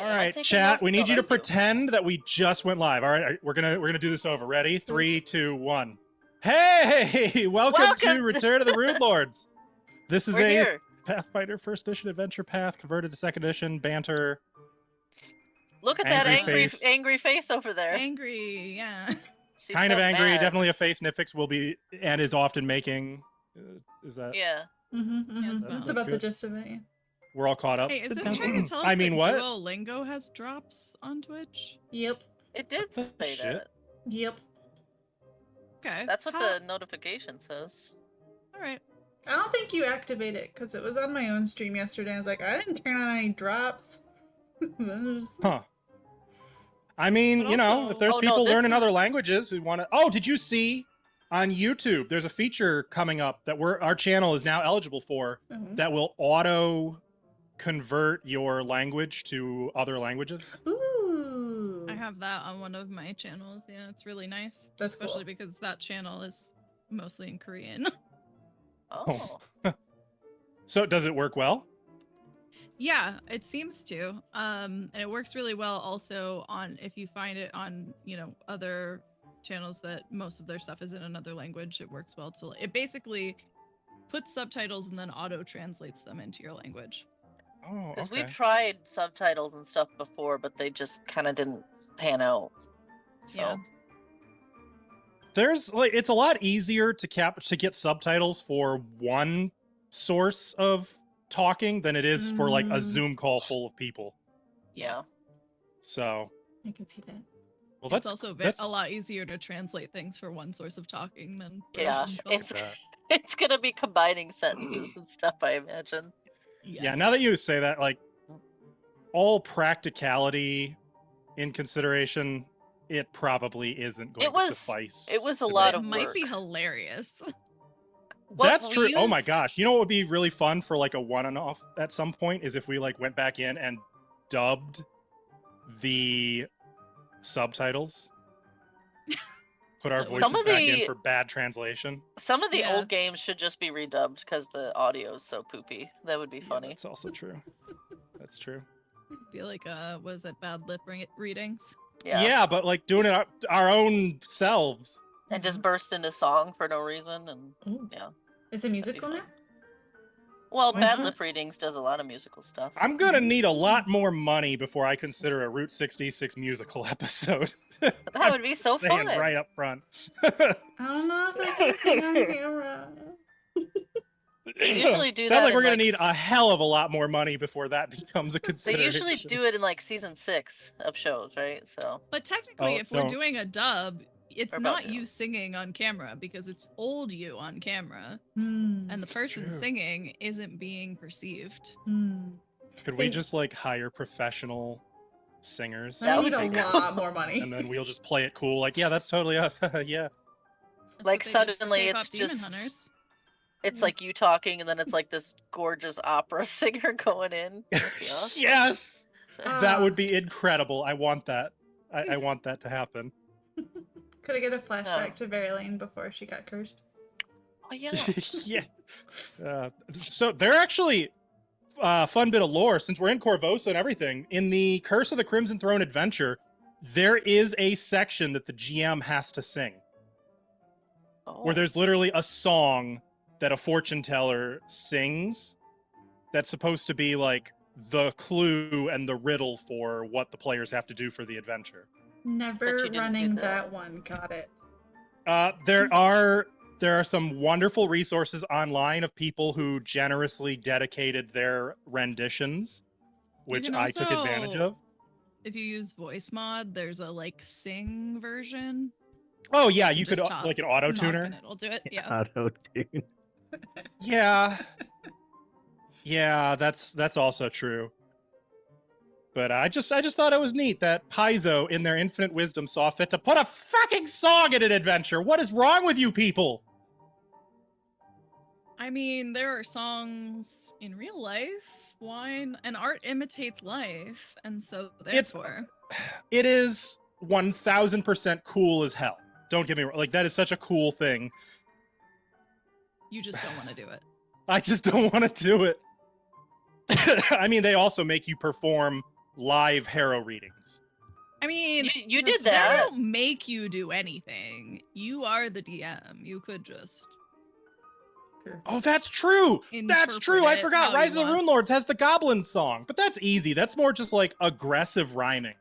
All right, chat. We need you to pretend that we just went live. All right, we're gonna do this over. Ready? 3, 2, 1. Hey, welcome to Return of the Runelords. This is a Pathfinder First Edition adventure path converted to Second Edition banter. Look at that angry face over there. Angry, yeah. She's kind so of angry. mad. Definitely a face Nifix will be and is often making. Is that? Yeah. That's about good? the gist of it. Yeah. We're all caught up. Hey, is this trying to tell us I mean, that what? Duolingo has drops on Twitch? Yep. It did say that. Yep. Okay. That's what the notification says. All right. I don't think you activate it because it was on my own stream yesterday. I was like, I didn't turn on any drops. Huh. I mean, But you know, also- if there's Oh, no, people this learning is- other languages who want to. Oh, did you see on YouTube? There's a feature coming up that our channel is now eligible for that will auto convert your language to other languages. Ooh. I have that on one of my channels. Yeah, it's really nice. That's Especially cool. because that channel is mostly in Korean. Oh. So does it work well? Yeah, it seems to. And it works really well also on if you find it on, other channels that most of their stuff is in another language, it works well to it basically puts subtitles and then auto translates them into your language. Oh, Because okay. we've tried subtitles and stuff before, but they just kind of didn't pan out. So. Yeah. There's it's a lot easier to get subtitles for one source of talking than it is for like a Zoom call full of people. Yeah. So I can see that. well, that's It's also a lot easier to translate things for one source of talking than for a Yeah. Zoom call. It's gonna be combining sentences and stuff, I imagine. Yeah, now that you say that, like, all practicality in consideration, it probably isn't going to suffice. It was a today. lot It of might work. be hilarious. That's true. Oh my used- gosh. You know what would be really fun for like a one-off at some point is if we like went back in and dubbed the subtitles. Put our voices back in for bad translation. Some of the old games should just be redubbed because the audio is so poopy. That would be funny. That's also true. That's true. Be like, was it bad lip readings? Yeah, but like doing it our own selves. And just burst into song for no reason, and yeah. Is it musical now? Well, Why Bad not? Lip Readings does a lot of musical stuff. I'm gonna need a lot more money before I consider a Route 66 musical episode. That would be so fun. Right up front. I don't know if I can sing on camera. They usually do Sounds that like we're in, gonna need a hell of a lot more money before that becomes a They consideration. usually do it in like season 6 of shows, right? So. But technically, if we're don't. doing a dub, it's Or not about you singing on camera because it's old you on camera, and the person True. singing isn't being perceived. Could we just like hire professional singers? I need a lot more money. And then we'll just play it cool. Like, yeah, that's totally us. Yeah. That's Like, what they did for suddenly K-pop it's Demon just- Hunters. It's like you talking, and then it's like this gorgeous opera singer going in. That'd be awesome. Yes! That would be incredible. I want that. I want that to happen. Could I get a flashback to Verilane before she got cursed? Oh, yeah. Yeah. So they're actually fun bit of lore since we're in Corvosa and everything. In the Curse of the Crimson Throne adventure, there is a section that the GM has to sing, where there's literally a song that a fortune teller sings that's supposed to be like the clue and the riddle for what the players have to do for the adventure. Never didn't do running that. that one. Got it. There are some wonderful resources online of people who generously dedicated their renditions, which can I took advantage also- of. If you use voice mod, there's a like sing version. Oh yeah, you could Just talk, like an auto knock, tuner. and it'll do it. Yeah. Auto-tune. Yeah. Yeah, that's also true. But I just thought it was neat that Paizo, in their infinite wisdom, saw fit to put a fucking song in an adventure. What is wrong with you people? I mean, there are songs in real life. Wine and art imitates life, and so therefore, It is 1000% cool as hell. Don't get me wrong. Like, that is such a cool thing. you just don't want to do it. I just don't want to do it. I mean, they also make you perform live Harrow readings. I mean, You did they that. don't make you do anything. You are the DM. You could just. Oh, that's true. That's true. I interpret it forgot. how Rise you of the want. Runelords has the goblin song, but that's easy. That's more just like aggressive rhyming.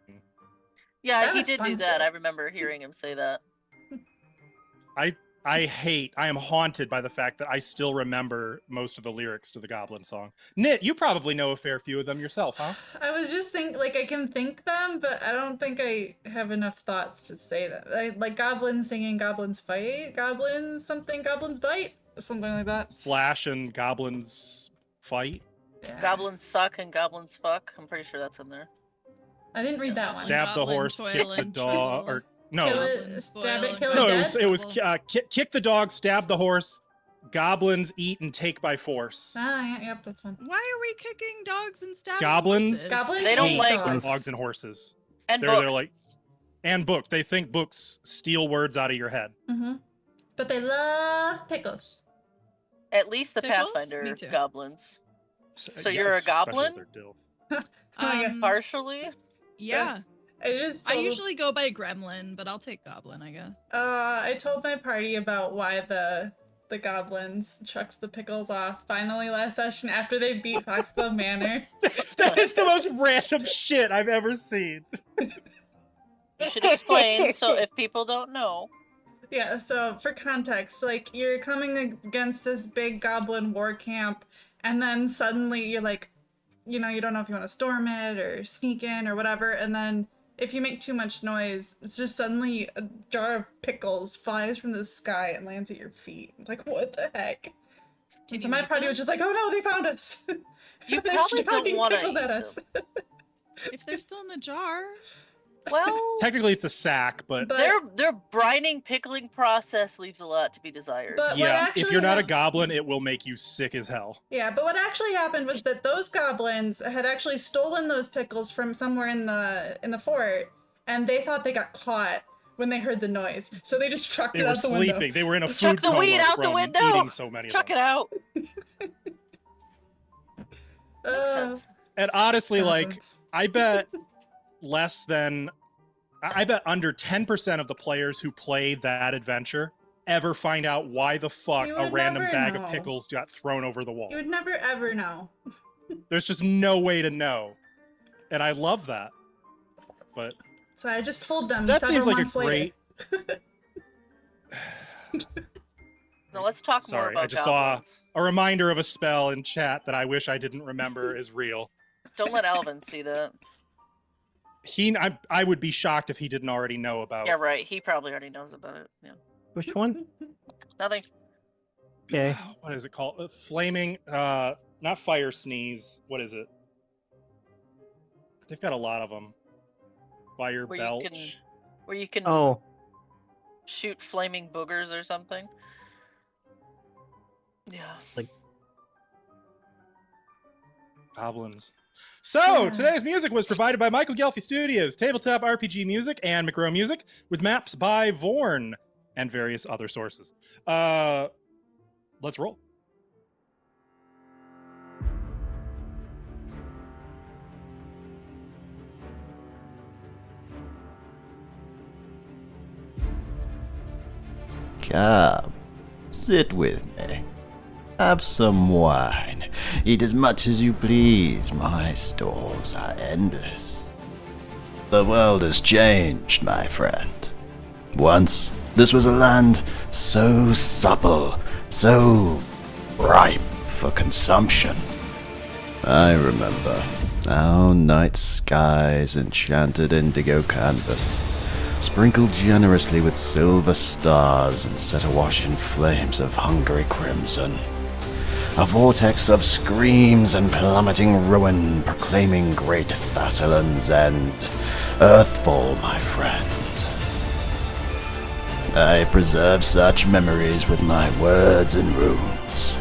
Yeah, That he was did do fun, that. though. I remember hearing him say that. I am haunted by the fact that I still remember most of the lyrics to the goblin song. Nit, you probably know a fair few of them yourself, huh? I was just thinking, like, I can think them, but I don't think I have enough thoughts to say that. Like goblins singing, goblins fight, goblins something, goblins bite, or something like that. Slash and goblins fight. Yeah. Goblins suck and goblins fuck. I'm pretty sure that's in there. I didn't read that one. Stab the Goblin, horse, toil kick the and dog, trouble. or no, Kill Goblin, it, spoil, stab it, and kill it no, dead. it was kick the dog, stab the horse, goblins eat and take by force. Ah, yep, that's one. Why are we kicking dogs and stabbing Goblins? horses? Goblins They don't hate like dogs and horses. And They're books. like, and books. They think books steal words out of your head. Mm-hmm. But they love pickles. At least the Pickles? Pathfinder Me too. goblins. So you're a especially goblin? if they're dill. Oh my God. Partially? Yeah. I I usually go by gremlin, but I'll take goblin, I guess. I told my party about why the goblins chucked the pickles off finally last session after they beat Foxglove Manor. That is the most random shit I've ever seen. You should explain, so if people don't know. Yeah, so for context, like you're coming against this big goblin war camp, and then suddenly you're like, you know, you don't know if you want to storm it or sneak in or whatever, and then if you make too much noise, it's just suddenly a jar of pickles flies from the sky and lands at your feet. Like, what the heck? And so my party was just like, oh no, they found us. You They're probably don't chucking want to pickles eat at them. us. If they're still in the jar. Well, Technically, it's a sack, but But, their brining, pickling process leaves a lot to be desired. but what yeah, actually if you're not a hap- goblin, it will make you sick as hell. Yeah, but what actually happened was that those goblins had actually stolen those pickles from somewhere in the fort, and they thought they got caught when they heard the noise. So they just trucked They it were out the sleeping. window. They were in a Chuck food the coma weed out the from window! eating so many Chuck of it them. out. Makes sense. And honestly, like, goblins. I bet I bet under 10% of the players who play that adventure ever find out why the fuck You a would random never bag know. of pickles got thrown over the wall. You would never ever know. There's just no way to know. And I love that. But So I just told them that several seems like a months later. great. Now let's talk more Sorry, about I just goblins. saw a reminder of a spell in chat that I wish I didn't remember is real. Don't let Alvin see that. I would be shocked if he didn't already know about. Yeah, right. He probably already knows about it. Yeah. Which one? Nothing. Okay. What is it called? Flaming, not fire sneeze. What is it? They've got a lot of them. Fire Where belch. you can, where you can Oh, shoot flaming boogers or something. Yeah. Goblins. So, Yeah. today's music was provided by Michael Gelfi Studios, Tabletop RPG Music, and Macro Music, with maps by Vorn and various other sources. Let's roll. Come, sit with me. Have some wine. Eat as much as you please. My stores are endless. The world has changed, my friend. Once, this was a land so supple, so ripe for consumption. I remember our night skies enchanted indigo canvas, sprinkled generously with silver stars and set awash in flames of hungry crimson. A vortex of screams and plummeting ruin proclaiming great Thassilon's end. Earthfall, my friend. I preserve such memories with my words and runes.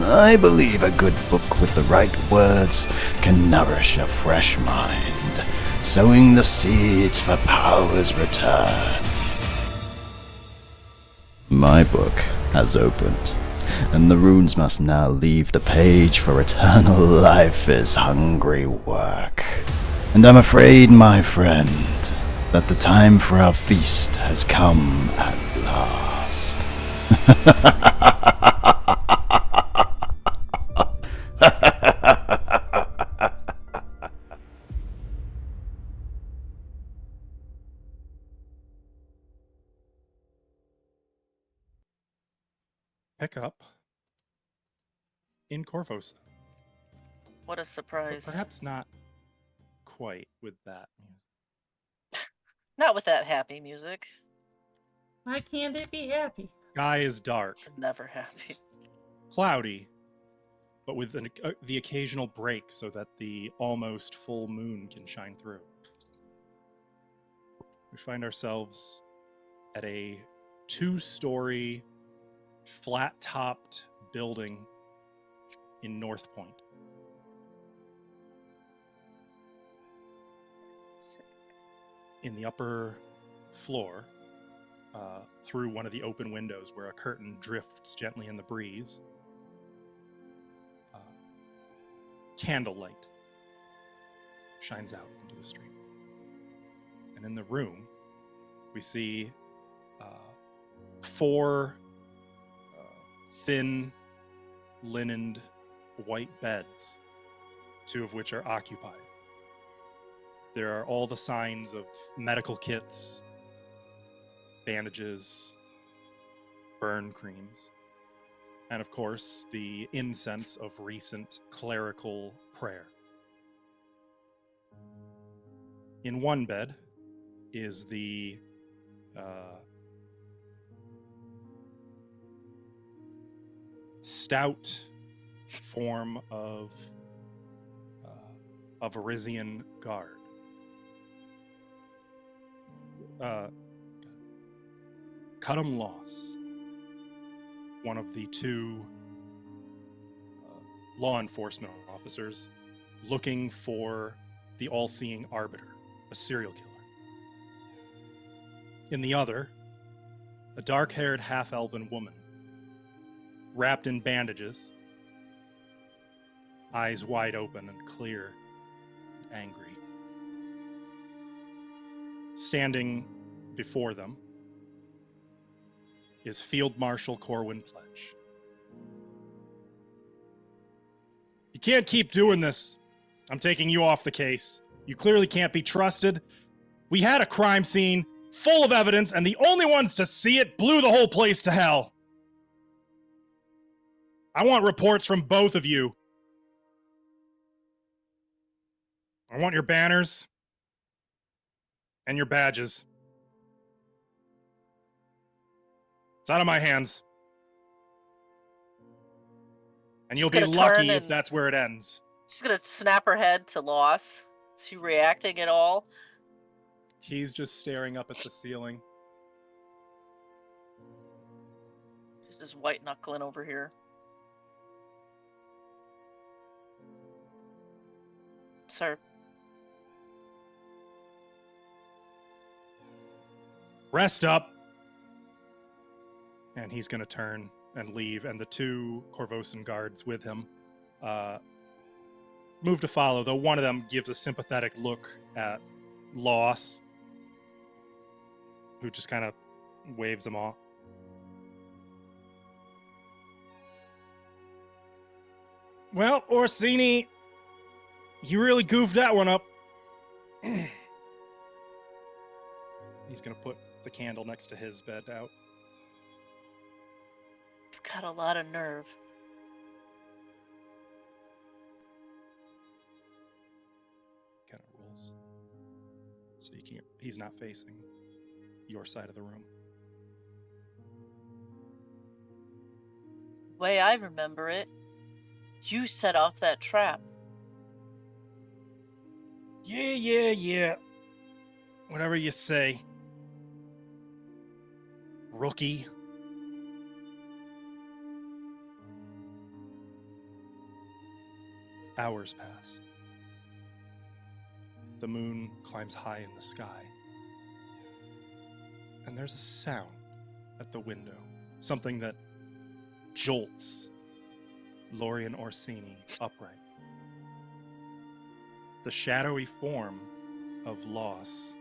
I believe a good book with the right words can nourish a fresh mind, sowing the seeds for power's return. My book has opened, and the runes must now leave the page, for eternal life is hungry work. And I'm afraid, my friend, that the time for our feast has come at last. Pick up in Corvosa. What a But surprise. perhaps not quite with that music. Not with that happy music. Why can't it be happy? Sky is dark, It's never happy. cloudy, but with the occasional break so that the almost full moon can shine through. We find ourselves at a 2-story, flat-topped building in North Point. In the upper floor, through one of the open windows where a curtain drifts gently in the breeze, candlelight shines out into the street. And in the room, we see 4 thin, linened white beds, 2 of which are occupied. There are all the signs of medical kits, bandages, burn creams, and of course, the incense of recent clerical prayer. In one bed is the stout form of a Varisian guard. Cudham Loss, one of the 2 law enforcement officers looking for the all-seeing arbiter, a serial killer. In the other, a dark-haired half-elven woman, wrapped in bandages, eyes wide open and clear, and angry. Standing before them is Field Marshal Corwin Pledge. You can't keep doing this. I'm taking you off the case. You clearly can't be trusted. We had a crime scene full of evidence, and the only ones to see it blew the whole place to hell. I want reports from both of you. I want your banners and your badges. It's out of my hands. And you'll be Just gonna lucky turn if and- that's where it ends. She's gonna snap her head to Loss. Is he reacting at all? He's just staring up at the ceiling. He's just white knuckling over here. Sir. Rest up! And he's gonna turn and leave, and the 2 Corvosan guards with him move to follow, though one of them gives a sympathetic look at Loss, who just kind of waves them off. Well, Orsini, you really goofed that one up. He's gonna put the candle next to his bed out. You've got a lot of nerve. Kind of rolls. So you can't, he's not facing your side of the room. The way I remember it, you set off that trap. Yeah. Whatever you say. Rookie. Hours pass. The moon climbs high in the sky. And there's a sound at the window. Something that jolts Lorian Orsini upright. the shadowy form of loss.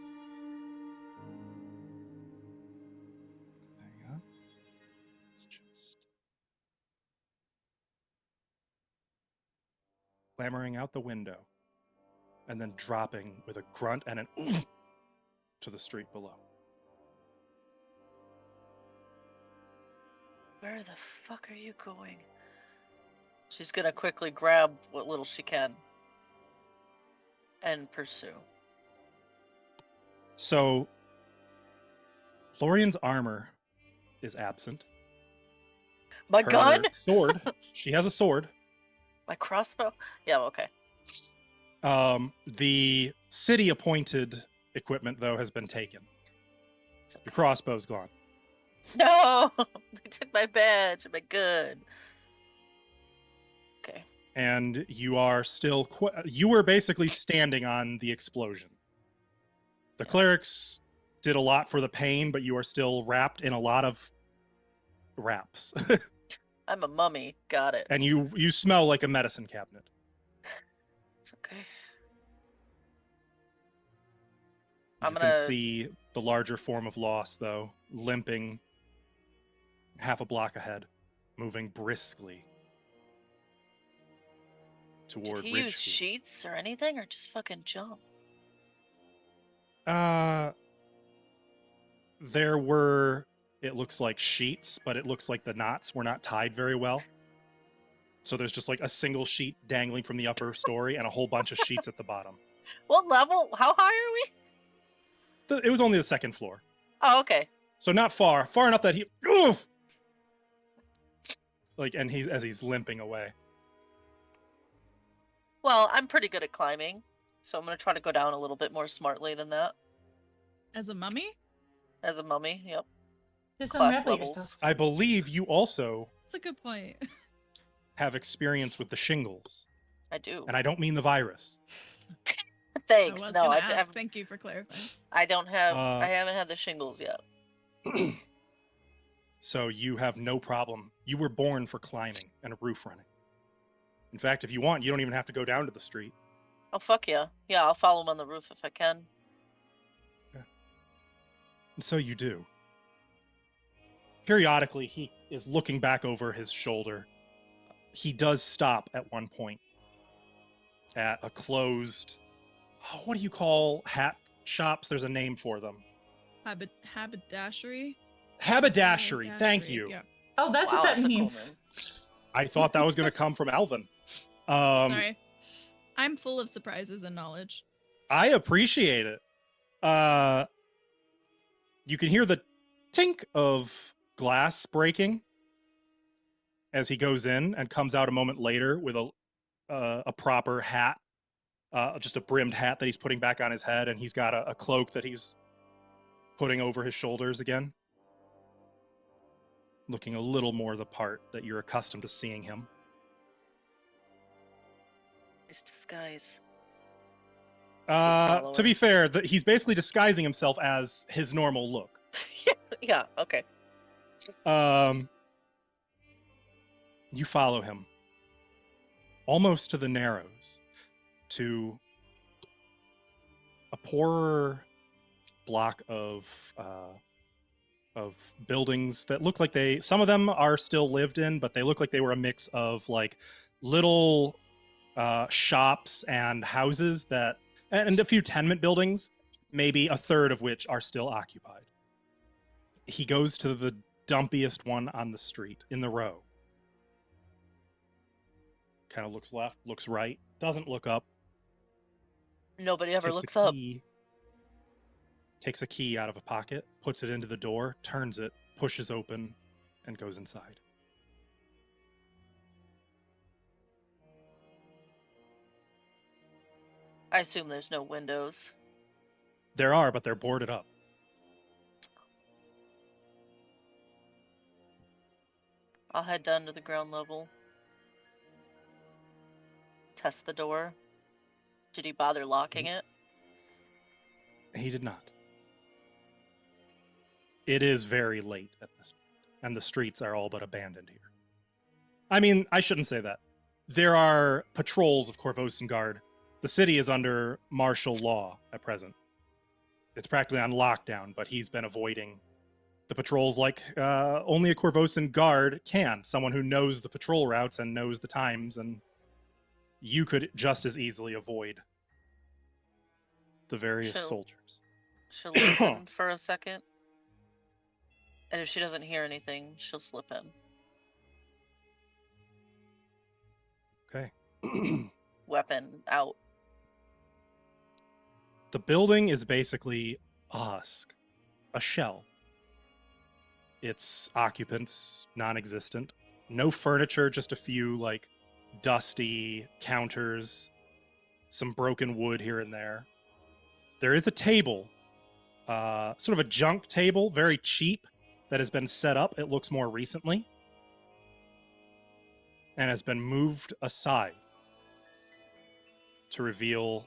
Hang on. Let's just clambering out the window and then dropping with a grunt and an oof to the street below. Where the fuck are you going? She's gonna quickly grab what little she can and pursue. So, Florian's armor is absent. My Her gun? sword. She has a sword. My crossbow? Yeah, okay. The city-appointed equipment, though, has been taken. It's okay. Your crossbow's gone. No! They took my badge and my gun. Okay. And you are still... you were basically standing on the explosion. The clerics did a lot for the pain, but you are still wrapped in a lot of wraps. I'm a mummy. Got it. And you smell like a medicine cabinet. It's okay. You can see the larger form of loss, though, limping half a block ahead, moving briskly toward Did he use Ridgefield. sheets or anything, or just fucking jump? There were, it looks like sheets, but it looks like the knots were not tied very well. So there's just like a single sheet dangling from the upper story and a whole bunch of sheets at the bottom. What level? How high are we? It was only the second floor. Oh, okay. So not far enough that he, oof! Like, and as he's limping away. Well, I'm pretty good at climbing, so I'm gonna try to go down a little bit more smartly than that. As a mummy? As a mummy, yep. Just Class unravel levels. yourself. I believe you also That's a good point. have experience with the shingles. I do. And I don't mean the virus. Thanks. I was No, gonna I ask. Thank you for clarifying. don't have. Uh, I haven't had the shingles yet. So you have no problem. You were born for climbing and roof running. In fact, if you want, you don't even have to go down to the street. Oh fuck yeah! Yeah, I'll follow him on the roof if I can. And so you do. Periodically, he is looking back over his shoulder. He does stop at one point at a closed... Oh, what do you call hat shops? There's a name for them. Haberdashery? Haberdashery. Thank you. Yeah. Oh, that's Wow, what that that's a cool means. name. I thought that was going to come from Alvin. Sorry. I'm full of surprises and knowledge. I appreciate it. You can hear the tink of glass breaking as he goes in and comes out a moment later with a proper hat, just a brimmed hat that he's putting back on his head, and he's got a cloak that he's putting over his shoulders again, looking a little more the part that you're accustomed to seeing him. Nice disguise. To be fair, he's basically disguising himself as his normal look. Yeah. Okay. You follow him almost to the Narrows, to a poorer block of buildings that look like some of them are still lived in, but they look like they were a mix of like little shops and houses and a few tenement buildings, maybe a third of which are still occupied. He goes to the dumpiest one on the street in the row. Kind of looks left, looks right, doesn't look up. Nobody ever takes looks a up. key, takes a key out of a pocket, puts it into the door, turns it, pushes open, and goes inside. I assume there's no windows. There are, but they're boarded up. I'll head down to the ground level. Test the door. Did he bother locking it? He did not. It is very late at this point, and the streets are all but abandoned here. I mean, I shouldn't say that. There are patrols of Corvosan Guard The city is under martial law at present. It's practically on lockdown, but he's been avoiding the patrols like only a Corvosan guard can. Someone who knows the patrol routes and knows the times, and you could just as easily avoid the various She'll- soldiers. She'll listen for a second. And if she doesn't hear anything, she'll slip in. Okay. Weapon out. The building is basically a husk, a shell. Its occupants non-existent. No furniture, just a few like dusty counters, some broken wood here and there. There is a table, sort of a junk table, very cheap, that has been set up. It looks more recently and has been moved aside to reveal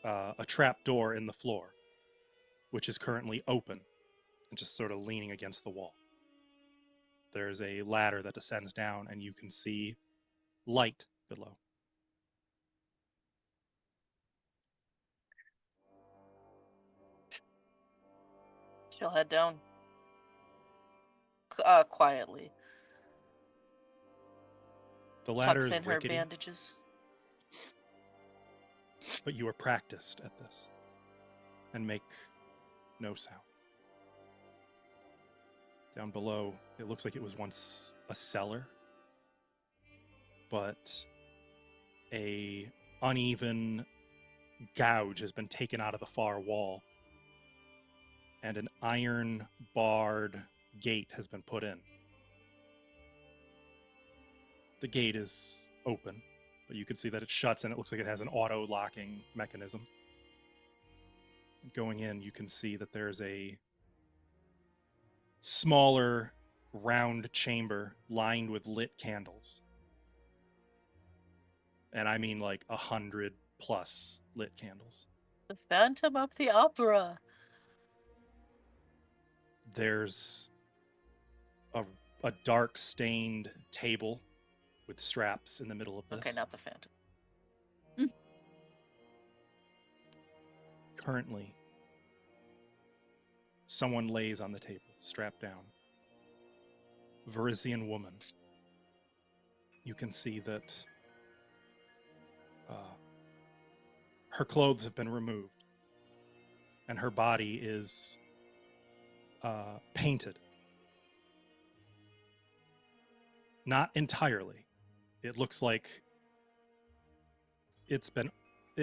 a trap door in the floor, which is currently open and just sort of leaning against the wall. There's a ladder that descends down, and you can see light below. She'll head down. Quietly. The ladder Tucks is in her rickety, bandages. but you are practiced at this and make no sound. Down below, it looks like it was once a cellar, but a uneven gouge has been taken out of the far wall, and an iron barred gate has been put in. The gate is open, but you can see that it shuts, and it looks like it has an auto-locking mechanism. Going in, you can see that there's a smaller, round chamber lined with lit candles. And I mean like 100+ lit candles. The Phantom of the Opera. There's a dark stained table with straps in the middle of this. Okay, not the Phantom. Currently, someone lays on the table, strapped down. Varisian woman. You can see that her clothes have been removed, and her body is painted. Not entirely. It looks like it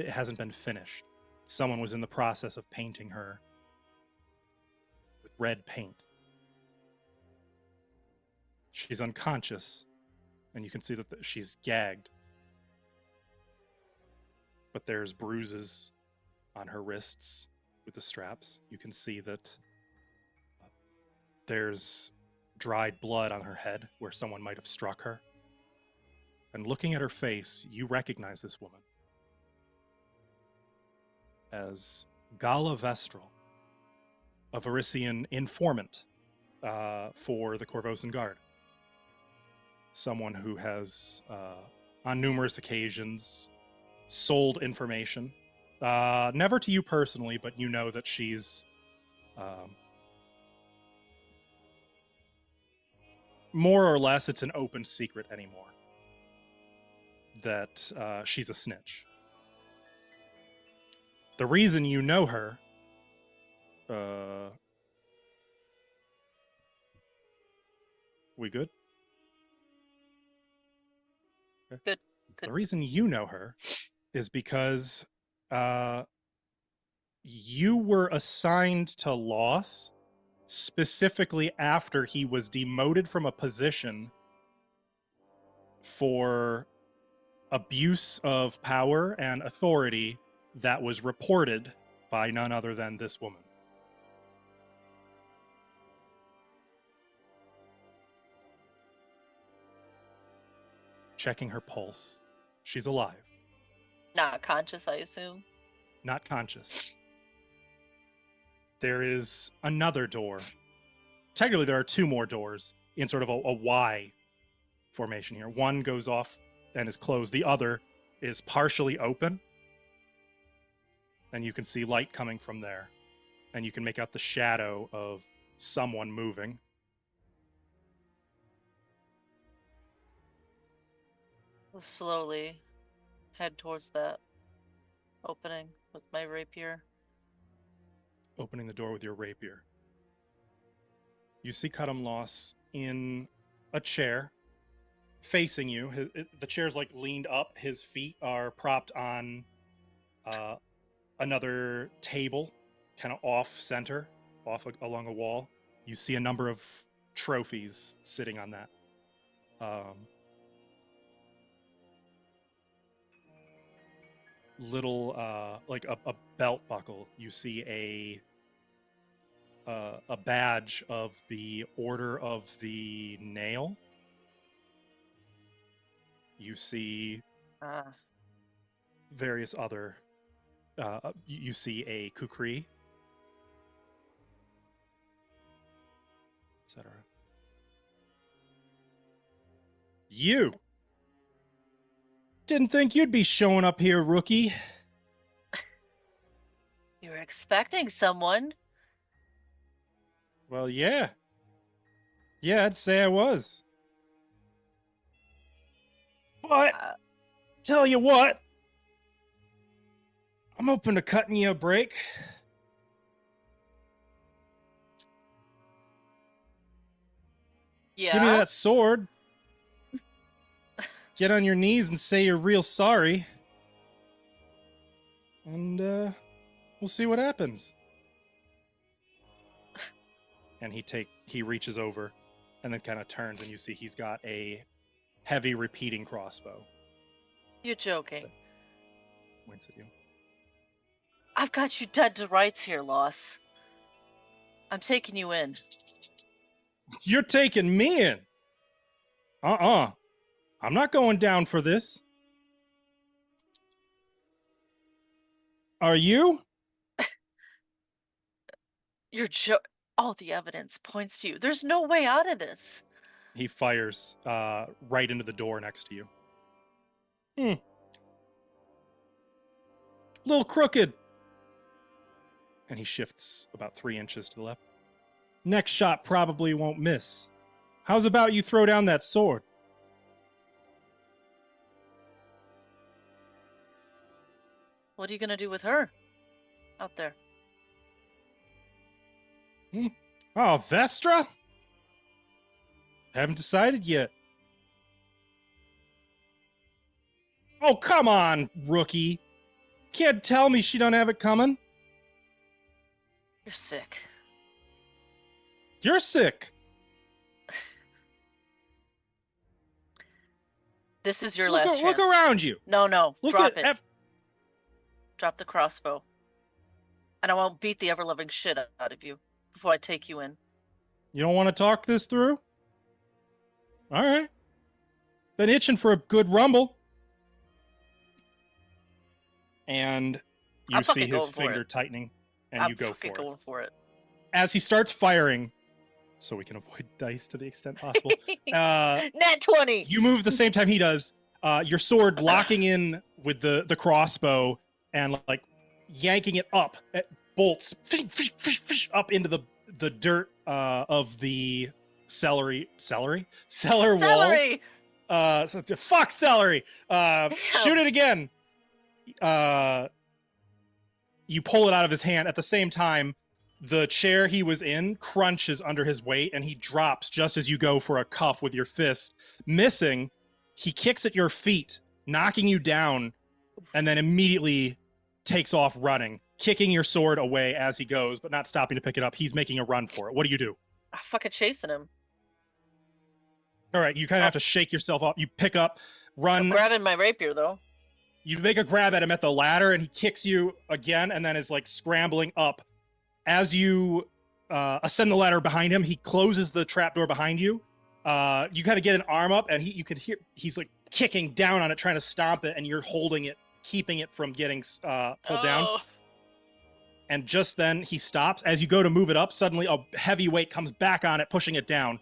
hasn't been finished. Someone was in the process of painting her with red paint. She's unconscious, and you can see that she's gagged. But there's bruises on her wrists with the straps. You can see that there's dried blood on her head where someone might have struck her. And looking at her face, you recognize this woman as Gala Vestral, a Varisian informant for the Corvosan Guard. Someone who has, on numerous occasions, sold information. Never to you personally, but you know that she's more or less, it's an open secret anymore that she's a snitch. The reason you know her, we good? Okay. Good. The reason you know her is because you were assigned to Loss specifically after he was demoted from a position for abuse of power and authority that was reported by none other than this woman. Checking her pulse. She's alive. Not conscious, I assume. Not conscious. There is another door. Technically, there are two more doors in sort of a Y formation here. One goes off and is closed. The other is partially open, and you can see light coming from there, and you can make out the shadow of someone moving. We'll slowly head towards that opening with my rapier. Opening the door with your rapier. You see Cudham Loss in a chair, facing you. The chair's like leaned up. His feet are propped on another table, kind of off center, along a wall. You see a number of trophies sitting on that. Little like a belt buckle. You see a badge of the Order of the Nail. You see various other. You see a kukri, etc. You didn't think you'd be showing up here, rookie. You were expecting someone. Well, yeah. Yeah, I'd say I was. But, tell you what, I'm open to cutting you a break. Yeah. Give me that sword. Get on your knees and say you're real sorry. And, we'll see what happens. And he reaches over and then kind of turns, and you see he's got a heavy repeating crossbow. You're joking. Points at you. I've got you dead to rights here, Loss. I'm taking you in. You're taking me in? I'm not going down for this. Are you? You're all the evidence points to you. There's no way out of this. He fires right into the door next to you. Little crooked. And he shifts about 3 inches to the left. Next shot probably won't miss. How's about you throw down that sword? What are you gonna do with her? Out there. Oh, Vestra? Haven't decided yet. Oh, come on, rookie. Can't tell me she don't have it coming. You're sick. You're sick. This is your last chance. Look around you. No, Look drop at it. Drop the crossbow. And I won't beat the ever-loving shit out of you before I take you in. You don't want to talk this through? All right. Been itching for a good rumble. And you see his finger tightening, and you go for it. I'm going for it. As he starts firing, so we can avoid dice to the extent possible. Nat 20! You move the same time he does. Your sword locking in with the crossbow and like yanking it up at bolts up into the dirt of the cellar wall. Fuck celery. Shoot it again. You pull it out of his hand. At the same time, the chair he was in crunches under his weight, and he drops just as you go for a cuff with your fist. Missing, he kicks at your feet, knocking you down, and then immediately takes off running, kicking your sword away as he goes, but not stopping to pick it up. He's making a run for it. What do you do? I'm fucking chasing him. All right, you kind of have to shake yourself up. You pick up, run. I'm grabbing my rapier, though. You make a grab at him at the ladder, and he kicks you again, and then is like scrambling up. As you ascend the ladder behind him, he closes the trapdoor behind you. You kind of get an arm up, and you could hear he's like kicking down on it, trying to stomp it, and you're holding it, keeping it from getting pulled down. And just then he stops. As you go to move it up, suddenly a heavy weight comes back on it, pushing it down.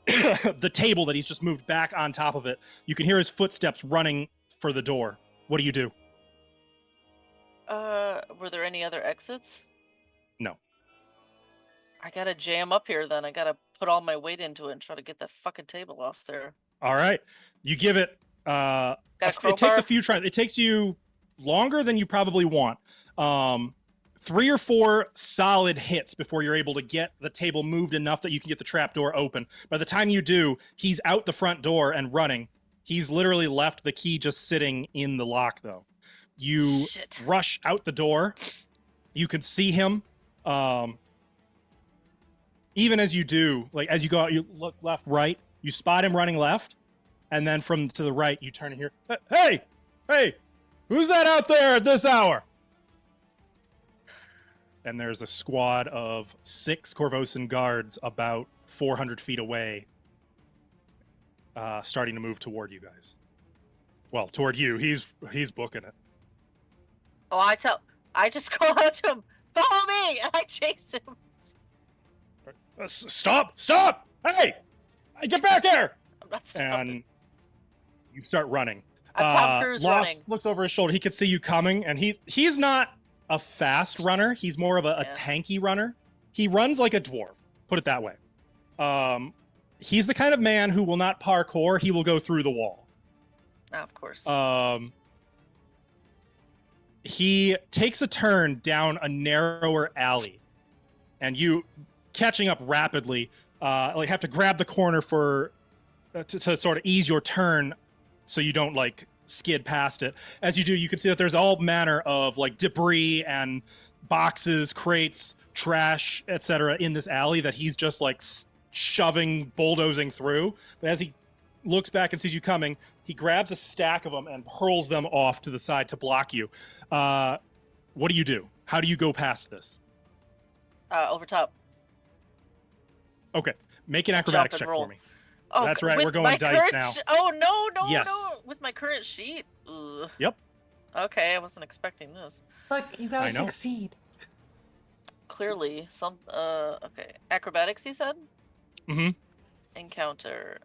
The table that he's just moved back on top of it. You can hear his footsteps running for the door. What do you do? Were there any other exits? No. I gotta jam up here then. I gotta put all my weight into it and try to get that fucking table off there. All right. You give it. Got a It takes crowbar? a few tries. It takes you longer than you probably want. 3 or 4 solid hits before you're able to get the table moved enough that you can get the trap door open. By the time you do, he's out the front door and running. He's literally left the key just sitting in the lock, though. You Shit. rush out the door. You can see him. Even as you do, like as you go out, you look left, right. You spot him running left, and then from to the right, you turn and hear, "Hey, who's that out there at this hour?" And there's a squad of 6 Corvosan guards about 400 feet away, starting to move toward you guys. Well, toward you. He's booking it. Oh, I just call out to him, "Follow me!" And I chase him. Stop! Hey! Get back here! I'm not stopping. And you start running. I'm Tom Cruise Lost running. looks over his shoulder. He could see you coming, and he's not a fast runner. He's more of a tanky runner. He runs like a dwarf, put it that way. He's the kind of man who will not parkour. He will go through the wall. Of course. He takes a turn down a narrower alley, and you, catching up rapidly, have to grab the corner to sort of ease your turn, so you don't skid past it. As you do, you can see that there's all manner of debris and boxes, crates, trash, etc. in this alley that he's just shoving, bulldozing through. But as he looks back and sees you coming, he grabs a stack of them and hurls them off to the side to block you. What do you do? How do you go past this? Over top. Okay, make an acrobatics check for me. Oh, that's right, with we're going my dice current now. Oh, no. Yes. With my current sheet? Ugh. Yep. Okay, I wasn't expecting this. Look, you gotta succeed. Clearly, okay. Acrobatics, you said? Mm-hmm. Encounter.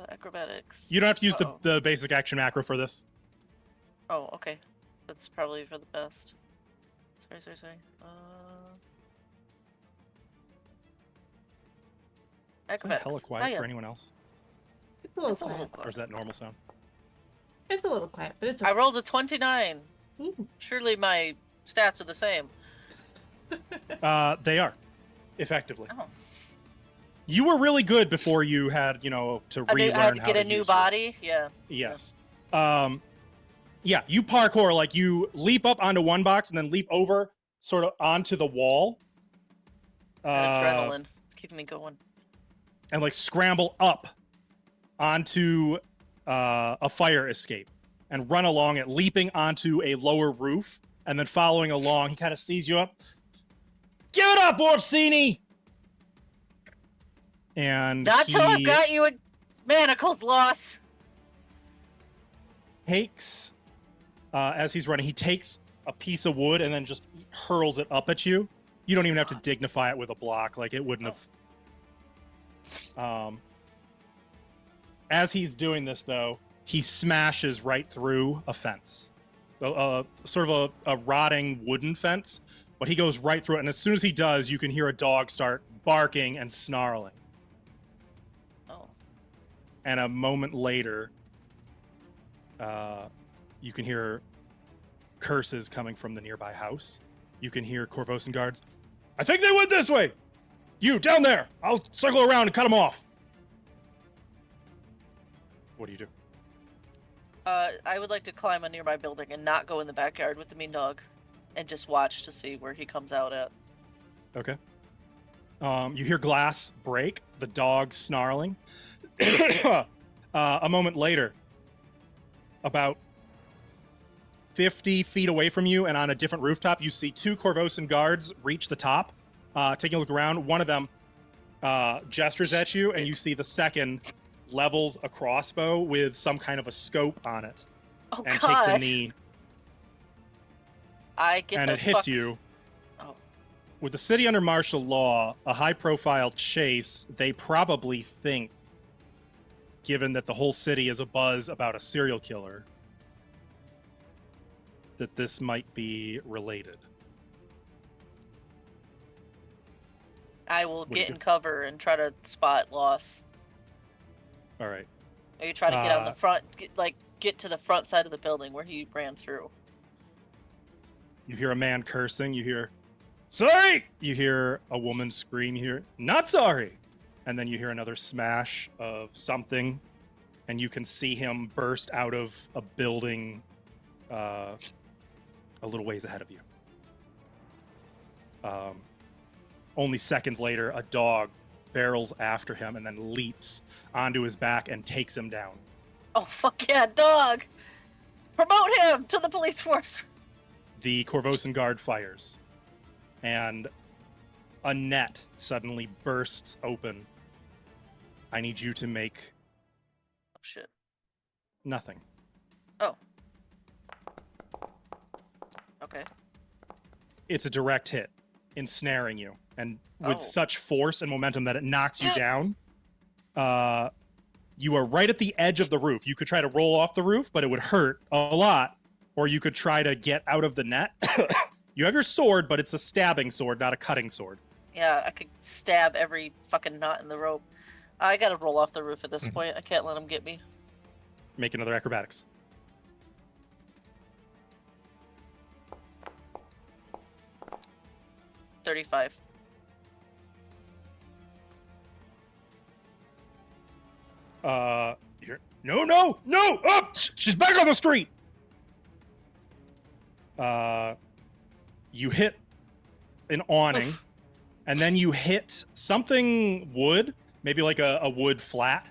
Acrobatics. You don't have to use the basic action macro for this. Oh, okay. That's probably for the best. Sorry. Is that Acrobatics. hella quiet for anyone else? It's a little It's a little quiet. quiet. Or is that normal sound? It's a little quiet, but it's I rolled a 29. Ooh. Surely my stats are the same. They are, effectively. Oh. You were really good before you had, to relearn I had to how get to a new use body? Yeah. Yes. Yeah, you parkour, you leap up onto one box and then leap over sort of onto the wall. Adrenaline. It's keeping me going. And scramble up onto a fire escape and run along it, leaping onto a lower roof and then following along. He kind of sees you up. Give it up, Orsini! And Not till I've got you in manacles, Loss. Takes, as he's running, he takes a piece of wood and then just hurls it up at you. You don't even have to dignify it with a block, it wouldn't have. As he's doing this, though, he smashes right through a fence, sort of a rotting wooden fence, but he goes right through it, and as soon as he does, you can hear a dog start barking and snarling. Oh. And a moment later, you can hear curses coming from the nearby house. You can hear Corvosan guards. I think they went this way! You, down there! I'll circle around and cut them off! What do you do? I would like to climb a nearby building and not go in the backyard with the mean dog. And just watch to see where he comes out at. Okay. You hear glass break, the dog snarling. A moment later, about 50 feet away from you and on a different rooftop, you see 2 Corvosan guards reach the top, taking a look around. One of them gestures at you, and you see the second levels a crossbow with some kind of a scope on it. Oh, and God. takes a knee. And it hits you. Oh. With the city under martial law, a high-profile chase, they probably think, given that the whole city is abuzz about a serial killer, that this might be related. I will What do you get do? in cover and try to spot Loss. All right. Or you try to get on the Uh, front, get to the front side of the building where he ran through. You hear a man cursing. You hear, "Sorry!" You hear a woman scream. You hear, "Not sorry!" And then you hear another smash of something, and you can see him burst out of a building a little ways ahead of you. Only seconds later, a dog barrels after him and then leaps onto his back and takes him down. Oh, fuck yeah, dog! Promote him to the police force! The Corvosan guard fires, and a net suddenly bursts open. I need you to make Oh, shit. nothing. Oh. Okay. It's a direct hit, ensnaring you, and with Oh. such force and momentum that it knocks you down. You are right at the edge of the roof. You could try to roll off the roof, but it would hurt a lot. Or you could try to get out of the net. You have your sword, but it's a stabbing sword, not a cutting sword. Yeah, I could stab every fucking knot in the rope. I gotta roll off the roof at this point. I can't let him get me. Make another acrobatics. $35. No! Up! She's back on the street! You hit an awning, Oof. and then you hit something wood, maybe like a wood flat,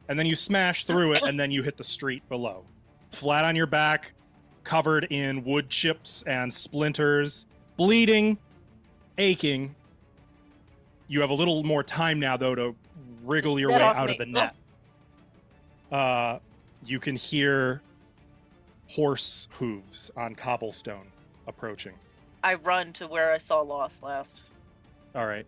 and then you smash through it, and then you hit the street below. Flat on your back, covered in wood chips and splinters, bleeding, aching. You have a little more time now, though, to wriggle your Get way off out me. of the net. You can hear horse hooves on cobblestone approaching. I run to where I saw Loss last. All right.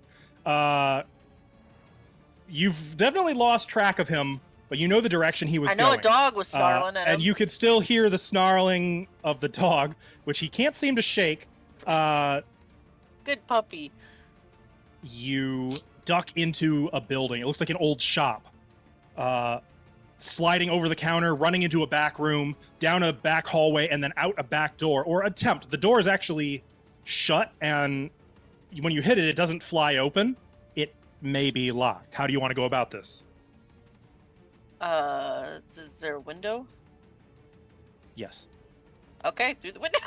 You've definitely lost track of him, but you know the direction he was I know going. a dog was snarling at him. And you could still hear the snarling of the dog, which he can't seem to shake. Good puppy. You duck into a building. It looks like an old shop. Sliding over the counter, running into a back room, down a back hallway, and then out a back door, or attempt. The door is actually shut, and when you hit it, it doesn't fly open. It may be locked. How do you want to go about this? Is there a window? Yes. Okay, through the window.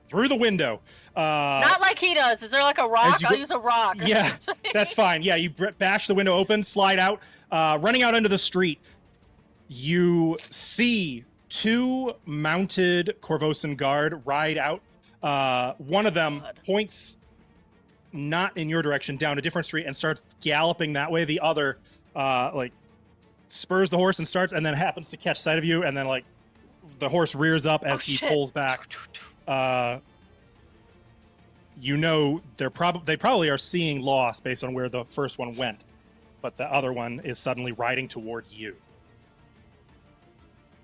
Through the window. Not like he does. Is there like a rock? you I'll go- use a rock. or Yeah, something. that's fine. Yeah, you bash the window open, slide out, running out into the street. You see two mounted Corvosan guard ride out. One of them God. points not in your direction, down a different street, and starts galloping that way. The other, spurs the horse and starts, and then happens to catch sight of you, and then the horse rears up as Oh, he shit. pulls back. You know they probably are seeing loss based on where the first one went, but the other one is suddenly riding toward you.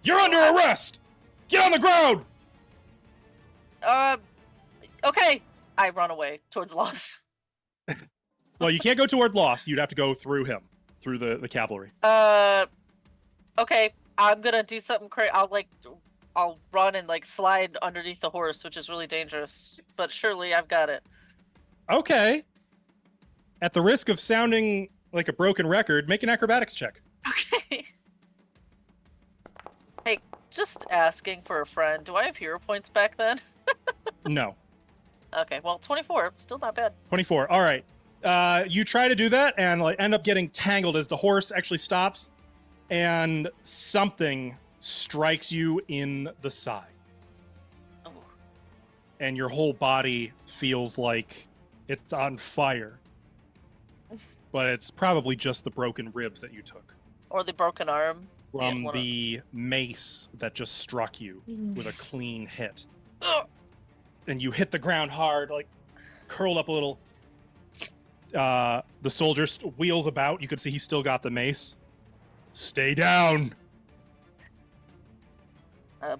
You're under arrest! Get on the ground! Okay. I run away towards Loss. Well, you can't go toward loss. You'd have to go through him, through the cavalry. Okay. I'm gonna do something crazy. I'll run and slide underneath the horse, which is really dangerous. But surely I've got it. Okay. At the risk of sounding like a broken record, make an acrobatics check. Okay. Hey, just asking for a friend. Do I have hero points back then? No. Okay, well, 24. Still not bad. 24. All right. You try to do that and end up getting tangled as the horse actually stops, and something strikes you in the side, Oh. and your whole body feels like it's on fire. But it's probably just the broken ribs that you took Or the broken arm. from one of- the mace that just struck you with a clean hit. Ugh. And you hit the ground hard, curled up a little. The soldier wheels about. You can see he's still got the mace. Stay down.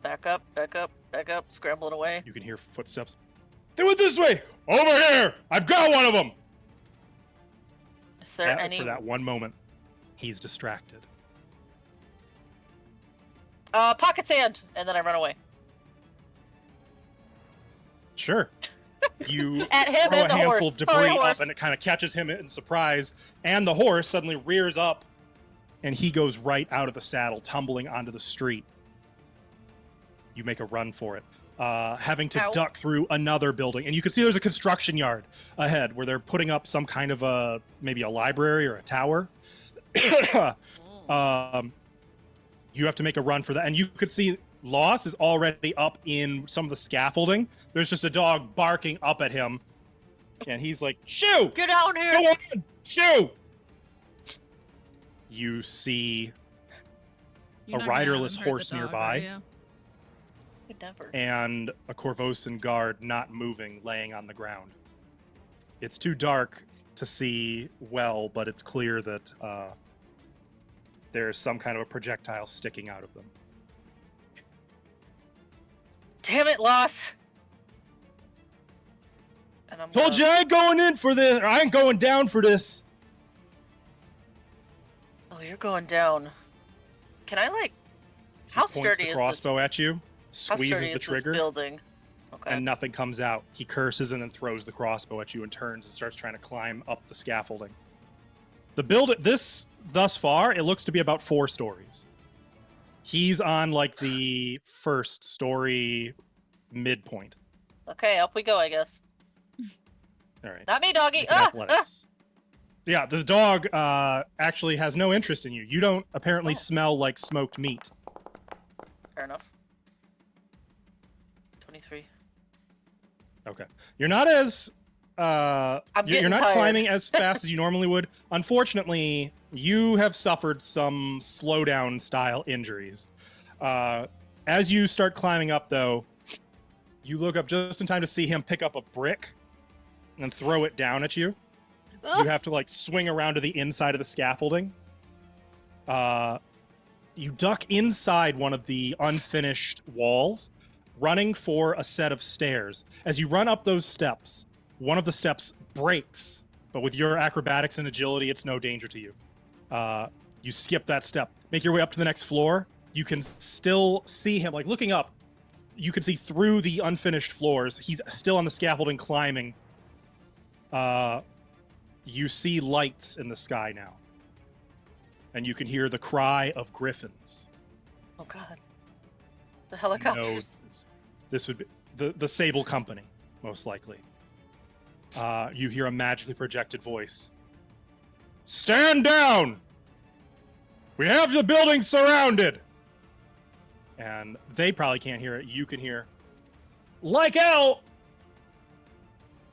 Back up, scrambling away. You can hear footsteps. They went this way! Over here! I've got one of them! Is there any... For that one moment, he's distracted. Pocket sand! And then I run away. Sure. You At him throw and a the handful horse. of debris Sorry, up, horse. and it kind of catches him in surprise, and the horse suddenly rears up, and he goes right out of the saddle, tumbling onto the street. You make a run for it, having to Ow. duck through another building, and you can see there's a construction yard ahead where they're putting up some kind of maybe a library or a tower. You have to make a run for that, and you could see Loss is already up in some of the scaffolding. There's just a dog barking up at him, and he's like, "Shoo! Get down here! Go on! Shoo!" You see You're a not gonna have riderless him hurt the horse dog, nearby. are you? Could never. And a Corvosan guard not moving, laying on the ground. It's too dark to see well, but it's clear that there's some kind of a projectile sticking out of them. Damn it, Loss! And I'm Told you I ain't going in for this. I ain't going down for this. Oh, you're going down. Can I, like... He How points sturdy the is crossbow at you, How squeezes sturdy the is trigger, this building? Okay. and nothing comes out. He curses and then throws the crossbow at you and turns and starts trying to climb up the scaffolding. Thus far, it looks to be about 4 stories. He's on like the first story midpoint. Okay, up we go, I guess. All right. Not me, doggy! Make an athletics. Yeah, the dog actually has no interest in you. You don't apparently smell like smoked meat. Fair enough. 23. Okay. You're not as I'm you're getting not tired. climbing as fast as you normally would. Unfortunately, you have suffered some slowdown style injuries. As you start climbing up, though, you look up just in time to see him pick up a brick and throw it down at you. You have to like swing around to the inside of the scaffolding. You duck inside one of the unfinished walls, running for a set of stairs. As you run up those steps, one of the steps breaks, but with your acrobatics and agility, it's no danger to you. You skip that step, make your way up to the next floor. You can still see him, like looking up, you can see through the unfinished floors. He's still on the scaffolding climbing. You see lights in the sky now. And you can hear the cry of griffins. Oh god. The helicopters. No, this would be the Sable Company, most likely. You hear a magically projected voice. Stand down! We have the building surrounded! And they probably can't hear it. You can hear, like hell!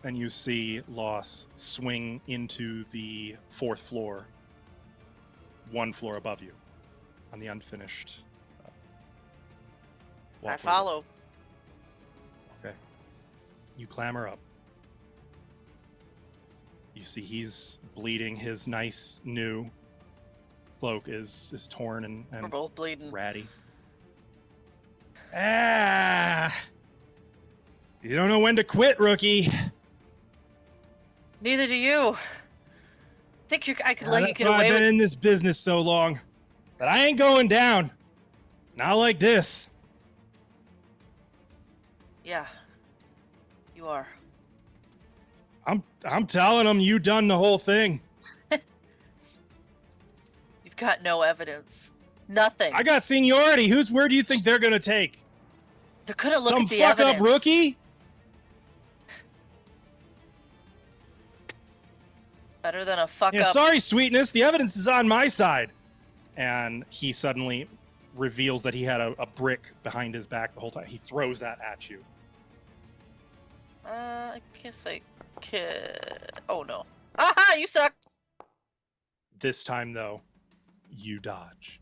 And you see Loss swing into the 4th floor, 1 floor above you, on the unfinished I walkway. follow. Okay. You clamber up. You see he's bleeding. His nice new cloak is torn We're and both bleeding. ratty. Ah! You don't know when to quit, rookie. Neither do you. Think I could let you That's get why away I've been with... in this business so long. But I ain't going down. Not like this. Yeah. You are. I'm telling them you done the whole thing. You've got no evidence. Nothing. I got seniority. Whose word do you think they're gonna take? They're gonna look Some at the fuck evidence. up rookie? Better than a fuck Yeah, up. sorry, sweetness. The evidence is on my side. And he suddenly reveals that he had a brick behind his back the whole time. He throws that at you. I guess I could... Oh no. Aha! You suck! This time, though, you dodge.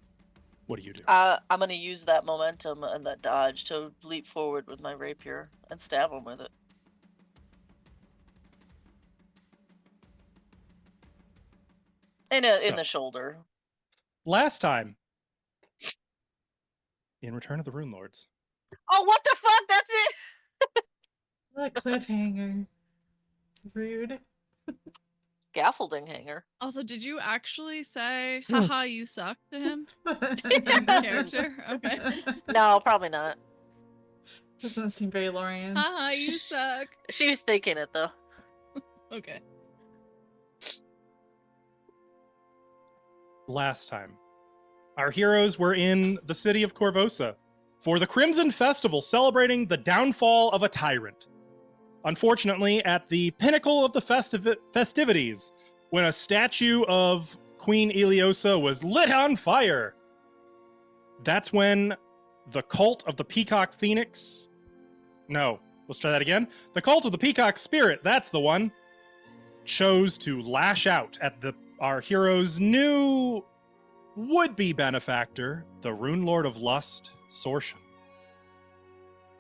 What do you do? I'm gonna use that momentum and that dodge to leap forward with my rapier and stab him with it. In So- the shoulder. Last time, in Return of the Runelords, Oh, what the fuck? That's it. What a cliffhanger. Rude. Scaffolding hanger. Also, did you actually say, Hmm. haha, you suck to him in character? Okay. No, probably not. Doesn't seem very Lorian. Haha, you suck. She was thinking it though. Okay. Last time, our heroes were in the city of Corvosa for the Crimson Festival celebrating the downfall of a tyrant. Unfortunately, at the pinnacle of the festivities, when a statue of Queen Iliosa was lit on fire, that's when the cult of the Peacock Phoenix... No, let's try that again. The cult of the Peacock Spirit, that's the one, chose to lash out at our hero's new would-be benefactor, the Runelord of Lust, Sorshan.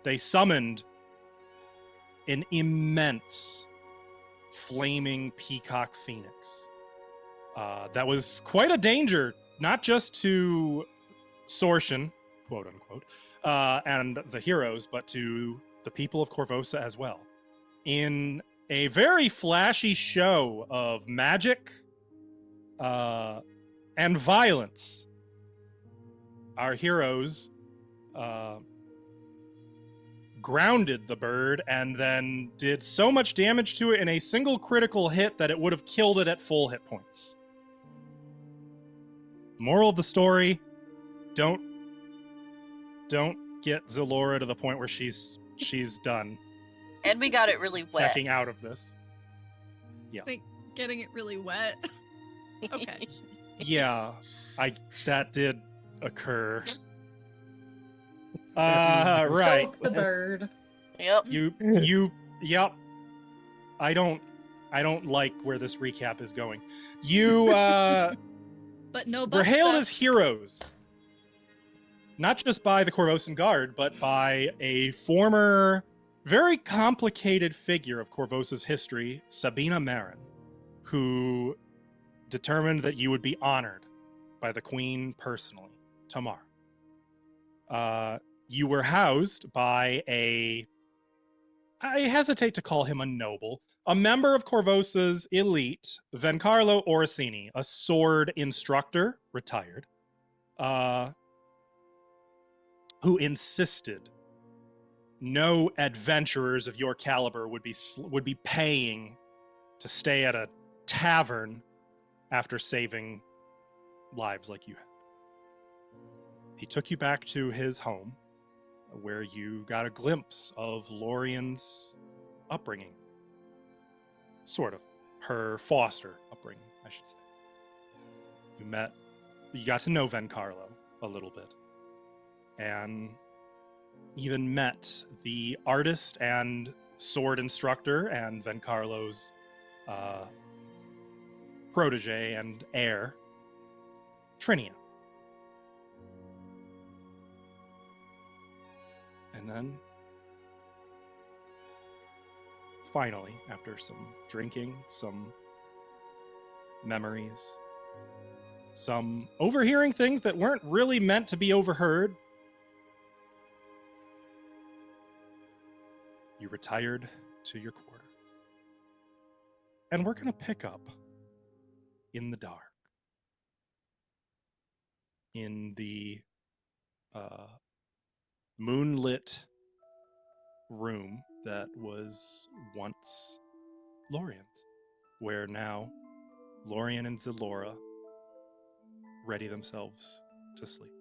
They summoned an immense flaming peacock phoenix. That was quite a danger, not just to Sorshan, quote unquote, and the heroes, but to the people of Corvosa as well. In a very flashy show of magic and violence, our heroes grounded the bird and then did so much damage to it in a single critical hit that it would have killed it at full hit points. Moral of the story, don't get Zalora to the point where she's done And we got it really wet. backing out of this. I think getting it really wet. Okay. Yeah, that did occur. Right. Soak the bird. Yep. Yep. I don't like where this recap is going. You But no were butt hailed stuff. as heroes, not just by the Corvosan Guard, but by a former, very complicated figure of Corvosa's history, Sabina Marin, who determined that you would be honored by the Queen personally, Tamar. You were housed by I hesitate to call him a noble, a member of Corvosa's elite, Vencarlo Orsini, a sword instructor, retired, who insisted no adventurers of your caliber would be paying to stay at a tavern after saving lives like you have. He took you back to his home, where you got a glimpse of Lorian's upbringing. Sort of. Her foster upbringing, I should say. You got to know Vencarlo a little bit. And even met the artist and sword instructor and Vencarlo's protege and heir, Trinia. And then, finally, after some drinking, some memories, some overhearing things that weren't really meant to be overheard, you retired to your quarters. And we're going to pick up in the dark, in the moonlit room that was once Lorian's, where now Lorian and Zalora ready themselves to sleep.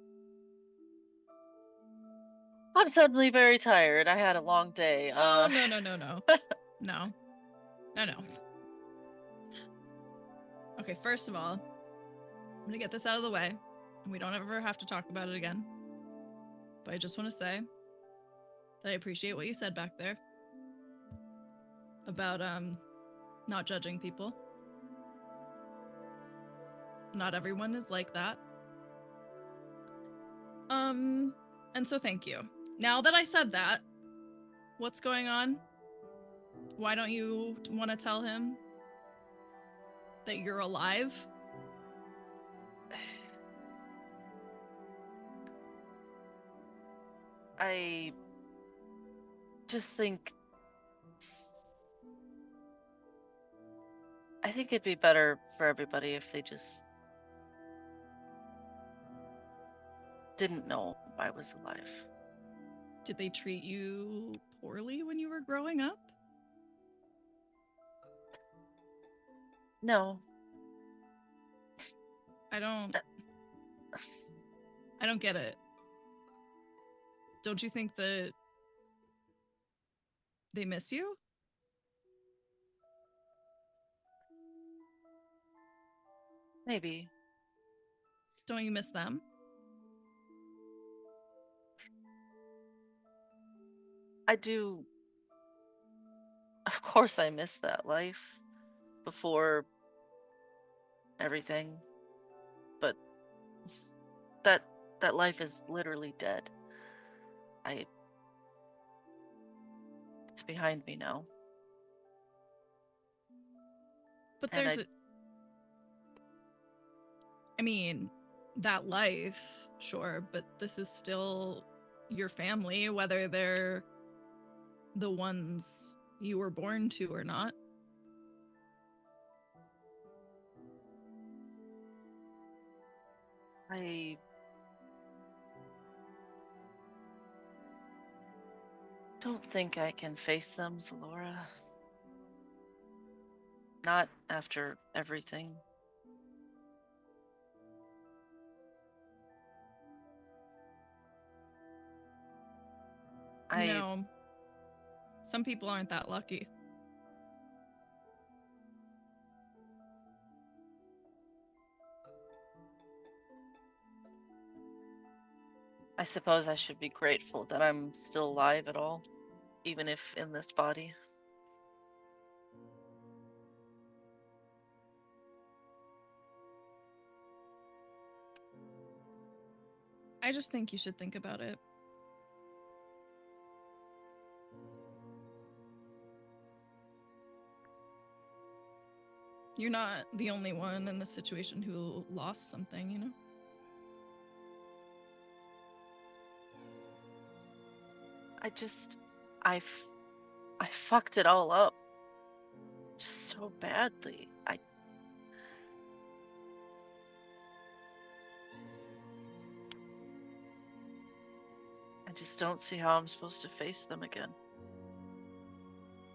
I'm suddenly very tired. I had a long day. Oh, no. No. Okay, first of all, I'm gonna get this out of the way, and we don't ever have to talk about it again. But I just want to say that I appreciate what you said back there about not judging people. Not everyone is like that. And so thank you. Now that I said that, what's going on? Why don't you want to tell him that you're alive? I just think I think it'd be better for everybody if they just didn't know I was alive. Did they treat you poorly when you were growing up? No. I don't get it. Don't you think that they miss you? Maybe. Don't you miss them? I do. Of course I miss that life before everything. But that life is literally dead. It's behind me now. But And there's I mean, that life, sure, but this is still your family, whether they're the ones you were born to or not. I don't think I can face them, Zalora. Not after everything. You know, some people aren't that lucky. I suppose I should be grateful that I'm still alive at all, even if in this body. I just think you should think about it. You're not the only one in this situation who lost something, you know? I fucked it all up. Just so badly. I just don't see how I'm supposed to face them again.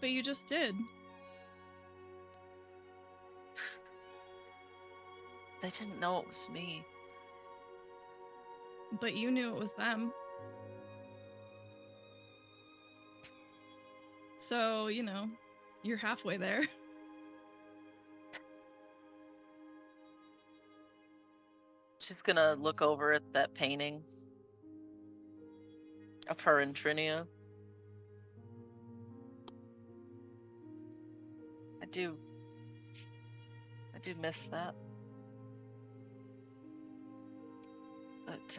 But you just did. They didn't know it was me. But you knew it was them. So, you know, you're halfway there. She's gonna look over at that painting of her and Trinia. I do miss that. But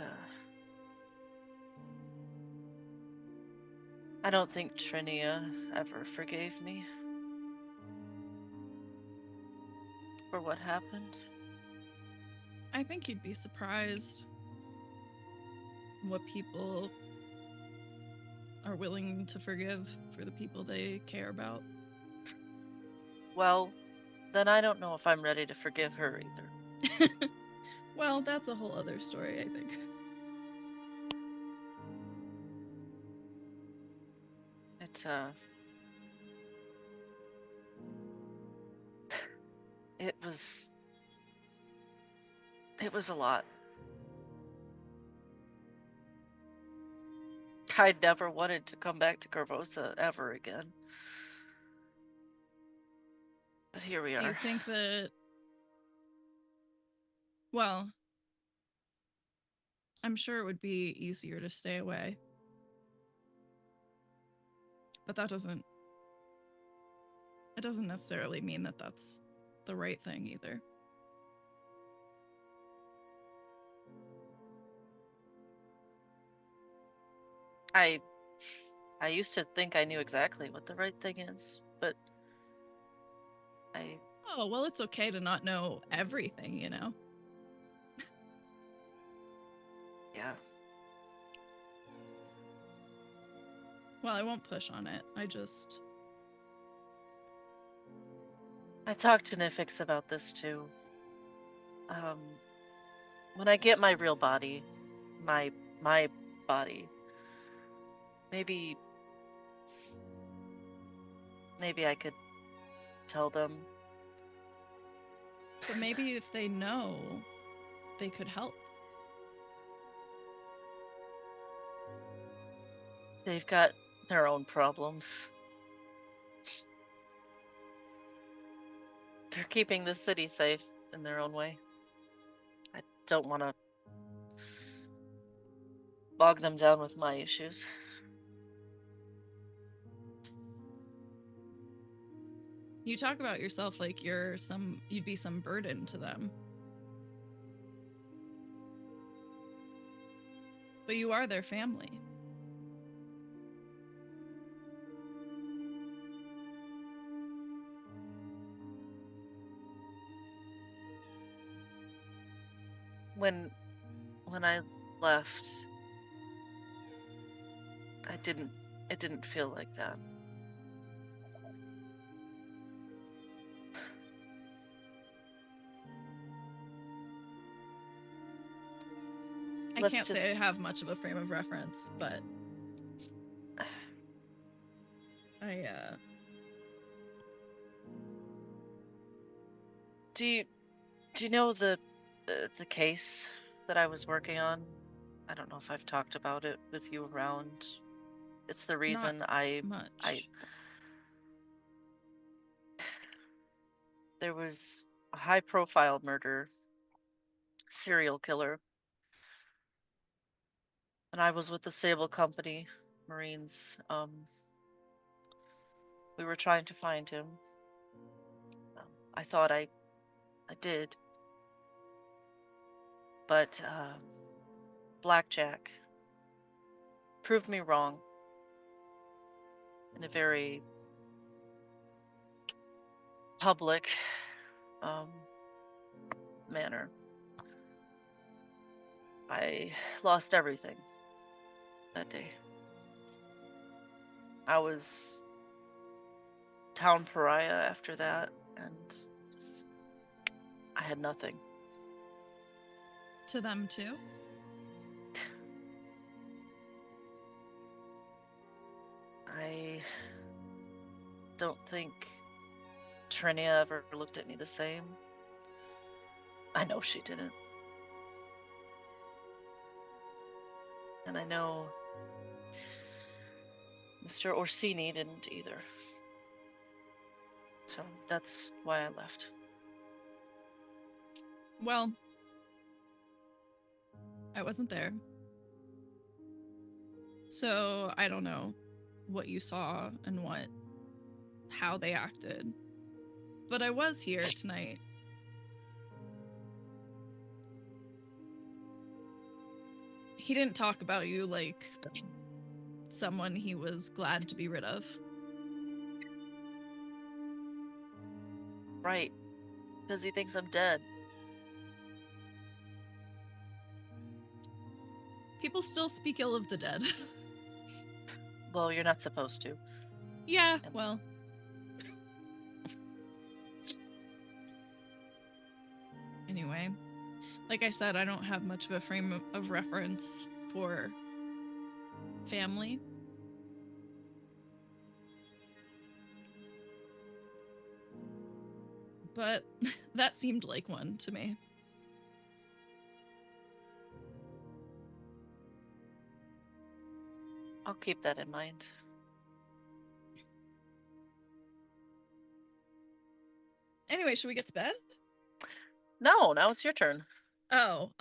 I don't think Trinia ever forgave me for what happened. I think you'd be surprised what people are willing to forgive for the people they care about. Well, then I don't know if I'm ready to forgive her either. Well, that's a whole other story, I think. It was a lot. I never wanted to come back to Corvosa ever again. But here we are. Do you think that... Well, I'm sure it would be easier to stay away. But that doesn't... It doesn't necessarily mean that that's the right thing either. I used to think I knew exactly what the right thing is, but Oh, well, it's okay to not know everything, you know? Yeah. Well, I won't push on it. I talked to Nifix about this too. When I get my real body, my body, maybe I could tell them. But maybe if they know, they could help. They've got their own problems. They're keeping the city safe in their own way. I don't want to bog them down with my issues. You talk about yourself like you'd be some burden to them. But you are their family. When I left, it didn't feel like that. I can't say I have much of a frame of reference, but Do you know the case that I was working on? I don't know if I've talked about it with you around. It's the reason much. There was a high-profile murder, serial killer, and I was with the Sable Company, Marines. We were trying to find him. I thought I did, but Blackjack proved me wrong in a very public manner. I lost everything that day. I was town pariah after that, and I had nothing. To them too? I don't think Trinia ever looked at me the same. I know she didn't. And I know Mr. Orsini didn't either. So that's why I left. Well, I wasn't there. So I don't know what you saw and how they acted. But I was here tonight. He didn't talk about you like someone he was glad to be rid of. Right. Because he thinks I'm dead. People still speak ill of the dead. Well, you're not supposed to. Yeah, well. Anyway, like I said, I don't have much of a frame of reference for family. But that seemed like one to me. I'll keep that in mind. Anyway, should we get to bed? No, now it's your turn. Oh,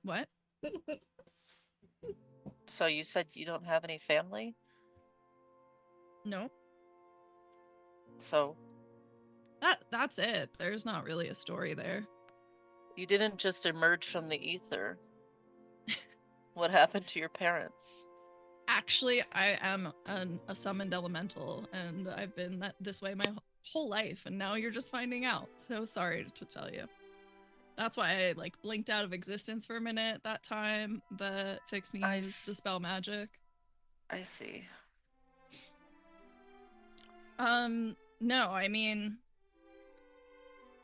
what? So you said you don't have any family? No. So That's it. There's not really a story there. you didn't just emerge from the ether. What happened to your parents? Actually, I am a summoned elemental, and I've been this way my whole life, and now you're just finding out. So sorry to tell you. That's why I blinked out of existence for a minute that time that Fix me used to spell magic. I see. No, I mean,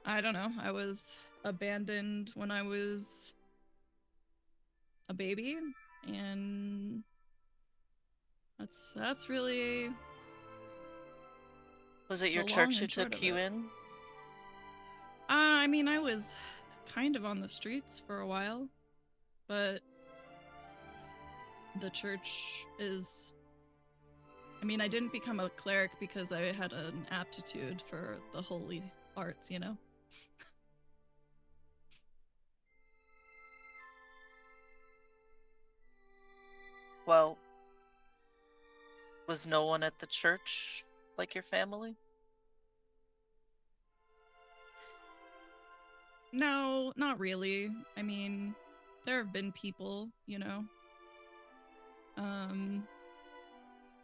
I don't know. I was abandoned when I was a baby, and that's really Was it your the long church who and short took of you it. in? I mean, I was kind of on the streets for a while, but the church is. I mean, I didn't become a cleric because I had an aptitude for the holy arts, you know? Well, was no one at the church like your family? No, not really. I mean, there have been people, you know.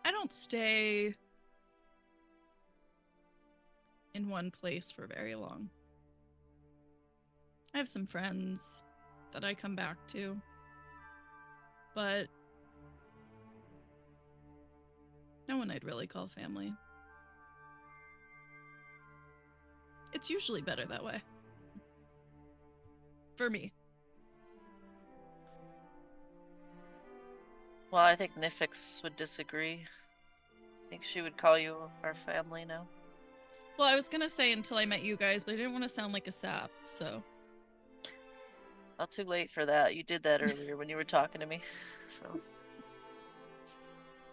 I don't stay in one place for very long. I have some friends that I come back to, but no one I'd really call family. It's usually better that way. For me. Well, I think Nifix would disagree. I think she would call you our family now. Well, I was gonna say until I met you guys, but I didn't want to sound like a sap, so. Well, too late for that. You did that earlier when you were talking to me. So,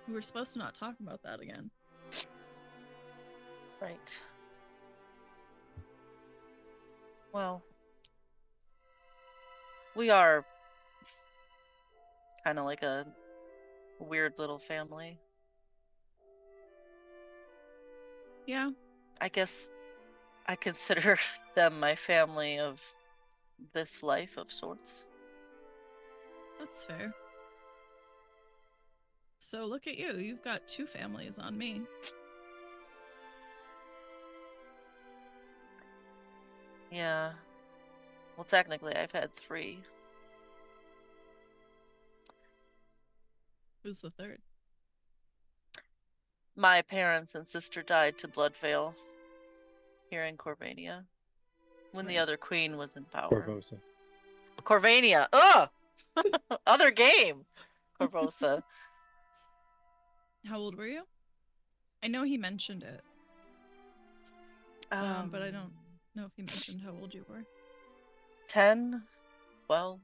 We were supposed to not talk about that again. right. Well, we are kind of like a weird little family. Yeah, I guess I consider them my family of this life of sorts. that's fair. So look at you. You've got 2 families on me. Yeah. Well, technically, I've had 3. Who's the third? My parents and sister died to Bloodvale here in Corvania when the Right. other queen was in power. Corvosa. Corvania. Ugh! Other game. Corvosa. How old were you? I know he mentioned it, but I don't know if he mentioned how old you were. 10, 12.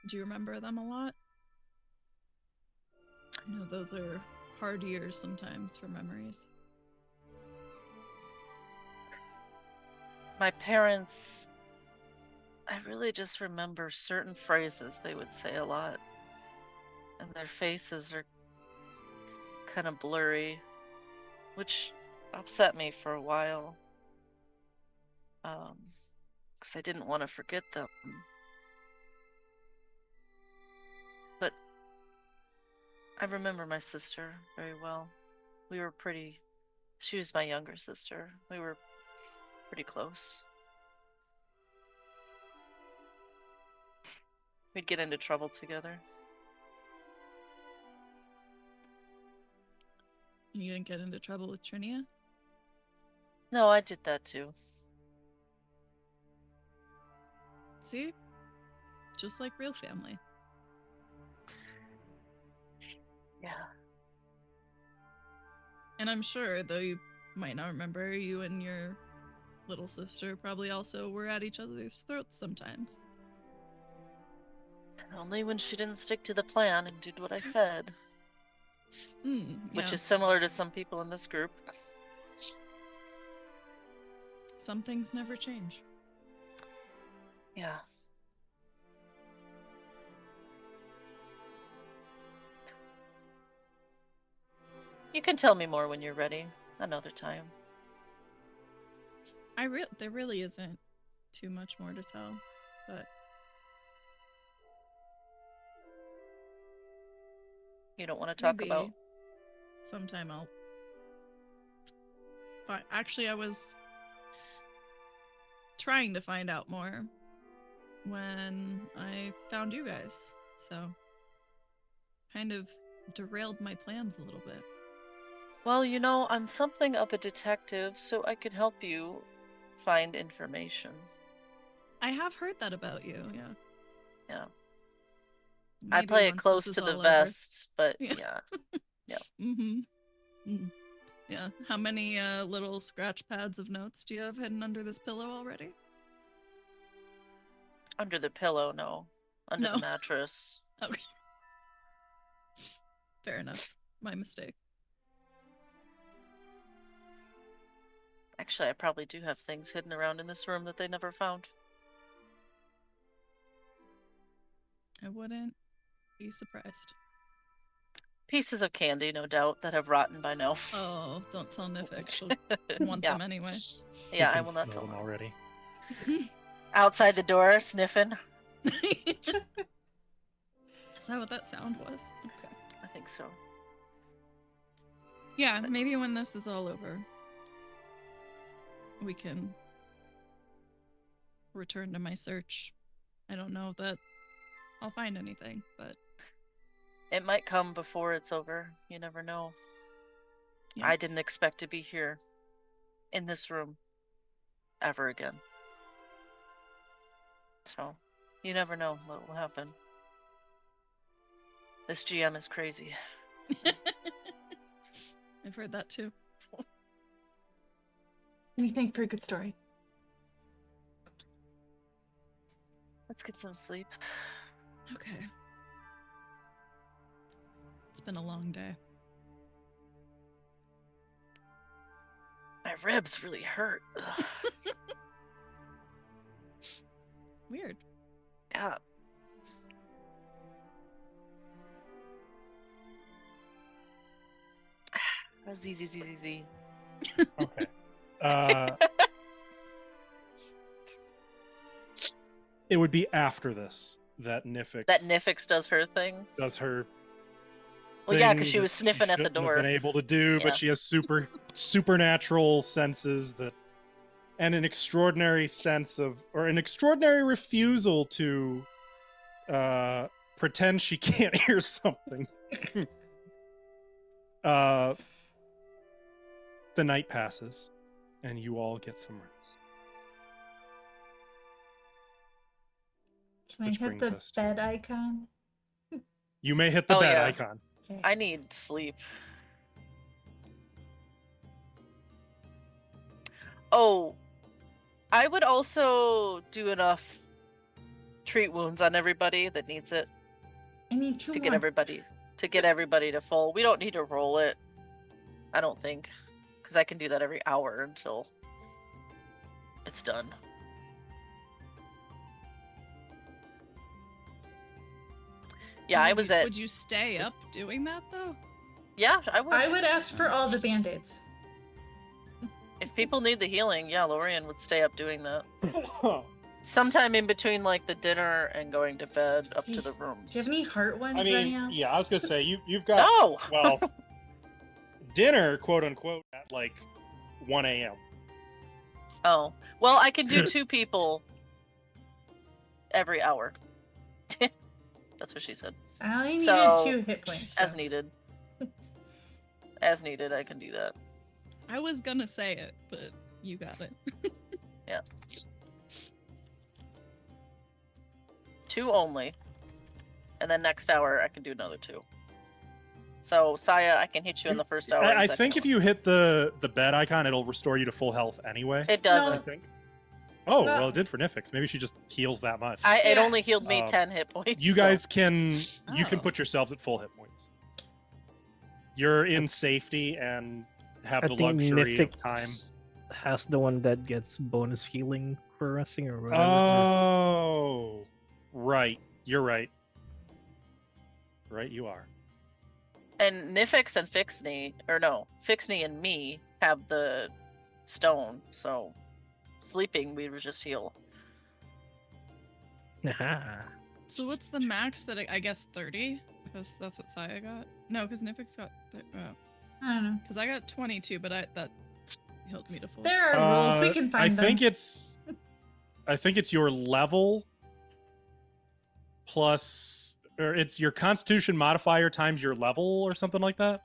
Do you remember them a lot? I know those are hard years sometimes for memories. My parents, I really just remember certain phrases they would say a lot. And their faces are kind of blurry, which upset me for a while. Because I didn't want to forget them. But I remember my sister very well. We were she was my younger sister. We were pretty close. We'd get into trouble together. You didn't get into trouble with Trinia? No, I did that too. See? Just like real family. Yeah. And I'm sure, though you might not remember, you and your little sister probably also were at each other's throats sometimes. Only when she didn't stick to the plan and did what I said. Which Yeah. is similar to some people in this group. Some things never change. Yeah. You can tell me more when you're ready. Another time. There really isn't too much more to tell, but You don't want to talk maybe about... sometime I'll. But actually, I was trying to find out more when I found you guys. So kind of derailed my plans a little bit. Well, I'm something of a detective, so I could help you find information. I have heard that about you, yeah. Yeah. I Maybe play it once close this to is the all over. vest, but Yeah. yeah. Mm-hmm. Mm. Yeah. How many little scratch pads of notes do you have hidden under this pillow already? Under the pillow, no. Under No. the mattress. Okay. Fair enough. My mistake. Actually, I probably do have things hidden around in this room that they never found. I wouldn't be surprised. Pieces of candy, no doubt, that have rotten by now. Oh, don't tell Nifix. She'll want Yeah. them anyway. Yeah, You I can will not smell tell them her. already. Outside the door, sniffing. Is that what that sound was? Okay. I think so. Yeah, maybe when this is all over, we can return to my search. I don't know that I'll find anything, but It might come before it's over. You never know. Yeah. I didn't expect to be here in this room ever again. So, you never know what will happen. This GM is crazy. I've heard that too. We think for a good story. Let's get some sleep. Okay. It's been a long day. My ribs really hurt. Ugh. Weird. Yeah. Z. Okay. It would be after this that Nifix That Nifix does her thing. does her. Well, yeah, thing because she was that sniffing at the shouldn't have door. Been able to do, Yeah. but she has supernatural senses and an extraordinary sense of, or an extraordinary refusal to pretend she can't hear something. The night passes, and you all get some rest. Can Which I hit brings the us to- bed icon? You may hit the Oh, bed yeah. icon. Okay. I need sleep. Oh, I would also do enough treat wounds on everybody that needs it I need two to more. get everybody to full. We don't need to roll it, I don't think, because I can do that every hour until it's done. Yeah, I was at. Would you stay up doing that though? Yeah, I would. I would ask for all the band-aids. If people need the healing, yeah, Lorian would stay up doing that. Sometime in between like the dinner and going to bed up to the rooms. Do you have any heart ones I ready mean, out? yeah, I was gonna say you've got No! well, dinner, quote unquote, at like 1 a.m. Oh. Well, I can do 2 people every hour. That's what she said. I only needed So, 2 hit points. As so- needed. As needed, I can do that. I was gonna say it, but you got it. Yeah. 2 only. And then next hour, I can do another 2. So, Saya, I can hit you in the first hour. and I second think if one. you hit the bed icon, it'll restore you to full health anyway. It I doesn't. think. Oh, No. well, it did for Nifix. Maybe she just heals that much. It Yeah. only healed me 10 hit points. You so- guys can you can Oh. put yourselves at full hit points. You're in safety and have I the think luxury of Nifix time. has the one that gets bonus healing for resting or whatever. Oh, right. You're right. Right, you are. And Nifix and Fixney and me have the stone, so sleeping we would just heal. Aha. So what's the max that I guess 30? Because that's what Saya got. No, because Nifix got. I don't know. Because I got 22, but that healed me to full. There are rules. We can find I them. think it's your level plus or it's your Constitution modifier times your level or something like that.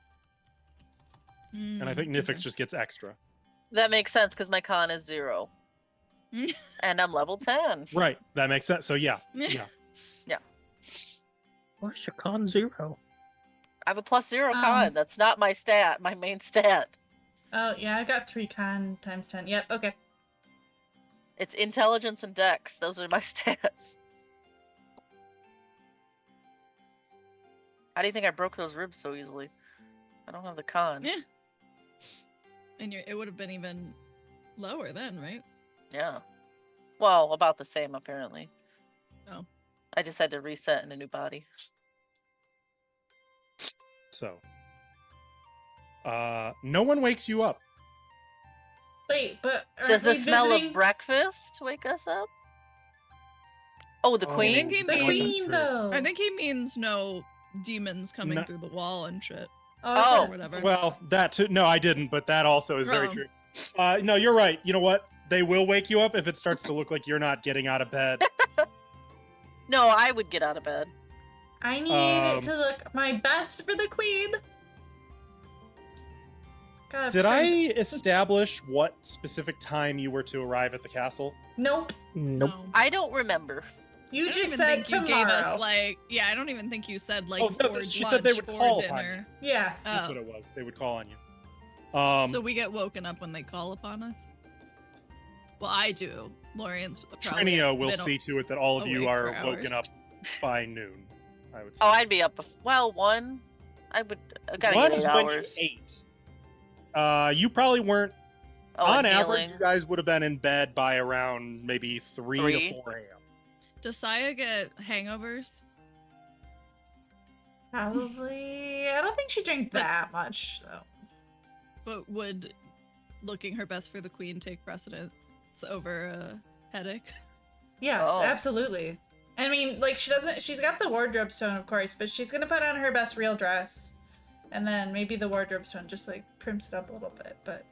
And I think Nifix just gets extra. That makes sense because my con is 0. And I'm level 10. Right, that makes sense. So yeah. Where's your con 0? I have a +0 con. That's not my stat, my main stat. Oh, yeah, I got 3 con times 10. Yep, okay. It's intelligence and dex. Those are my stats. How do you think I broke those ribs so easily? I don't have the con. Yeah. And it would have been even lower then, right? Yeah. Well, about the same, apparently. Oh. I just had to reset in a new body. So, no one wakes you up. Wait, but Does the smell visiting... of breakfast wake us up? Oh, the Oh, queen? I think he The means, queen, though. I think he means no demons coming No. through the wall and shit. Oh. Or whatever. Well, that too. No, I didn't, but that also is very Oh. true. No, you're right. You know what? They will wake you up if it starts to look like you're not getting out of bed. No, I would get out of bed. I need it to look my best for the queen. God, Did I Prince. establish what specific time you were to arrive at the castle? Nope. Nope. No. I don't remember. You I don't just even said think tomorrow. you gave us like, yeah, I don't even think you said like Oh, no, for she lunch, said they would for call upon dinner. Yeah. That's Oh. what it was. They would call on you. So we get woken up when they call upon us? Well, I do. Lorian's probably Trinia will been see to it that all of you awake are for woken hours. up by noon, I would say. Oh, I'd be up. Well, 1. I gotta One get is 8 when you hours. ate. You probably weren't. Oh, On and average, healing. you guys would have been in bed by around maybe 3 to 3? 4 a.m. Does Saya get hangovers? Probably. I don't think she drank that much, though. But would looking her best for the queen take precedence over a headache? Yes, Oh. absolutely. I mean, like, she's got the wardrobe stone, of course, but she's gonna put on her best real dress. And then maybe the wardrobe stone just, like, primps it up a little bit, but...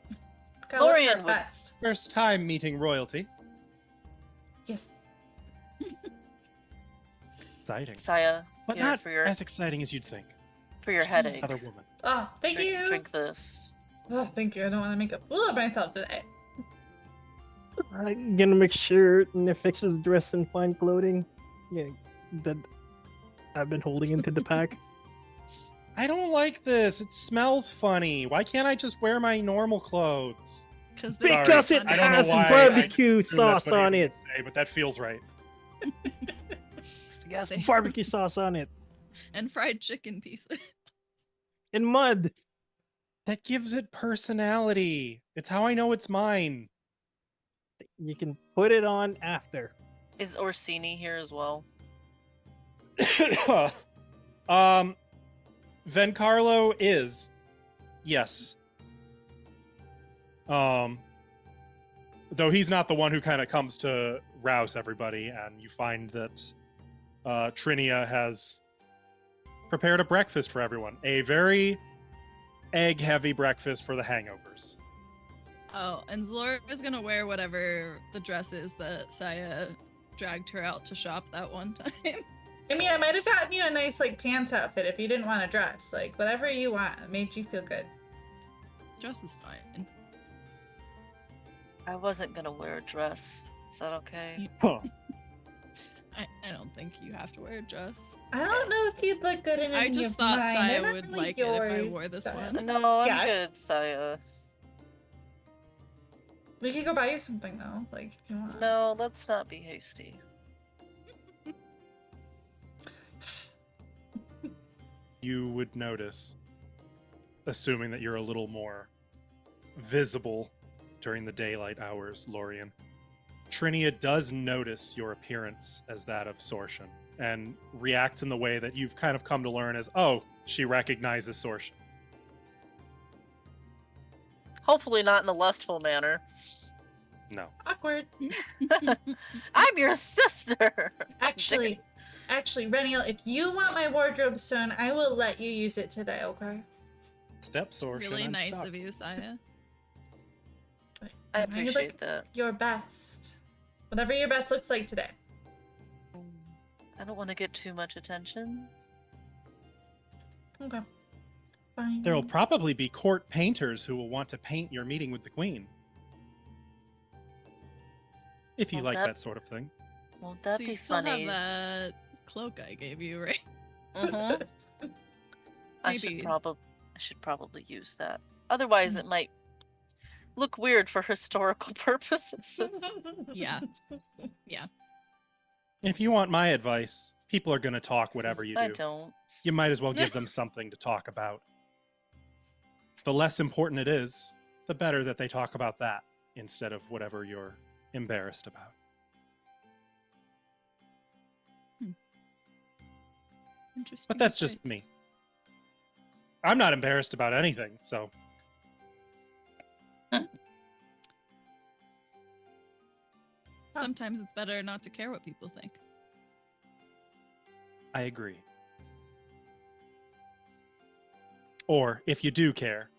gotta look Lorian her would- best. First time meeting royalty. Yes. Exciting. Saya, But here, not for your as exciting as you'd think. for your headache. Another woman. Oh, thank Drink, you! drink this. Oh, thank you. I don't want to make a fool of myself today. I'm gonna make sure Nifix is dressed in fine clothing. Yeah, that I've been holding into the pack. I don't like this. It smells funny. Why can't I just wear my normal clothes? Because Sorry, Because it I don't know has why I barbecue assume that's sauce what on Amy it. would say, but that feels right. It has barbecue sauce on it. and fried chicken pieces. And mud. That gives it personality. It's how I know it's mine. You can put it on after. Is Orsini here as well? Vencarlo is. Yes. Though he's not the one who kind of comes to rouse everybody, and you find that Trinia has prepared a breakfast for everyone. A very egg-heavy breakfast for the hangovers. Oh, and Zlora is gonna wear whatever the dress is that Saya dragged her out to shop that one time. I mean, I might have gotten you a nice, like, pants outfit if you didn't want a dress. Like, whatever you want. It made you feel good. Dress is fine. I wasn't gonna wear a dress. Is that okay? Huh. I don't think you have to wear a dress. I don't know if you'd look good in I any just of thought mine. Saya They're not would really like it if I yours, wore this so- one. No, I'm Yeah, good, Saya. We could go buy you something, though. Like, if you want. No, let's not be hasty. You would notice, assuming that you're a little more visible during the daylight hours, Lorian, Trinia does notice your appearance as that of Sorshan and reacts in the way that you've kind of come to learn as, oh, she recognizes Sorshan. Hopefully not in a lustful manner. No. Awkward. I'm your sister! Actually, Reniel, if you want my wardrobe stone, I will let you use it today, okay? Step Sorshan. Really I'm nice stuck. of you, Saya. I You look appreciate that. your best. Whatever your best looks like today. I don't want to get too much attention. Okay. Fine. There will probably be court painters who will want to paint your meeting with the queen. If you Well, like that- that sort of thing. Won't that so be you still funny? have that cloak I gave you, right? Mm-hmm. I Maybe. should probably use that. Otherwise, it might look weird for historical purposes. Yeah. Yeah. If you want my advice, people are going to talk whatever you do. I don't. You might as well give them something to talk about. The less important it is, the better that they talk about that instead of whatever you're embarrassed about. Interesting. But that's just me. I'm not embarrassed about anything, so Sometimes it's better not to care what people think. I agree. Or, if you do care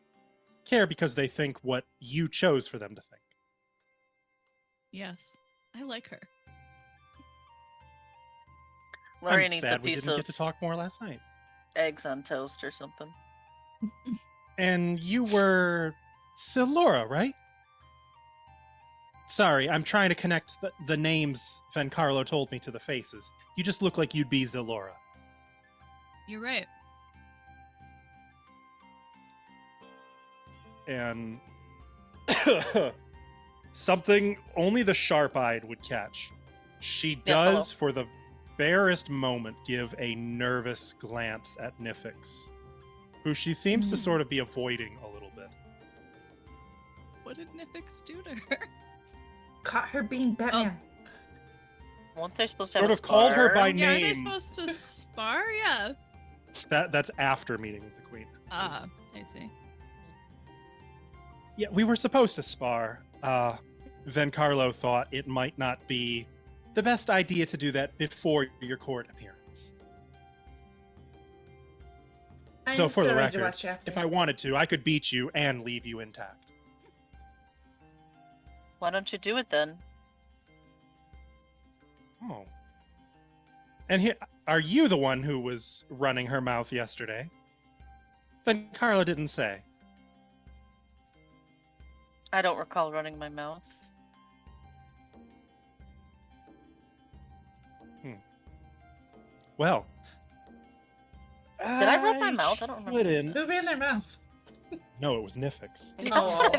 because they think what you chose for them to think. Yes. I like her. Laurie I'm needs sad a we piece didn't of get to talk more last night. eggs on toast or something. And you were Silora, right? Sorry, I'm trying to connect the names Vencarlo told me to the faces. You just look like you'd be Zilora. You're right. And something only the sharp-eyed would catch. She does, for the barest moment, give a nervous glance at Nifix, who she seems to sort of be avoiding a little bit. What did Nifix do to her? Caught her being Batman. Weren't they supposed to have Sort a of called her spar? by Yeah, are they name. supposed to spar? Yeah. That's after meeting with the queen. Ah, I see. Yeah, we were supposed to spar. Vencarlo thought it might not be the best idea to do that before your court appearance. I'm So for the ready to record, watch you after. if I wanted to, I could beat you and leave you intact. Why don't you do it then? Oh. And here, are you the one who was running her mouth yesterday? Vencarlo didn't say. I don't recall running my mouth. Well. Did I run my mouth? I don't remember. Shouldn't. Who ran their mouth? No, it was Nifix. No.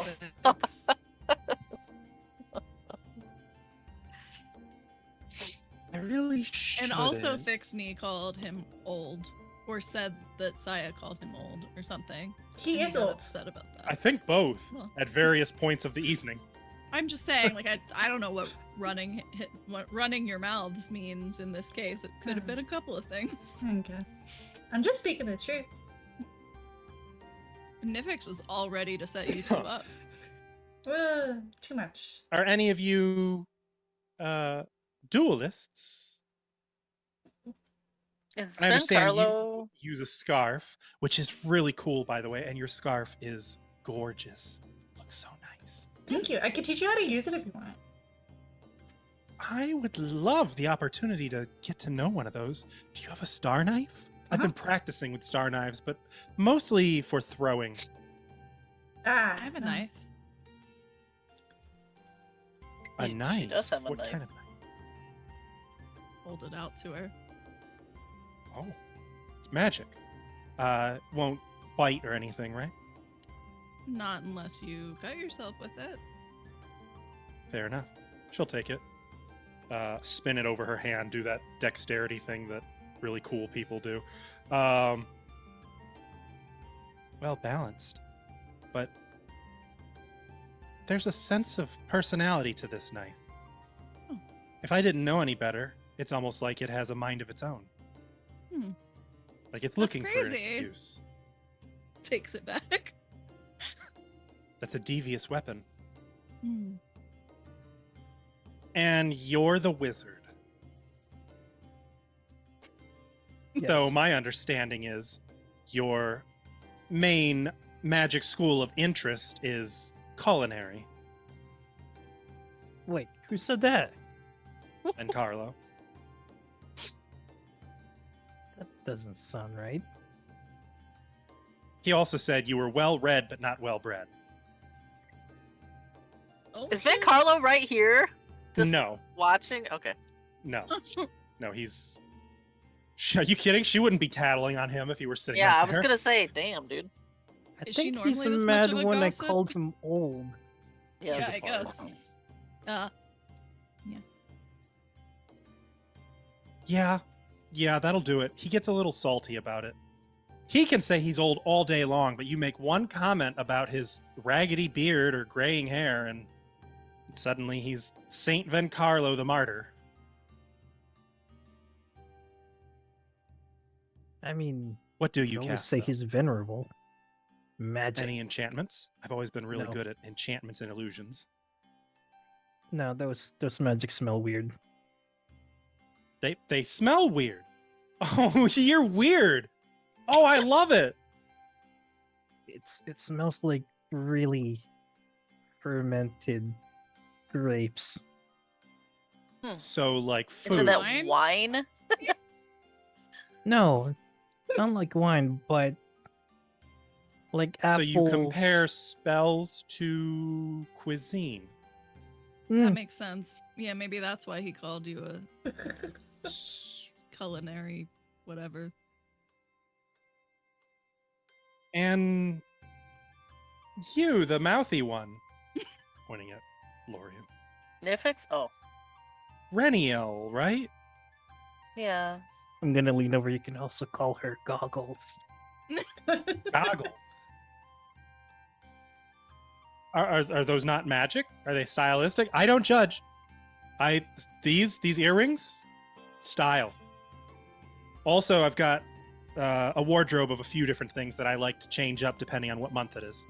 I really should. And also Fixney called him old. Or said that Saya called him old or something. He And is got old. upset about that. I think both Well. at various points of the evening. I'm just saying, like, I don't know what running your mouths means in this case. It could have been a couple of things. I guess. I'm just speaking the truth. Nifix was all ready to set you two up. Too much. Are any of you duelists? Is I understand Giancarlo... you use a scarf, which is really cool, by the way, and your scarf is gorgeous. Looks so nice. Thank you. I could teach you how to use it if you want. I would love the opportunity to get to know one of those. Do you have a star knife? I've been practicing with star knives, but mostly for throwing. Ah, I have a knife. A She knife? does have a What knife. kind of knife? Hold it out to her. Oh, it's magic. Won't bite or anything, right? Not unless you cut yourself with it. Fair enough. She'll take it. Spin it over her hand, do that dexterity thing that really cool people do. Well balanced. But there's a sense of personality to this knife. Oh. If I didn't know any better, it's almost like it has a mind of its own. Like it's looking for an crazy. excuse. Takes it back. That's a devious weapon. And you're the wizard. Yes. Though my understanding is your main magic school of interest is culinary. Wait, who said that? And Carlo. doesn't sound right. He also said you were well read but not well bred. Oh, Is shit. Carlo right here? Just No, watching? Okay. no, no. Are you kidding? She wouldn't be tattling on him if he were sitting. Yeah, right I was there. gonna say, damn, dude. I Is she think he's normally this mad much of a when gossip? I called him old. Yeah, Yeah, this I is horrible. guess. Yeah, that'll do it. He gets a little salty about it. He can say he's old all day long, but you make one comment about his raggedy beard or graying hair, and suddenly he's Saint Vencarlo the Martyr. I mean, What do you you always cast? say though? he's venerable. Magic. Any enchantments? I've always been really No. good at enchantments and illusions. No, those magic smell weird. They smell weird. Oh, you're weird. Oh, I love it. It smells like really fermented grapes. So like food. Isn't that Wine? wine? No, not like wine, but like apples. So you compare spells to cuisine. That Mm, makes sense. Yeah, maybe that's why he called you a culinary whatever. And you, the mouthy one, pointing at Lorian. Nifix? Oh, Reniel, right? yeah. I'm gonna lean over. You can also call her Goggles. Goggles. Are those not magic? Are they stylistic? I don't judge. These earrings, style. Also, I've got a wardrobe of a few different things that I like to change up depending on what month it is.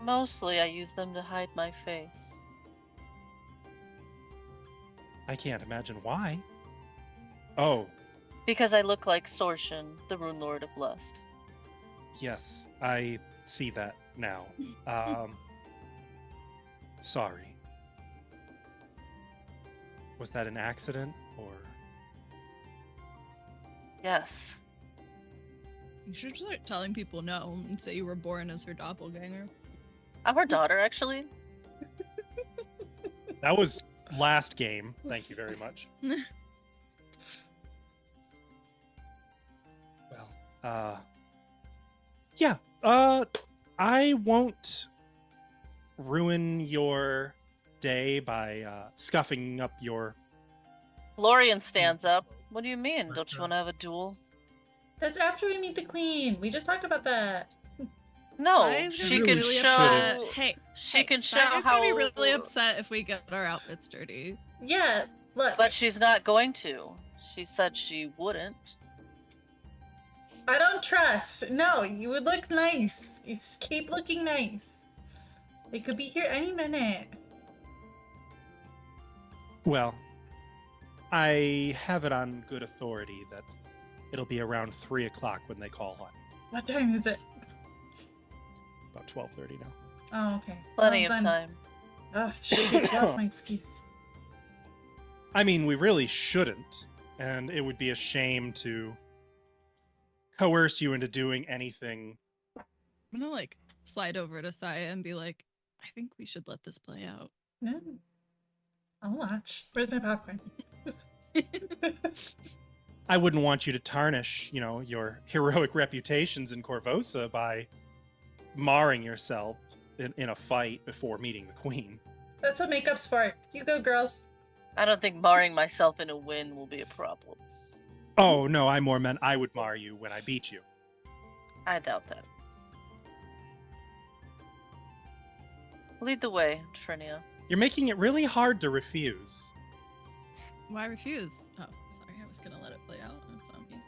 Mostly I use them to hide my face. I can't imagine why. Oh, Because I look like Sorshan, the Runelord of Lust. yes, I see that now. Sorry. Was that an accident or? Yes. You should start telling people no and say you were born as her doppelganger. I'm her daughter, actually. That was last game. Thank you very much. Well, yeah. I won't ruin your day by scuffing up your. Lorian stands up. What do you mean? Don't you want to have a duel? That's after we meet the queen. We just talked about that. No, Saya's gonna she be can really show. upset. Hey, She can show Saya's how. gonna be really upset if we get our outfits dirty. Yeah, look. But she's not going to. She said she wouldn't. I don't trust. No, you would look nice. You just keep looking nice. They could be here any minute. Well, I have it on good authority that it'll be around 3 o'clock when they call on. What time is it? About 12:30 now. Oh, okay. Plenty Well, of then- time. Oh, shit. That's my excuse. I mean, we really shouldn't, and it would be a shame to coerce you into doing anything. I'm gonna like slide over to Saya and be like, I think we should let this play out. No. I'll watch. Where's my popcorn? I wouldn't want you to tarnish, your heroic reputations in Corvosa by marring yourself in a fight before meeting the queen. That's what makeup's for. You go, girls. I don't think marring myself in a win will be a problem. Oh, no, I more meant I would mar you when I beat you. I doubt that. Lead the way, Trinia. You're making it really hard to refuse. Why refuse? Oh, sorry, I was gonna let it play out. That's on me.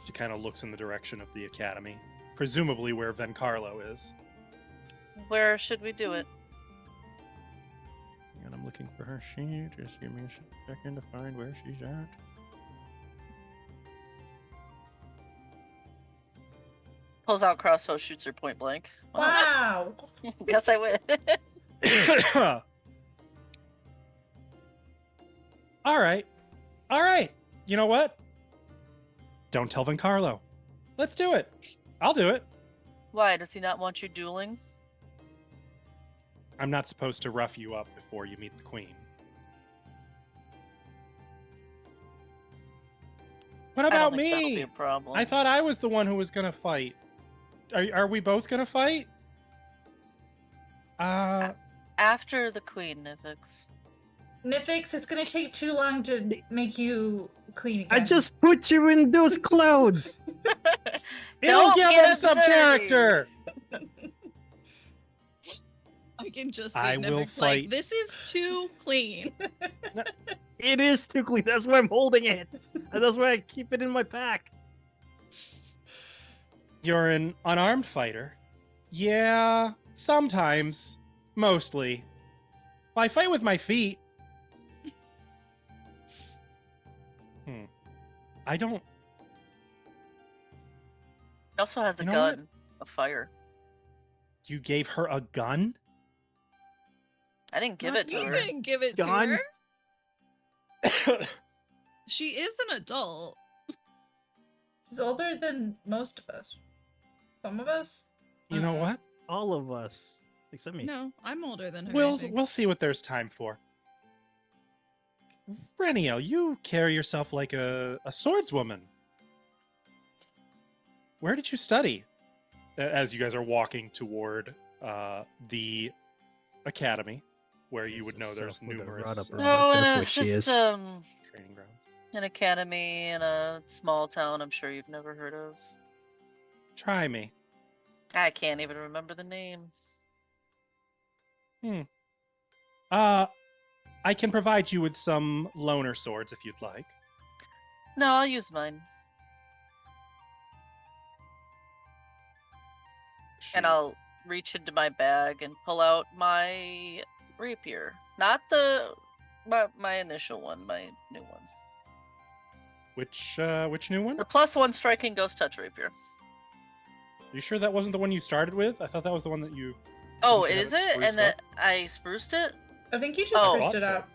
She kind of looks in the direction of the academy, presumably where Vencarlo is. Where should we do it? And I'm looking for her sheet. Just give me a second to find where she's at. Pulls out crossbow, shoots her point blank. Wow. Guess I win. All right. All right. You know what? Don't tell Vincarlo. Let's do it. I'll do it. Why, does he not want you dueling? I'm not supposed to rough you up before you meet the queen. What I don't about think that'll be me? a problem. I thought I was the one who was gonna fight. Are we both gonna fight? After the queen, Nifix. Nifix, it's gonna take too long to make you clean again. I just put you in those clothes. It'll Don't give get him us some dirty. character. I can just see I will Nifix fight. like, this is too clean. It is too clean. That's why I'm holding it. And that's why I keep it in my pack. You're an unarmed fighter. Yeah, sometimes. Mostly. I fight with my feet. I don't... He also has a You know gun, a fire. You gave her a gun? I didn't give it to You her. didn't give it Gone. to her. She is an adult. He's older than most of us. Some of us? You know what? All of us. Except me. No, I'm older than her. I We'll think. see what there's time for. Reniel, you carry yourself like a swordswoman. Where did you study? As you guys are walking toward the academy, where you would know there's numerous No, That's it's where she just is. training grounds. an academy in a small town I'm sure you've never heard of. Try me. I can't even remember the name. I can provide you with some loner swords if you'd like. No, I'll use mine. And I'll reach into my bag and pull out my rapier. Not my initial one, my new one. Which new one? The +1 striking ghost touch rapier. You sure that wasn't the one you started with? I thought that was the one that you... Oh, Didn't you is have it it? spruced And that I spruced it? I think you just Oh. spruced it Thought so. up.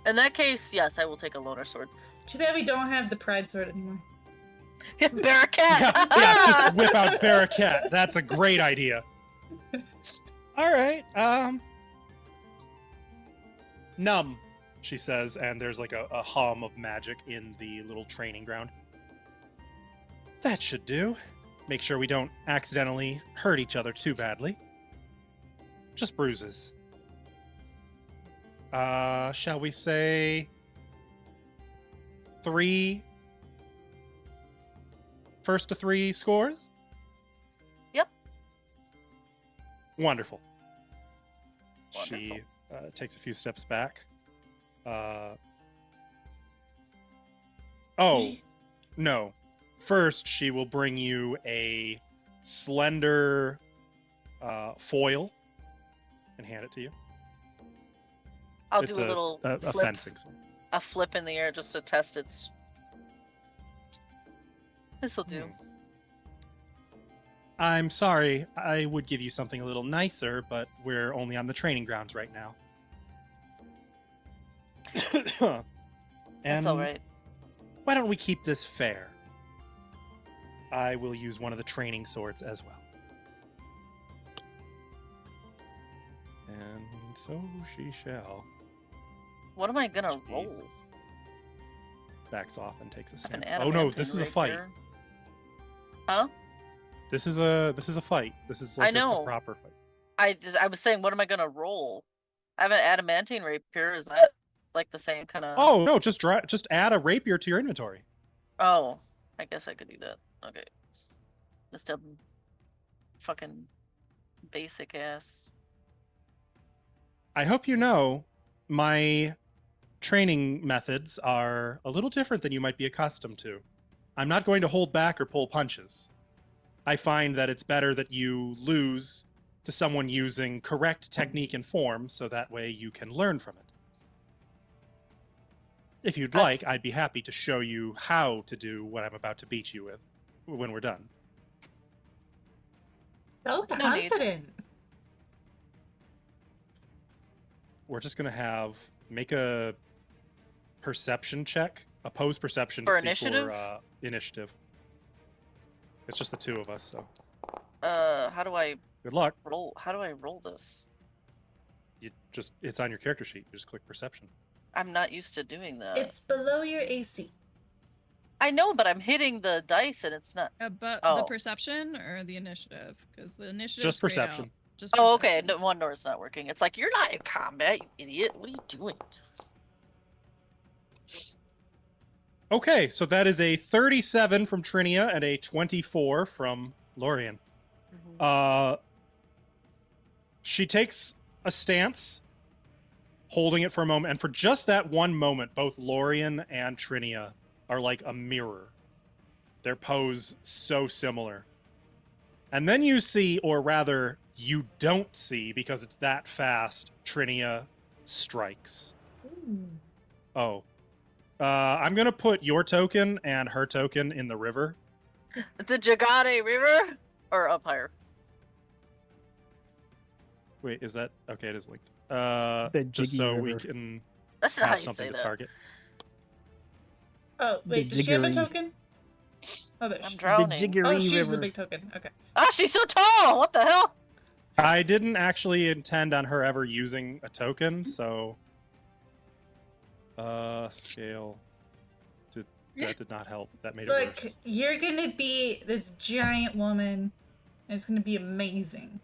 In that case, yes, I will take a loner sword. Too bad we don't have the pride sword anymore. Barracat! yeah, just whip out Barracat. That's a great idea. All right. Numb, she says, and there's like a hum of magic in the little training ground. That should do. Make sure we don't accidentally hurt each other too badly. Just bruises. Shall we say 3 first to 3 scores? Yep. Wonderful. Wonderful. She takes a few steps back. Oh, no. First, she will bring you a slender foil and hand it to you. I'll It's do a little a flip, fencing sword. a flip in the air just to test its. This'll do. I'm sorry, I would give you something a little nicer, but we're only on the training grounds right now. That's all right. Why don't we keep this fair? I will use one of the training swords as well. And so she shall. What am I gonna Gee. roll? Backs off and takes a I have an stance. Oh no, adamantine this is a fight. rapier. Huh? This is a fight. This is like I know. A proper fight. I was saying, what am I gonna roll? I have an adamantine rapier. Is that like the same kind of? Oh no, just add a rapier to your inventory. Oh, I guess I could do that. Okay. Just a fucking basic ass. I hope you know my training methods are a little different than you might be accustomed to. I'm not going to hold back or pull punches. I find that it's better that you lose to someone using correct technique and form so that way you can learn from it. If you'd like, I'd be happy to show you how to do what I'm about to beat you with when we're done. So No need. confident. We're just going to make a perception check, opposed perception For to see initiative? for initiative. It's just the two of us, so How do I good luck. roll? How do I roll this? It's on your character sheet. You just click perception. I'm not used to doing that. It's below your AC. I know, but I'm hitting the dice and it's not. But Oh. the perception or the initiative? Because the initiative. Just perception. Just Oh, okay. perception. No wonder it's not working. It's like, you're not in combat, you idiot. What are you doing? Okay, so that is a 37 from Trinia and a 24 from Lorien. She takes a stance, holding it for a moment, and for just that one moment, both Lorien and Trinia are like a mirror. Their pose so similar. And then you see, or rather, you don't see, because it's that fast, Trinia strikes. Ooh. Oh. I'm gonna put your token and her token in the river. The Jagade River? Or up higher? Wait, is that okay? It is linked. The Just Jiggy so we River. can That's not how have you something say to that. target. Oh, wait, The does she have a jiggery. token? Oh, there I'm she drowning. The Oh, Jiggery she's River. the big token. Okay. Ah, she's so tall! What the hell? I didn't actually intend on her ever using a token, so scale. That did not help. That made it Look, worse. you're gonna be this giant woman, and it's gonna be amazing.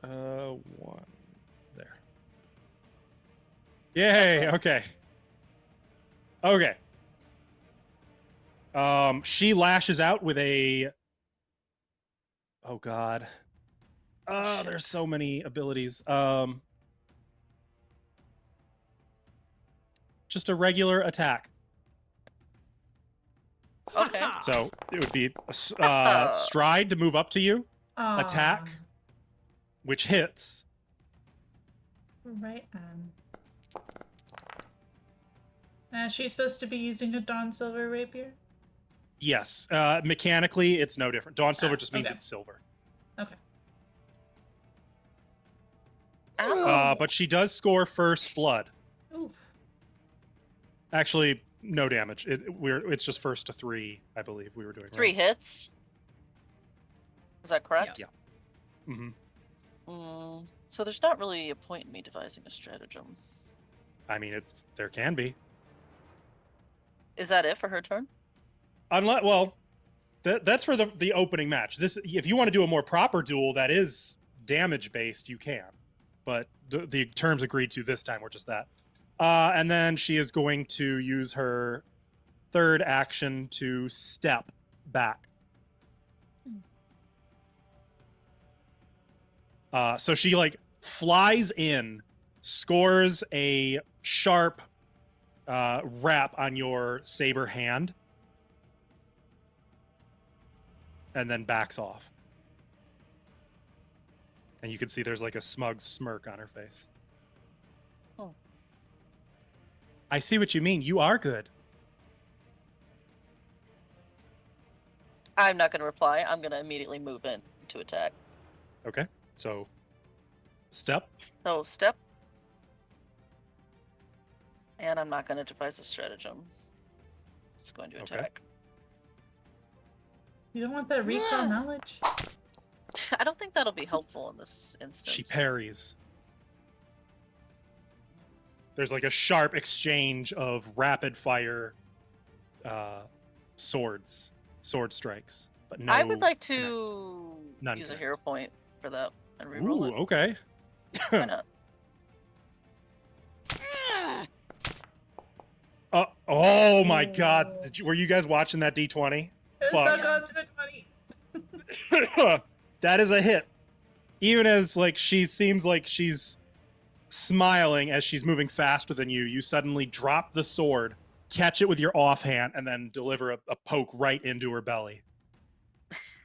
One there. Yay! Okay. Okay. She lashes out with a. Oh God. Shit. There's so many abilities. Just a regular attack. Okay. So it would be stride to move up to you, Aw. Attack. which hits. Right on. She's supposed to be using a Dawn Silver rapier? Yes. Mechanically, it's no different. Dawn Silver just means okay. it's silver. Okay. Ow. But she does score first blood. Oof. Actually, no damage. It's just first to 3, I believe we were doing. 3 hits. Is that correct? Yeah. Mm-hmm. So there's not really a point in me devising a stratagem. I mean, there can be. Is that it for her turn? Unless, well, that's for the opening match. This, if you want to do a more proper duel that is damage based, you can. But the terms agreed to this time were just that. And then she is going to use her third action to step back. So she flies in, scores a sharp wrap on your saber hand, and then backs off. And you can see there's a smug smirk on her face. Oh. I see what you mean. You are good. I'm not going to reply. I'm going to immediately move in to attack. Okay. So, step. So, step. And I'm not going to devise a stratagem. Just going to Okay. attack. You don't want that recall knowledge? I don't think that'll be helpful in this instance. She parries. There's a sharp exchange of rapid fire sword strikes, but no. I would like to None use a connect. hero point for that and reroll Ooh, it. okay. Why not? Oh my God! Were you guys watching that D20? It's Fuck. so close to a 20. That is a hit. Even as she seems like she's smiling as she's moving faster than you, you suddenly drop the sword, catch it with your offhand, and then deliver a poke right into her belly.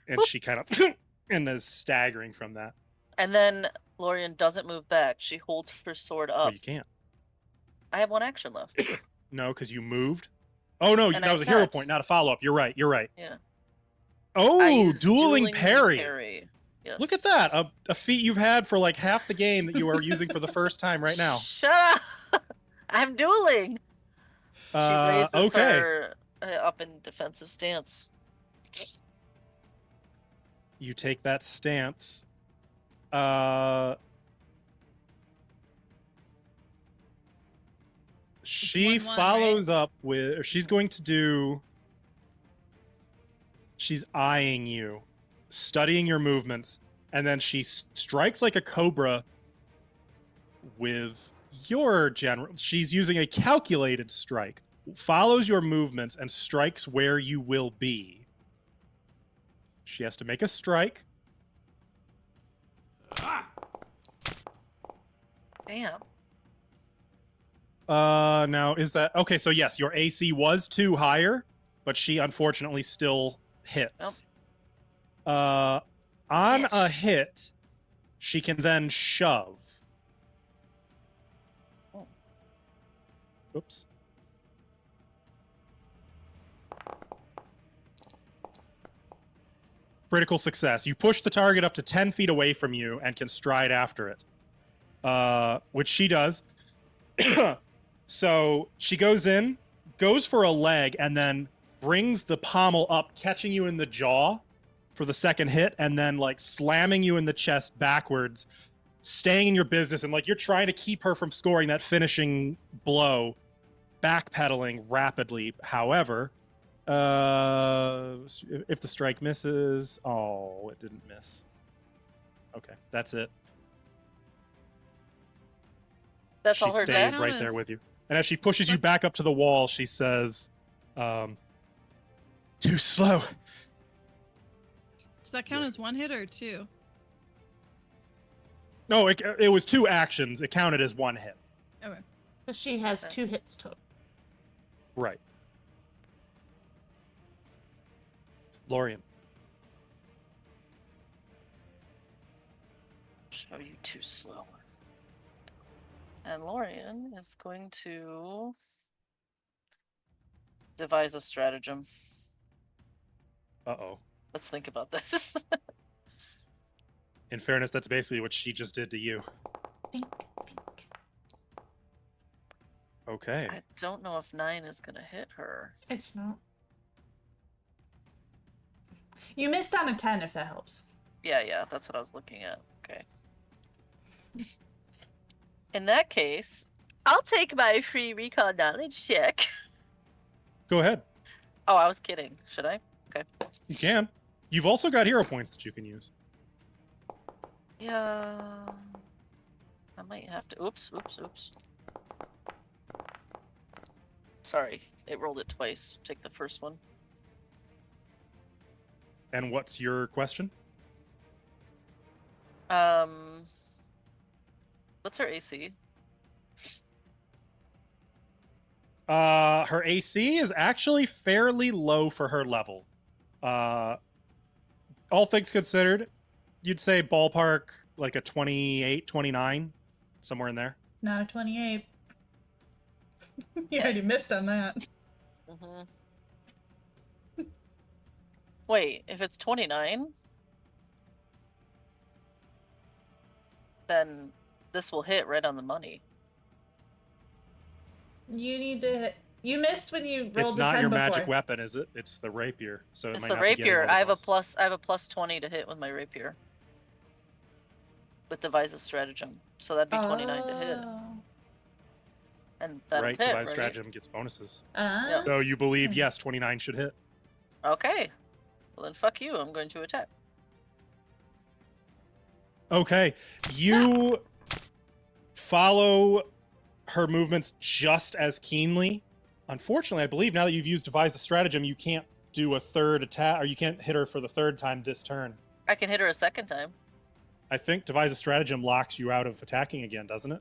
And she kind of and is staggering from that. And then Lorien doesn't move back. She holds her sword Oh, up. you can't. I have 1 action left. No, because you moved. Oh no, And that I was a hero attacked. point, not a follow-up. You're right. Yeah. I Oh, used dueling parry. Yes. Look at that! A feat you've had for like half the game that you are using for the first time right now. Shut up! I'm dueling. She raises Okay. her up in defensive stance. You take that stance. She 1-1, follows up with, or she's going to do. She's eyeing you, studying your movements, and then she strikes like a cobra with your general. She's using a calculated strike, follows your movements, and strikes where you will be. She has to make a strike. Damn. Now is that okay? So yes, your AC was 2 higher, but she unfortunately still hits. On Bitch. a hit, she can then shove. Oh. Oops. Critical success. You push the target up to 10 feet away from you and can stride after it. Which she does. So she goes in, goes for a leg, and then brings the pommel up, catching you in the jaw for the second hit, and then like slamming you in the chest backwards, staying in your business, and like you're trying to keep her from scoring that finishing blow, backpedaling rapidly. However, if the strike misses, oh, it didn't miss. Okay, that's it. That's She all her stays death? right there with you. And as she pushes you back up to the wall, she says, too slow. Does that count as 1 hit or 2? No, it was 2 actions. It counted as 1 hit. Okay. So she has 2 hits total. Right. Lorien. Show you too slow. And Lorien is going to devise a stratagem. Uh-oh. Let's think about this. In fairness, that's basically what she just did to you. Think. Okay. I don't know if 9 is gonna hit her. It's not. You missed on a 10 if that helps. Yeah, that's what I was looking at. Okay. In that case, I'll take my free recon knowledge check. Go ahead. Oh, I was kidding. Should I? Okay. You can. You've also got hero points that you can use. Yeah. I might have to. Oops. Sorry, it rolled it twice. Take the first one. And what's your question? What's her AC? Her AC is actually fairly low for her level. All things considered, you'd say ballpark like a 28, 29, somewhere in there. Not a 28. You already missed on that. Mm-hmm. Wait, if it's 29, then this will hit right on the money. You need to hit. You missed when you rolled It's the not 10 your before. magic weapon, is it? It's the rapier. So it It's might the not be getting rapier. all the I have a bonus. plus 20 to hit with my rapier. With devise a stratagem. So that'd be 29 to hit. Oh. And that'll Right, hit, device right? stratagem gets bonuses. Ah. So you believe, yes, 29 should hit. Okay. Well then fuck you, I'm going to attack. Okay, you follow her movements just as keenly. Unfortunately, I believe now that you've used devise a stratagem, you can't do a third attack, or you can't hit her for the 3rd time this turn. I can hit her a second time. I think devise a stratagem locks you out of attacking again, doesn't it?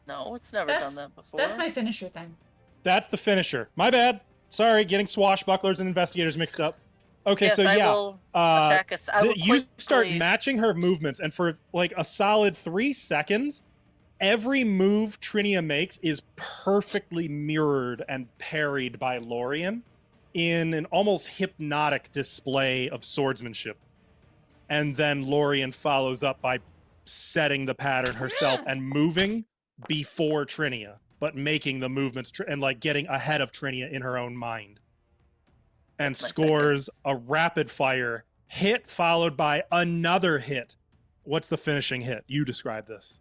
No, it's never done that before. That's my finisher thing. That's the finisher. My bad. Sorry, getting swashbucklers and investigators mixed up. Okay, Yes, so I yeah, will attack us. I will you start quickly- matching her movements, and for like a solid 3 seconds, every move Trinia makes is perfectly mirrored and parried by Lorien in an almost hypnotic display of swordsmanship. And then Lorien follows up by setting the pattern herself and moving before Trinia, but making the movements and like getting ahead of Trinia in her own mind. And That's my scores a rapid fire hit followed by another hit. What's the finishing hit? You describe this.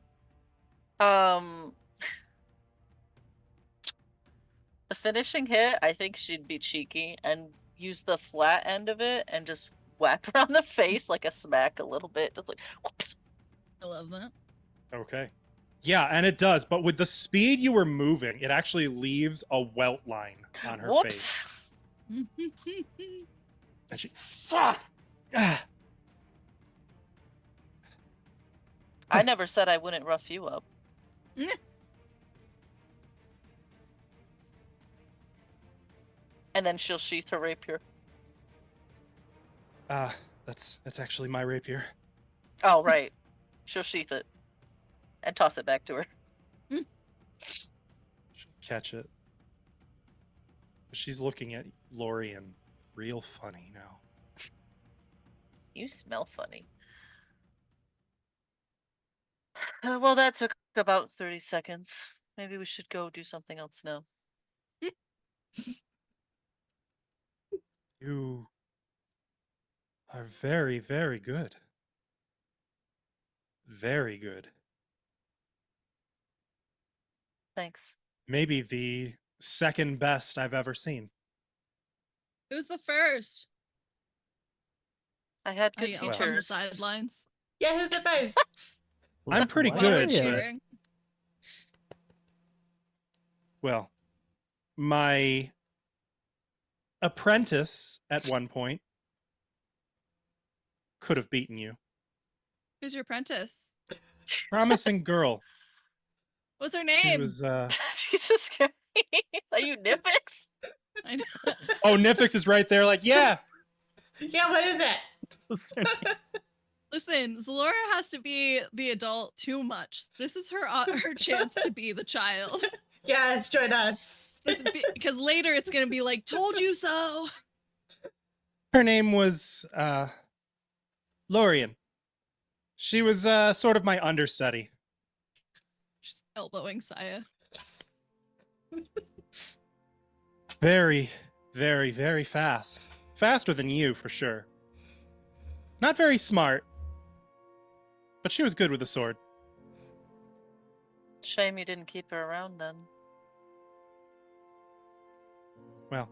The finishing hit, I think she'd be cheeky and use the flat end of it and just whap her on the face like a smack a little bit. Just like, whoops. I love that. Okay. Yeah, and it does, but with the speed you were moving, it actually leaves a welt line on her Whoops. face. And she, fuck! Ah. I never said I wouldn't rough you up. And then she'll sheath her rapier. That's actually my rapier. Oh, right. She'll sheath it. And toss it back to her. She'll catch it. She's looking at Lorien real funny now. You smell funny. Well, that took about 30 seconds. Maybe we should go do something else now. You are very, very good. Very good. Thanks. Maybe the second best I've ever seen. Who's the first? I had I good yell from the teachers. sidelines. Yeah, who's the first? I'm pretty Why While we're good, are ya? but- cheering. Well, my apprentice at one point could have beaten you. Who's your apprentice? Promising girl. What's her She name? was Jesus Christ. Are you Nifix? I know. Oh, Nifix is right there, like, yeah. Yeah, what is it? Listen, Zalora has to be the adult too much. This is her chance to be the child. Yes, join us. Because later it's gonna be like, told you so. Her name was Lorien. She was sort of my understudy. Just elbowing Saya. Very, very, very fast. Faster than you, for sure. Not very smart, but she was good with the sword. Shame you didn't keep her around then. Well,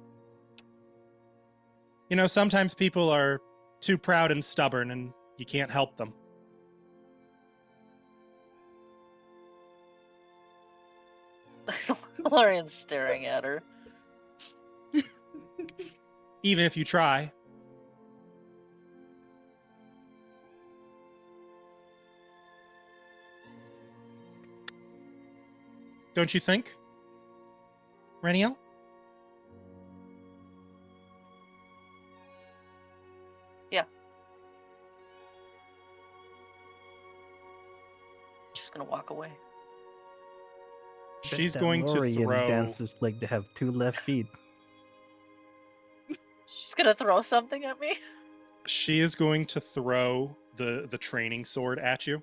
you know, sometimes people are too proud and stubborn, and you can't help them. Lorian's staring at her. Even if you try. Don't you think, Reniel? Yeah. Just gonna walk away. She's That going to Lorien throw. dances like they have two left feet. She's gonna throw something at me. She is going to throw the training sword at you.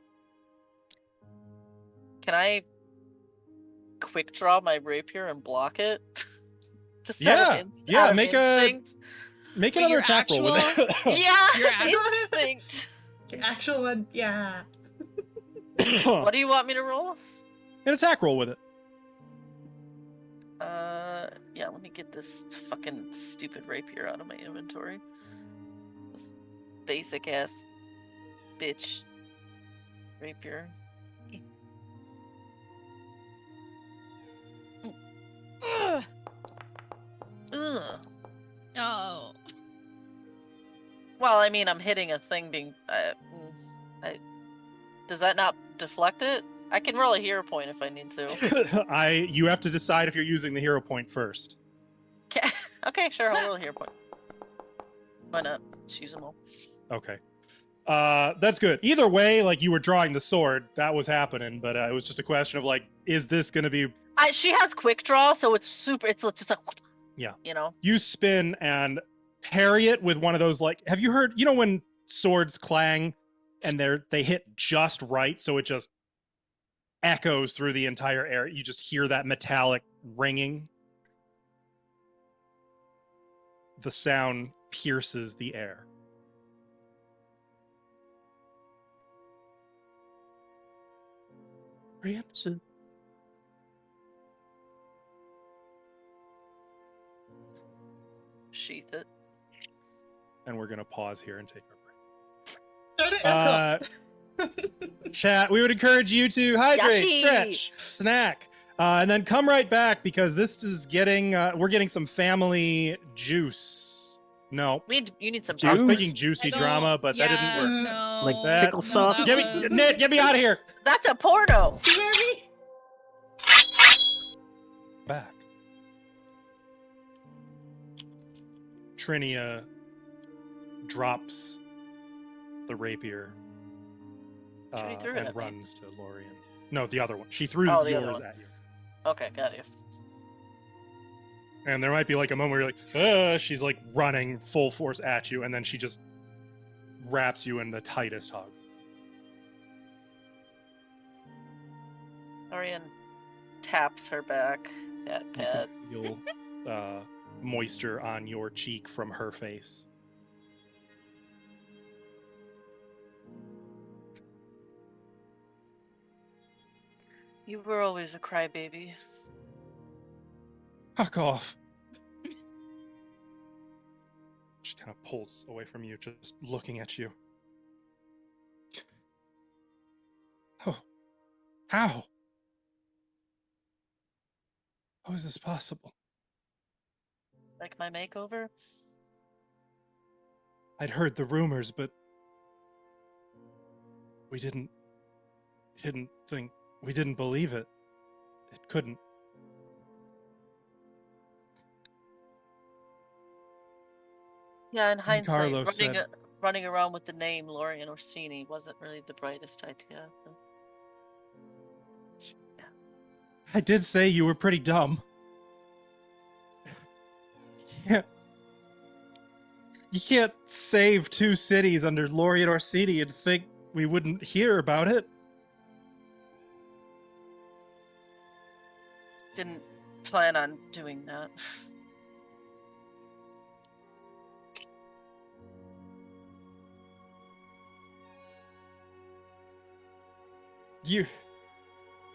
Can I quick draw my rapier and block it? Just Yeah, yeah, out of make instinct. Make But another your attack roll with it. Yeah, Your act- instinct. Your actual one, yeah. What do you want me to roll? An attack roll with it. Yeah, let me get this fucking stupid rapier out of my inventory. This basic ass bitch rapier. Ugh. Ugh. Oh. Well, I mean, I'm hitting a thing being. Does that not deflect it? I can roll a hero point if I need to. You have to decide if you're using the hero point first. Okay, sure, I'll roll a hero point. Why not? Just use them all. Okay. That's good. Either way, like you were drawing the sword, that was happening, but it was just a question of like, is this gonna be? She has quick draw, so it's super. It's just like. Yeah. You know. You spin and parry it with one of those like. Have you heard? You know when swords clang, and they hit just right, so it just echoes through the entire air. You just hear that metallic ringing. The sound pierces the air. Brian? So, Sheath it. And we're gonna pause here and take our break. Darn it, Chat, we would encourage you to hydrate, Yucky. stretch, snack, and then come right back because this is getting, we're getting some family juice. No, You need some I was Juice? thinking juicy I don't- drama, but that didn't yeah, work. No, Like That- pickle no, sauce? that Get me, was- Nit, get me out of here! That's a porno. Jeremy? Back. Trinia drops the rapier Trini threw it and at me. runs to Lorien. No, the other one. She threw Oh, the other yours one. at you. Okay, got you. And there might be like a moment where you're like, she's like running full force at you, and then she just wraps you in the tightest hug. Orion taps her back. Pat, You can pat. feel moisture on your cheek from her face. You were always a crybaby. Fuck off. She kind of pulls away from you, just looking at you. Oh, how? How is this possible? Like my makeover? I'd heard the rumors, but we didn't believe it. It couldn't. Yeah, in hindsight, Carlo said- running around with the name Lorien Orsini wasn't really the brightest idea. But... I did say you were pretty dumb. You can't save 2 cities under Lorien Orsini and think we wouldn't hear about it. Didn't plan on doing that.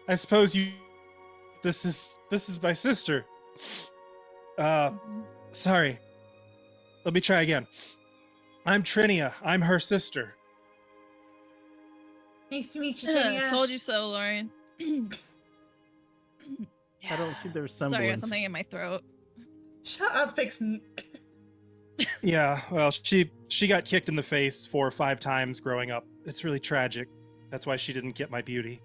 I suppose you. This is my sister. Sorry. Let me try again. I'm Trinia. I'm her sister. Nice to meet you, Trinia. Told you so, Lauren. I don't see the resemblance. Sorry, I got something in my throat. Shut up, Fix. Yeah, well, she got kicked in the face 4 or 5 times growing up. It's really tragic. That's why she didn't get my beauty.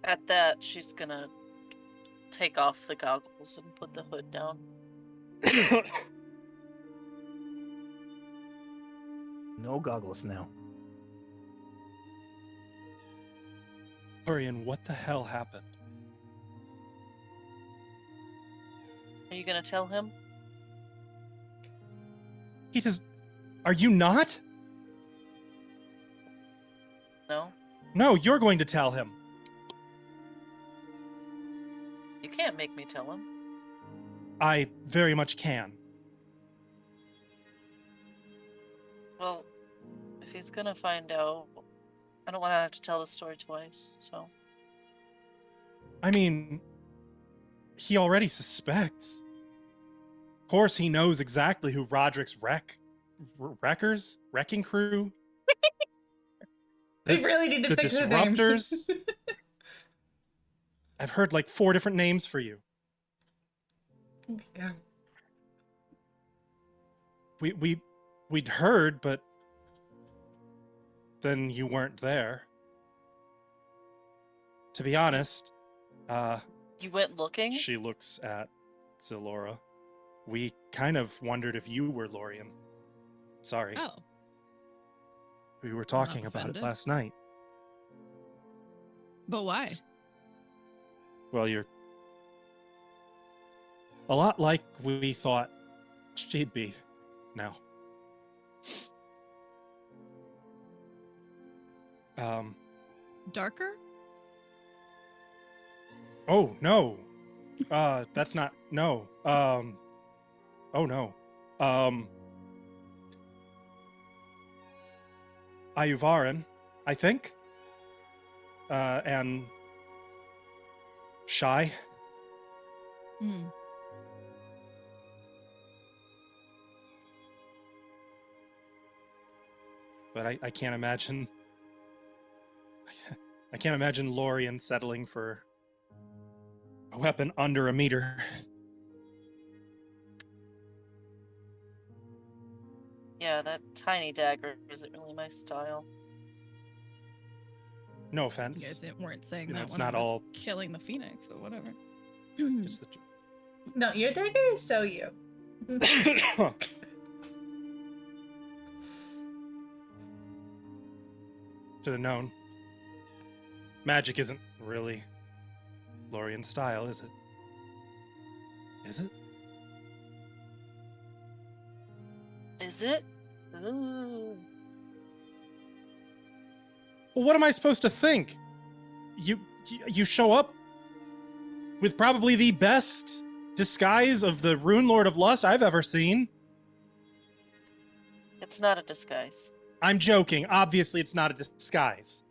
At that, she's gonna take off the goggles and put the hood down. No goggles now. Lorien, what the hell happened? Are you gonna tell him? He does. Are you not? No? No, you're going to tell him. You can't make me tell him. I very much can. Well, if he's gonna find out, I don't want to have to tell the story twice, so... I mean, he already suspects. Of course, he knows exactly who Roderick's wrecking crew. They really need to The fix their name. disruptors. I've heard like 4 different names for you. Yeah. We'd heard, but then you weren't there. To be honest, You went looking? she looks at Zalora. We kind of wondered if you were Lorien. Sorry. Oh, We were talking about it offended. last night. but why? Well, you're a lot like we thought she'd be now. Darker? Oh no. That's not no. Oh no. Ayuvaran, I think. And shy. Hmm. But I can't imagine. I can't imagine Lorien settling for a weapon under a meter. Yeah, that tiny dagger isn't really my style. No You offense. guys weren't saying You know, that it's when not I was all- killing the phoenix, but whatever. Just the No, your dagger is so you. Should have known. Magic isn't really Lorien's style, is it? Is it? Is it? Ooh. Well, what am I supposed to think? You show up with probably the best disguise of the Runelord of Lust I've ever seen. It's not a disguise. I'm joking. Obviously, it's not a disguise.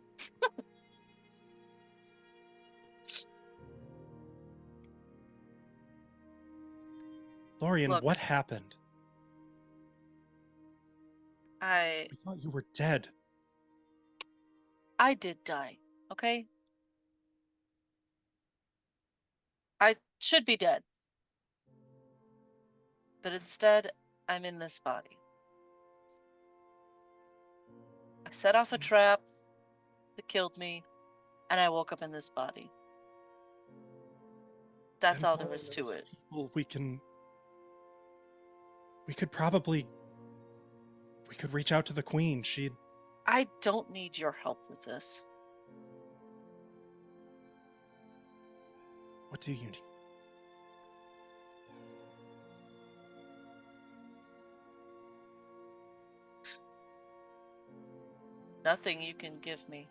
Lorien, Look. what happened? I We thought you were dead. did die, okay? I should be dead. But instead, I'm in this body. I set off a trap that killed me, and I woke up in this body. That's And all there is to it. People we could probably reach out to the Queen. She'd I don't need your help with this. What do you need? Nothing you can give me.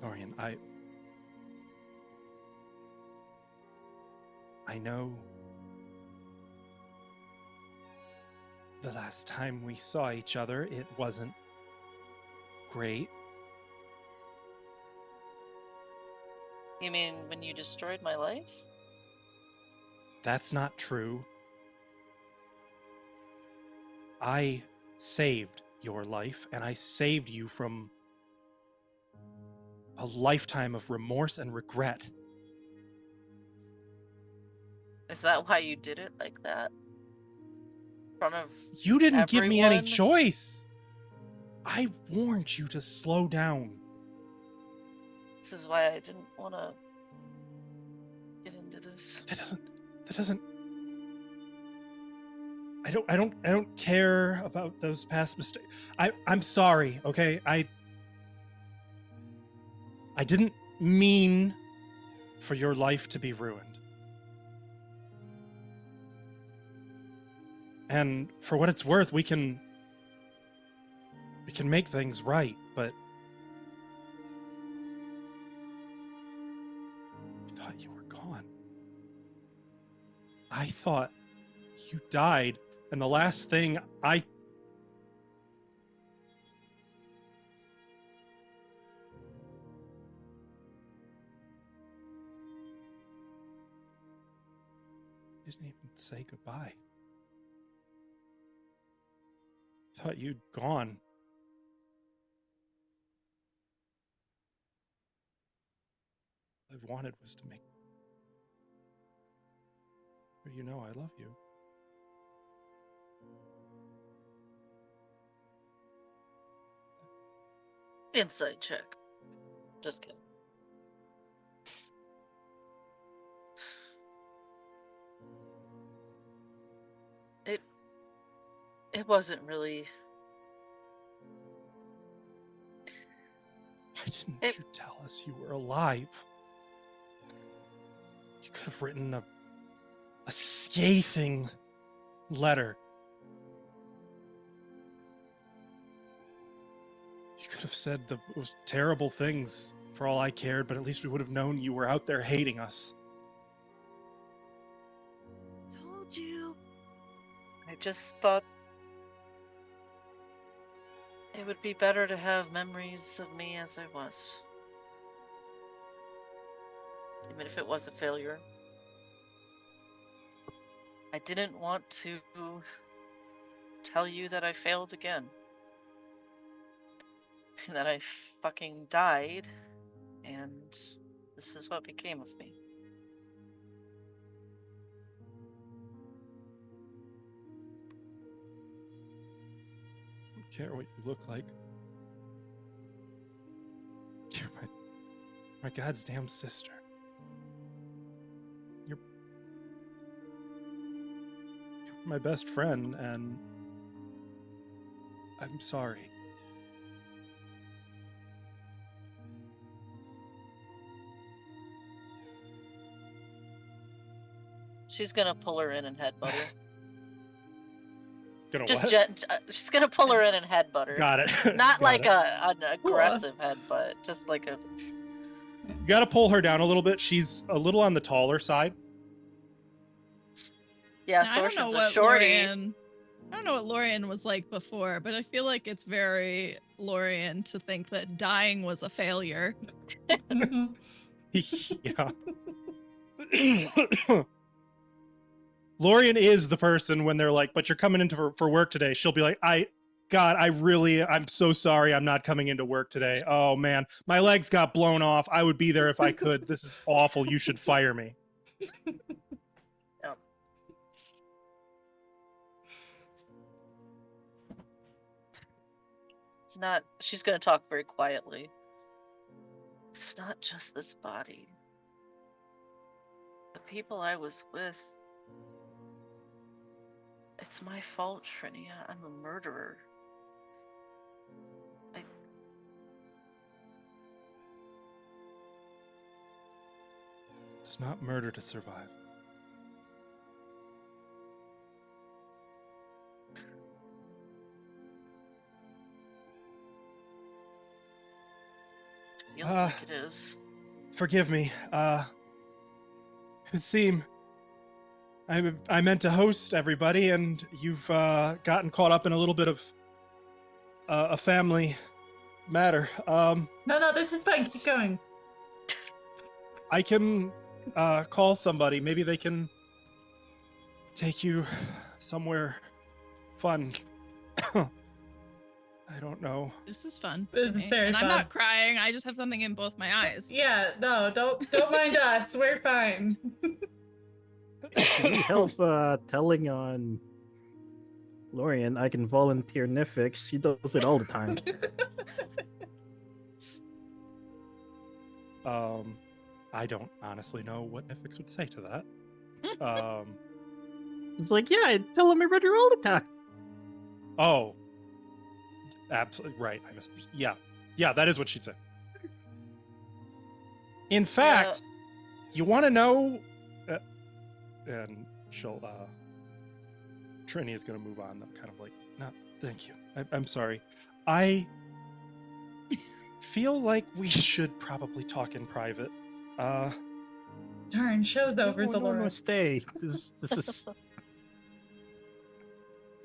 Lorien, I know the last time we saw each other, it wasn't great. You mean when you destroyed my life? That's not true. I saved your life, and I saved you from a lifetime of remorse and regret. Is that why you did it like that? In front of You didn't give me any everyone? choice. I warned you to slow down. This is why I didn't want to get into this. That doesn't I don't care about those past mistakes. I'm sorry, okay? I didn't mean for your life to be ruined. And for what it's worth, we can make things right, but I thought you were gone. I thought you died, and the last thing I didn't even say goodbye. Thought you'd gone. All I wanted was to make sure you know I love you. Insight check. Just kidding. It wasn't really. Why didn't you tell us you were alive? You could have written a scathing letter. have said the most terrible things for all I cared, but at least we would have known you were out there hating us. Told you. I just thought it would be better to have memories of me as I was. Even if it was a failure. I didn't want to tell you that I failed again. And that I fucking died. And this is what became of me. I don't care what you look like. You're my goddamn sister. You're my best friend, and I'm sorry. She's gonna pull her in and headbutt her. Gonna Just what? she's gonna pull her in and headbutt her. Got it. Not Got like it. an aggressive headbutt, just like a. You gotta pull her down a little bit. She's a little on the taller side. Yeah, Now, I don't know Sorshin's a what shorty. Lorian. I don't know what Lorian was like before, but I feel like it's very Lorian to think that dying was a failure. Mhm. Yeah. Lorian is the person when they're like, but you're coming into for work today. She'll be like, I'm so sorry I'm not coming into work today. Oh man, my legs got blown off. I would be there if I could. This is awful. You should fire me. Yep. It's not. She's gonna talk very quietly. It's not just this body. The people I was with. It's my fault, Trinia. I'm a murderer. It's not murder to survive. Feels like it is. Forgive me. It seemed I meant to host everybody, and you've gotten caught up in a little bit of a family matter. No, this is fine. Keep going. I can call somebody. Maybe they can take you somewhere fun. I don't know. This is fun. This for is me. very and I'm fun. not crying. I just have something in both my eyes. Yeah, no, don't mind us. We're fine. If you need help telling on Lorian, I can volunteer Nifix. She does it all the time. I don't honestly know what Nifix would say to that. It's like, yeah, I tell him I read her all the time. Oh, absolutely right. I missed. Yeah, that is what she'd say. In fact, you want to know? And she'll. Trini is gonna move on. Though, kind of like, no, thank you. I'm sorry. I feel like we should probably talk in private. Darn, show's over, No, Zalora. stay. This is. What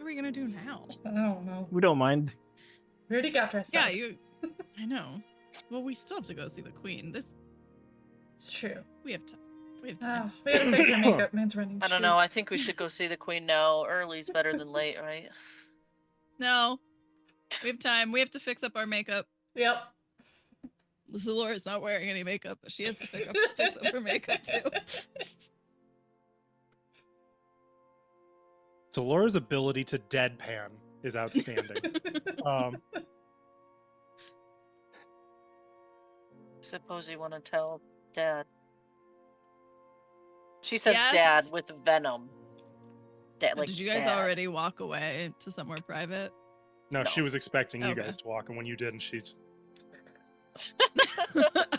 are we gonna do now? I don't know. We don't mind. We already got dressed Yeah, up. I know. Well, we still have to go see the queen. It's true. We have time. We have time. We have to fix our makeup. Man's running. I don't shit. know. I think we should go see the queen now. Early's better than late, right? No, we have time. We have to fix up our makeup. Yep. Zalora's not wearing any makeup, but she has to fix up her makeup too. Dolores' ability to deadpan is outstanding. Suppose you want to tell Dad. She says Yes. Dad with venom. Dad, like Did you guys Dad. already walk away to somewhere private? No, she No. was expecting you Okay. guys to walk, and when you didn't, she's.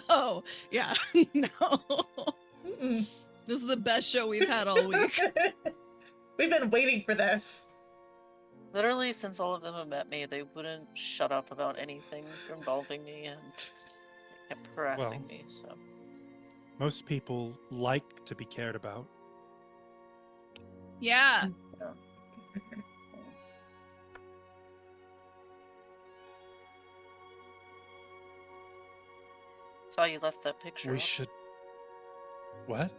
Oh, yeah. No. Mm-mm. This is the best show we've had all week. We've been waiting for this. Literally, since all of them have met me, they wouldn't shut up about anything involving me and just kept harassing me, so. Most people like to be cared about. Yeah. Yeah. Saw you left that picture We up should. What? in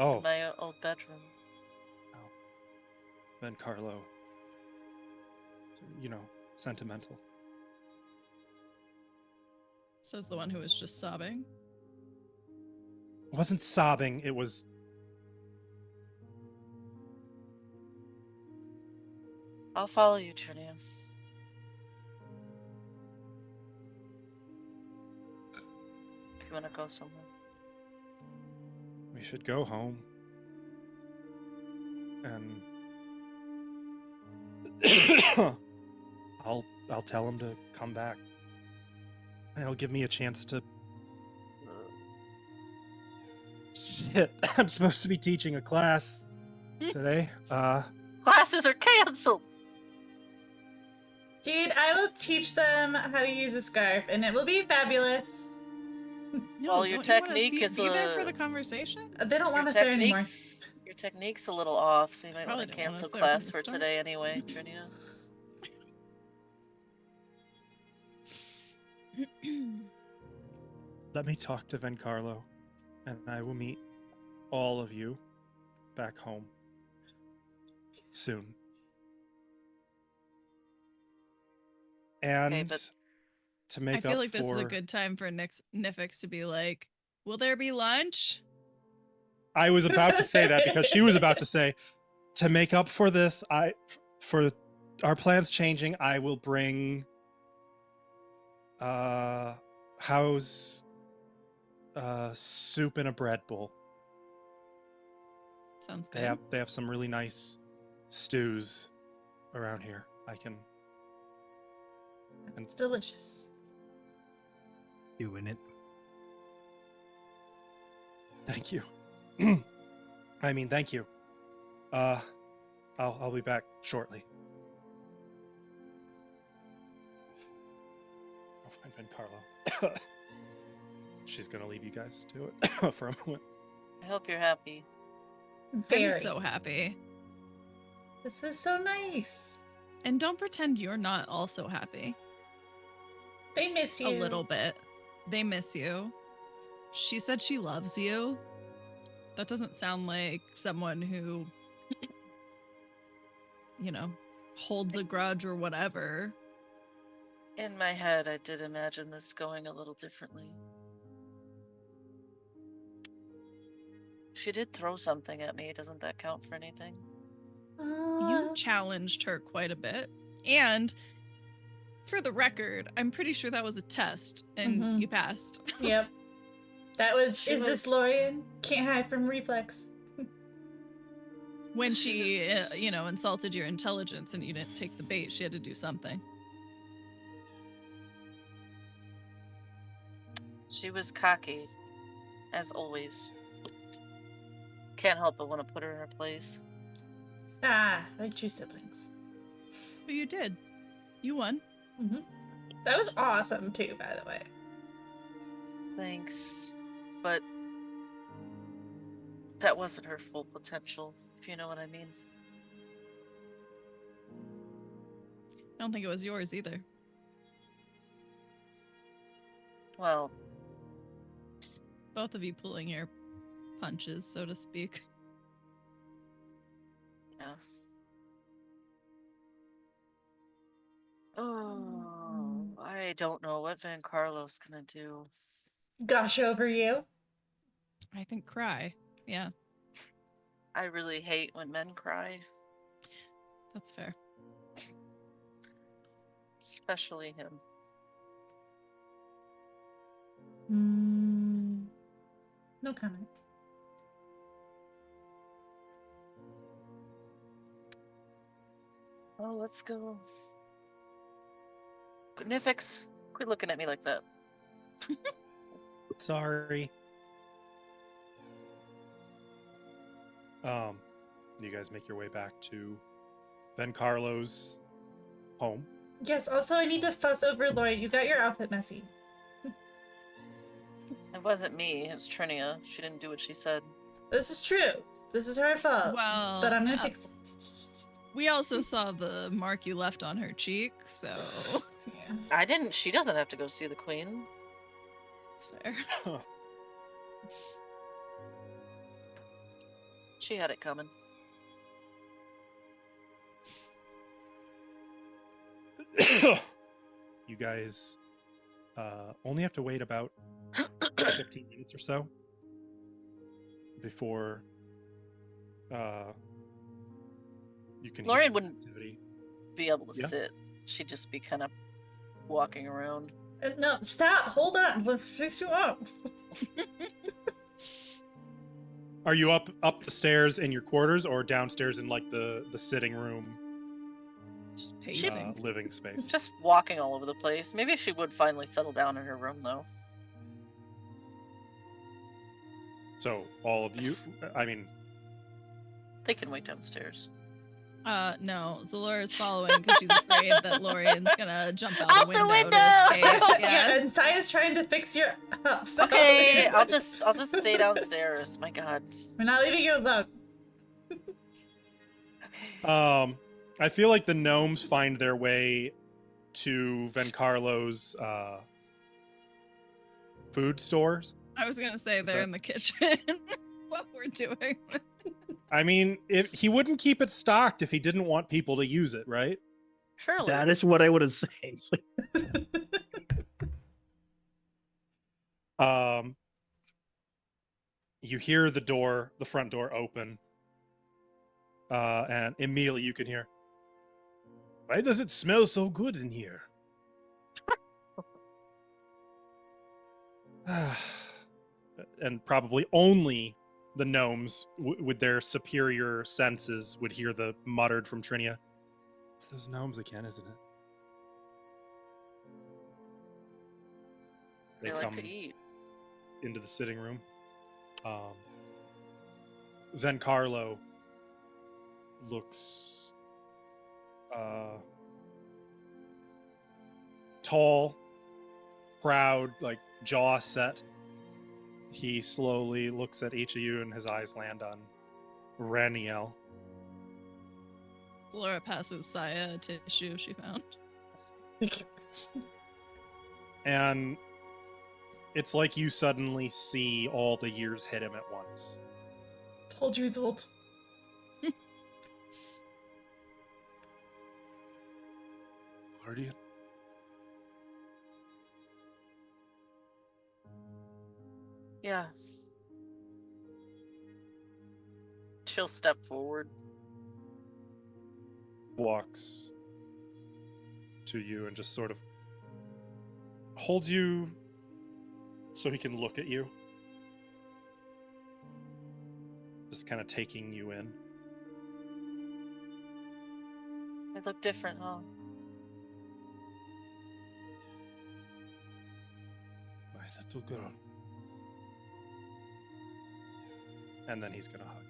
Oh, my old bedroom. then Carlo. You know, sentimental. Says the one who was just sobbing. It wasn't sobbing, it was. I'll follow you, Trinia. If you want to go somewhere. We should go home. And I'll tell him to come back. And it'll give me a chance to. Shit, I'm supposed to be teaching a class today. Classes are canceled! Dude, I will teach them how to use a scarf, and it will be fabulous. No, Well, your don't you wanna technique is be there for a- the conversation. They don't want us there anymore. Your technique's a little off, so you might Probably want to didn't want cancel us there from class the for start. today anyway, Trinia. Let me talk to Vencarlo, and I will meet all of you back home soon. And but- to I make feel up like this is a for- good time for Nifix to be like, "Will there be lunch?" I was about to say that because she was about to say, to make up for this, for our plans changing, I will bring how's soup in a bread bowl. Sounds They good. have some really nice stews around here. I can. It's delicious. Doing it. Thank you. I mean, thank you. I'll be back shortly. I'll find Vencarlo. She's gonna leave you guys to it for a moment. I hope you're happy. Very. I'm so happy. This was so nice. And don't pretend you're not also happy. They miss you. A little bit. They miss you. She said she loves you. That doesn't sound like someone who, you know, holds a grudge or whatever. In my head, I did imagine this going a little differently. She did throw something at me. Doesn't that count for anything? You challenged her quite a bit. And for the record, I'm pretty sure that was a test and Mhm. you passed. Yep. That was. She Is this was- Lorian? Can't hide from reflex. When she, you know, insulted your intelligence and you didn't take the bait, she had to do something. She was cocky, as always. Can't help but want to put her in her place. Ah, like true siblings. But you did. You won. That was awesome too, by the way. Thanks. But that wasn't her full potential, if you know what I mean. I don't think it was yours either. Well, Both of you pulling your punches, so to speak. yeah. Oh, I don't know what Van Carlo's gonna do. Gush over you. I think cry. Yeah, I really hate when men cry, that's fair. especially him. No comment. Oh, let's go. Nifix, quit looking at me like that. Sorry. You guys make your way back to Then Carlo's home. Yes, also I need to fuss over Lori. You got your outfit messy. It wasn't me. It was Trinia. She didn't do what she said. This is true. This is her fault. Well, but I'm gonna fix it. we also saw the mark you left on her cheek, so Yeah. I didn't. She doesn't have to go see the queen. it's fair. She had it coming. You guys only have to wait about 15 minutes or so before you can Lorian hear wouldn't activity. be able to Yeah. sit. She'd just be kind of walking around. No, stop. Hold on. Let's fix you up. Are you up the stairs in your quarters or downstairs in like the sitting room Just pacing. living space? Just walking all over the place. Maybe she would finally settle down in her room, though. So all of you, I mean, They can wait downstairs. No, Zalora's following because she's afraid that Lorian's gonna jump out, Out the the window to window! escape. Yeah, Yeah. and Saya's trying to fix your up. So Okay, I'll just stay downstairs. My God. We're not leaving you alone. Okay. I feel like the gnomes find their way to Vencarlo's food stores. I was gonna say they're that- in the kitchen. What we're doing. I mean, if he wouldn't keep it stocked if he didn't want people to use it, right? Surely. That is what I would have said. It's like, You hear the front door open, and immediately you can hear, "Why does it smell so good in here?" And probably only the gnomes, with their superior senses, would hear the muttered from Trinia. It's those gnomes again, isn't it? They like to eat. into the sitting room. Then Carlo looks tall, proud, like jaw set. He slowly looks at each of you and his eyes land on Raniel. Zalora passes Saya a tissue she found. And it's like you suddenly see all the years hit him at once. Told you he's old. Guardian? Yeah. She'll step forward. Walks to you and just sort of holds you so he can look at you. Just kind of taking you in. They look different, huh? My little girl. And then he's gonna hug you.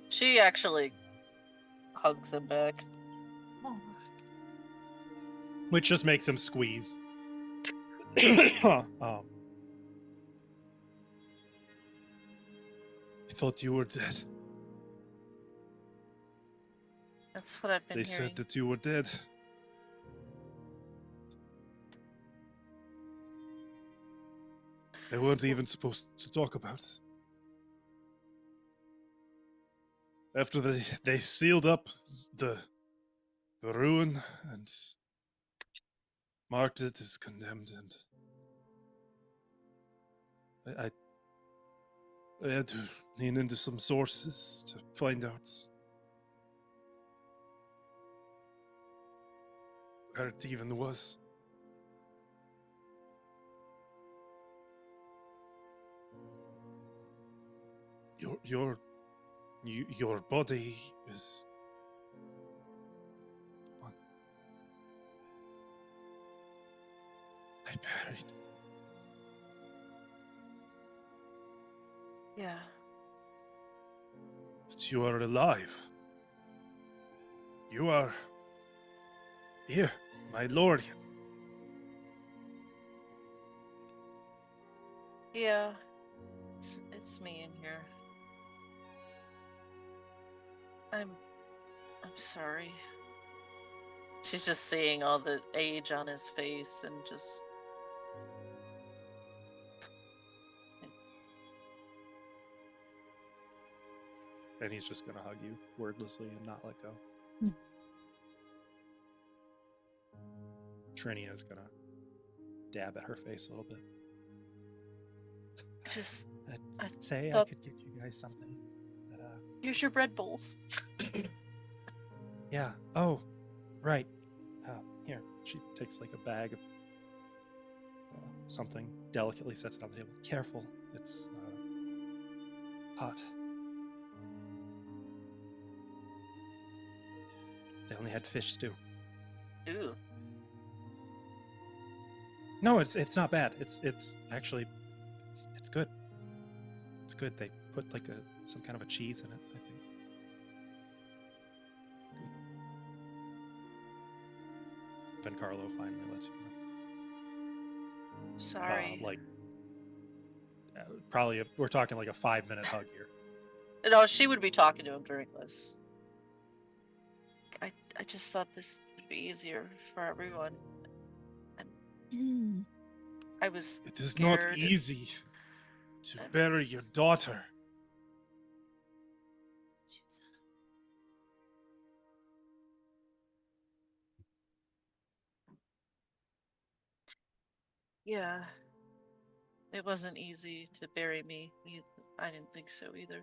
She actually hugs him back. Which just makes him squeeze. I thought you were dead. That's what I've been They hearing. said that you were dead. They weren't even supposed to talk about it. After they sealed up the ruin and marked it as condemned, and I had to lean into some sources to find out where it even was. Your body is one I buried. Yeah. that you are alive. You are here, my lord. Yeah, it's me in here. I'm sorry. She's just seeing all the age on his face and just. And he's just gonna hug you wordlessly and not let go. Trinia is gonna dab at her face a little bit. Just. I'd say I thought- could get you guys something. That, Here's your bread bowls. yeah. Oh, right. Here. She takes like a bag of something, delicately sets it on the table. Careful. It's hot. They only had fish stew. Ooh. No, it's not bad. It's actually it's good. It's good. They put like some kind of a cheese in it, I think. Then Carlo finally lets you know. Sorry. Probably we're talking like a 5-minute hug here. No, she would be talking to him during this. I just thought this would be easier for everyone. And I was It is scared. not easy to bury your daughter. Yeah. It wasn't easy to bury me. I didn't think so either.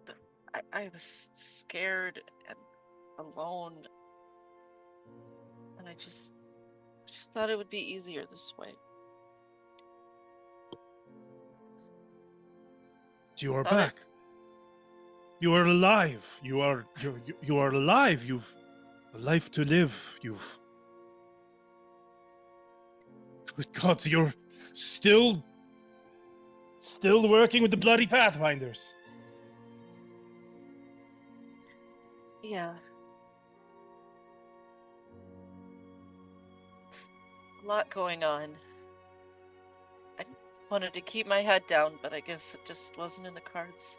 But I was scared and alone. And I just thought it would be easier this way. You are Thought it- back. You are alive. You are alive. You've a life to live. You've. Good God, you're still working with the bloody Pathfinders. Yeah. It's a lot going on. I wanted to keep my head down, but I guess it just wasn't in the cards.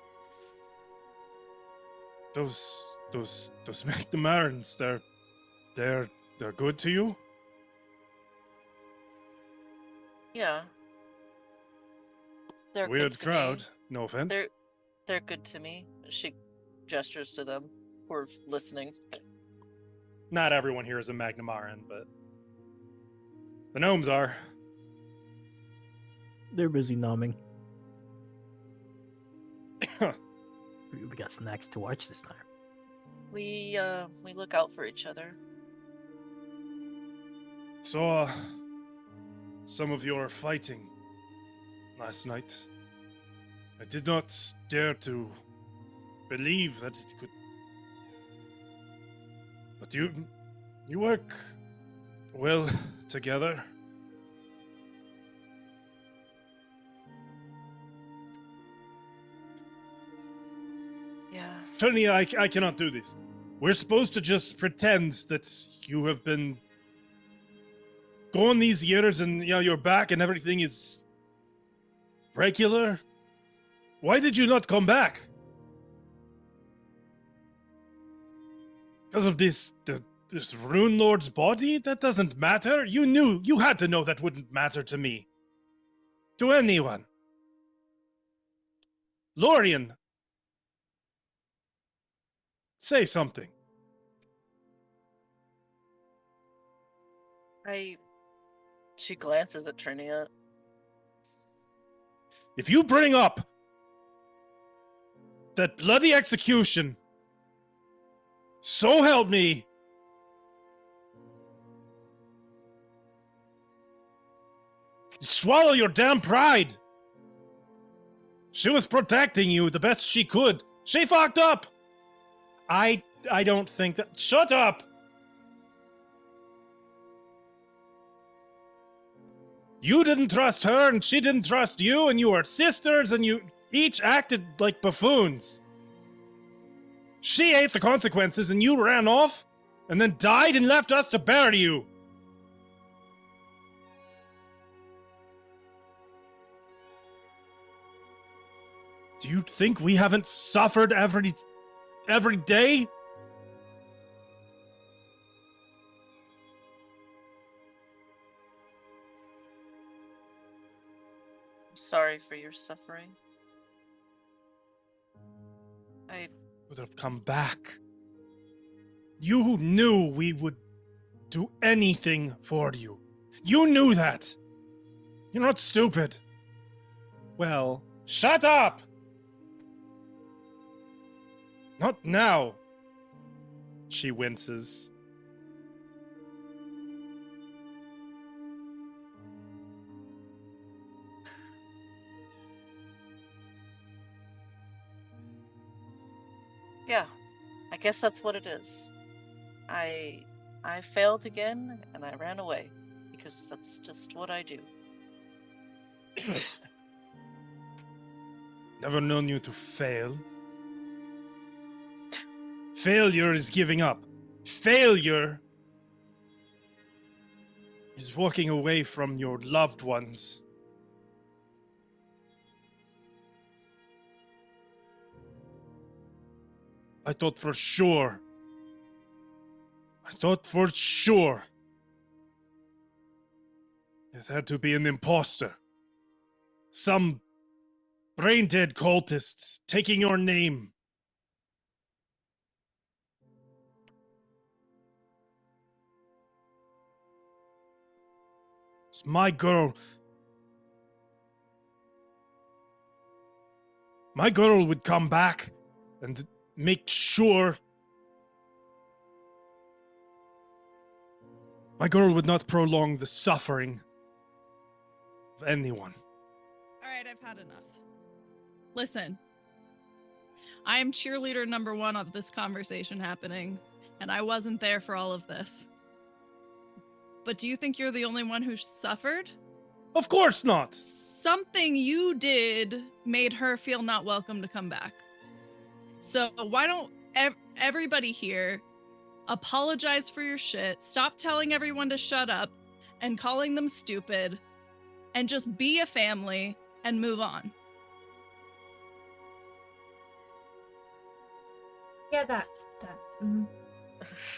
Those Magnimarans, they're good to you? Yeah. They're Weird good to crowd, me. no offense. They're good to me. She gestures to them who are listening. Not everyone here is a Magnamaran, but the gnomes are. They're busy numbing. We got snacks to watch this time. We look out for each other. Saw some of your fighting last night. I did not dare to believe that it could. But you work well together. Yeah. Tony, I cannot do this. We're supposed to just pretend that you have been gone these years and you're back and everything is regular. Why did you not come back? Because of this Runelords body? That doesn't matter. You had to know that wouldn't matter to me. To anyone. Lorien. Say something. She glances at Trinia. If you bring up that bloody execution, so help me, swallow your damn pride. She was protecting you the best she could. She fucked up. I don't think that. Shut up. You didn't trust her, and she didn't trust you, and you were sisters, and you each acted like buffoons. She ate the consequences, and you ran off, and then died and left us to bury you. Do you think we haven't suffered every day? I'm sorry for your suffering. I Would have come back. You knew we would do anything for you. You knew that. You're not stupid. Well, shut up! Not now. She winces. Yeah, I guess that's what it is. I failed again and I ran away because that's just what I do. Never known you to fail. Failure is giving up. Failure is walking away from your loved ones. I thought for sure it had to be an imposter. Some brain-dead cultists taking your name. It's my girl. My girl would come back and make sure. My girl would not prolong the suffering of anyone. All right, I've had enough. Listen, I am cheerleader number 1 of this conversation happening, and I wasn't there for all of this. But do you think you're the only one who suffered? Of course not. Something you did made her feel not welcome to come back. So why don't everybody here apologize for your shit, stop telling everyone to shut up and calling them stupid, and just be a family and move on. Yeah, that. Mm-hmm.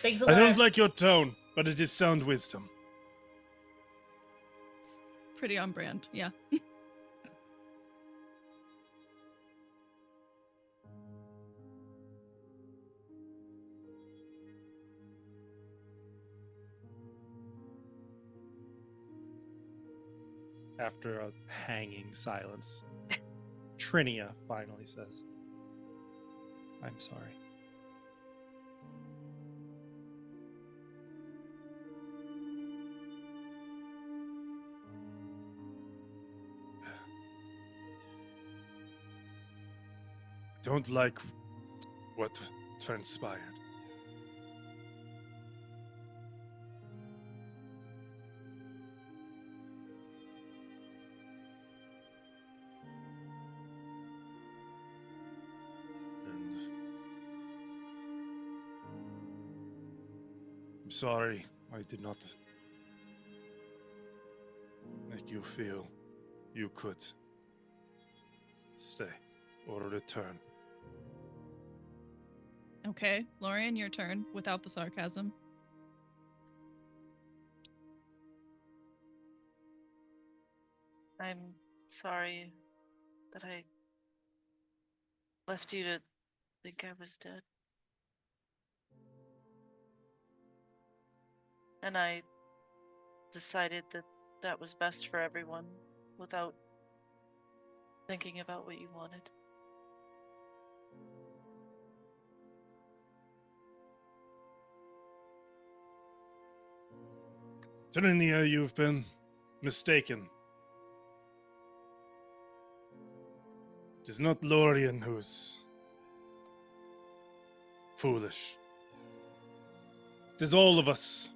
Thanks a I lot. don't like your tone, but it is sound wisdom. It's pretty on brand, yeah. After a hanging silence, Trinia finally says, I'm sorry. I don't like what transpired. I'm sorry I did not make you feel you could stay or return. Okay, Lorian, your turn, without the sarcasm. I'm sorry that I left you to think I was dead. And I decided that that was best for everyone without thinking about what you wanted. Trinia, you've been mistaken. It is not Lorian who's foolish. It is all of us.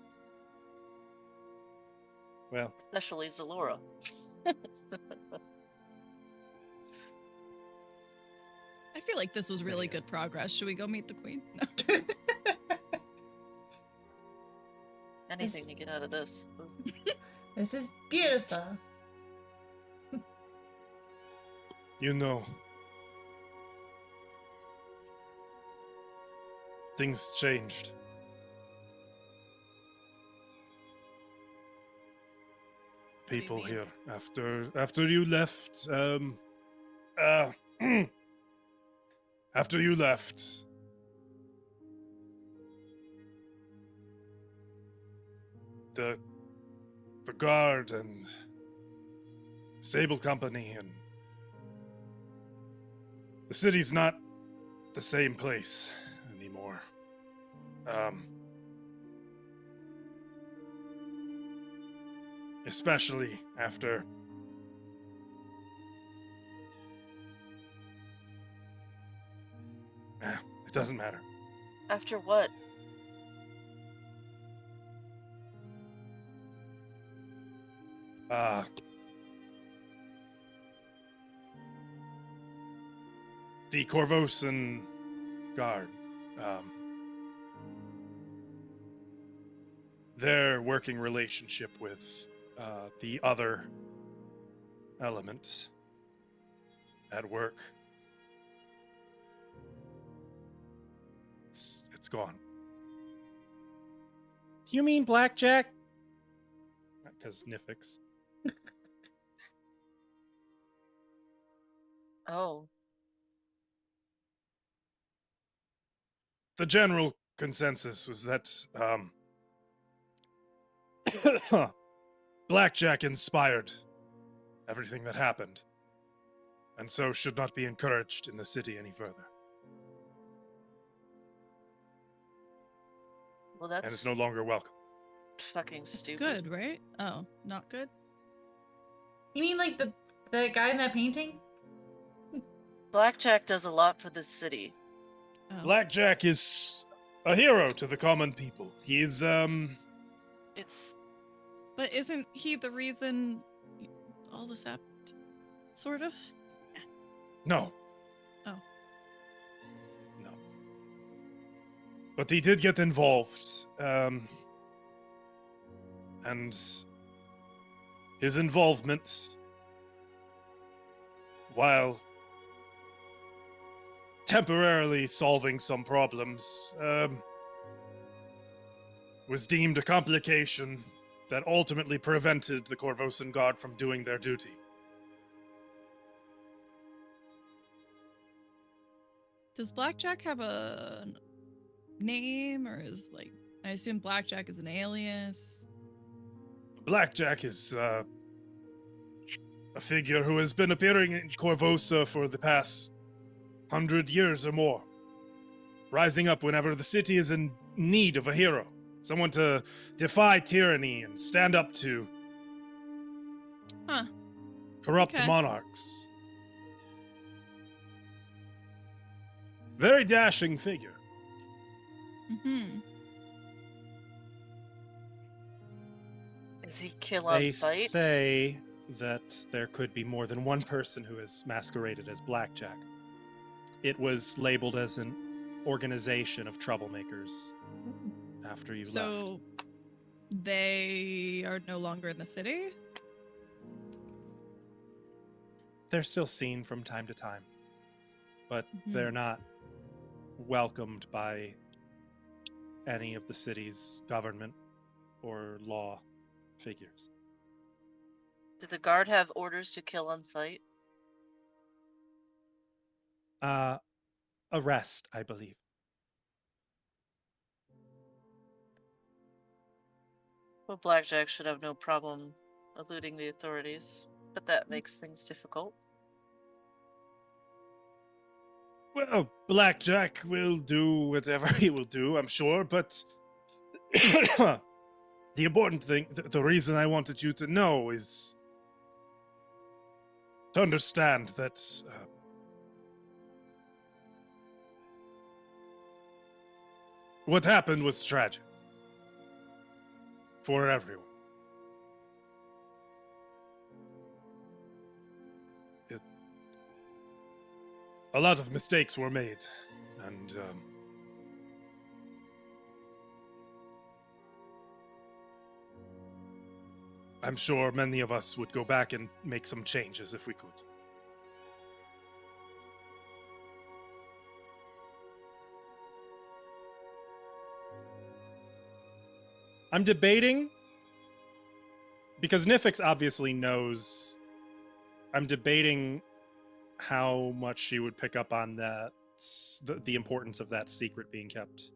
Well, Especially Zalora. I feel like this was really good progress. Should we go meet the queen? No. Anything to get out of this. This is beautiful. you know, things changed. do you People mean? here after you left. After you left. The guard and Sable Company and the city's not the same place anymore. Especially after it doesn't matter. After what? The Corvosan guard. Their working relationship with the other elements at work. It's gone. Do you mean Blackjack? Because Nifix. Oh. The general consensus was that Blackjack inspired everything that happened, and so should not be encouraged in the city any further. Well, And that's is no longer welcome. fucking It's stupid. good, right? Oh, not good? You mean like the guy in that painting? Blackjack does a lot for this city. Oh. Blackjack is a hero to the common people. He's It's But isn't he the reason all this happened? Sort of? no. Oh. No. But he did get involved, and his involvement, while temporarily solving some problems, was deemed a complication that ultimately prevented the Corvosan Guard from doing their duty. Does Blackjack have a name, or is like, I assume Blackjack is an alias? Blackjack is a figure who has been appearing in Corvosa for the past 100 years or more, rising up whenever the city is in need of a hero, someone to defy tyranny and stand up to Huh. corrupt Okay. monarchs. Very dashing figure. Mm-hmm. Does he kill on They sight? say that there could be more than one person who is masqueraded as Blackjack. It was labeled as an organization of troublemakers after you left. So they are no longer in the city? They're still seen from time to time, but Mhm. they're not welcomed by any of the city's government or law figures. Did the guard have orders to kill on sight? Arrest, I believe. Well, Blackjack should have no problem eluding the authorities, but that makes things difficult. Well, Blackjack will do whatever he will do, I'm sure, but the important thing, the reason I wanted you to know is to understand that what happened was tragic for everyone. a lot of mistakes were made, and I'm sure many of us would go back and make some changes if we could. I'm debating, because Nifix obviously knows, I'm debating how much she would pick up on that, the importance of that secret being kept.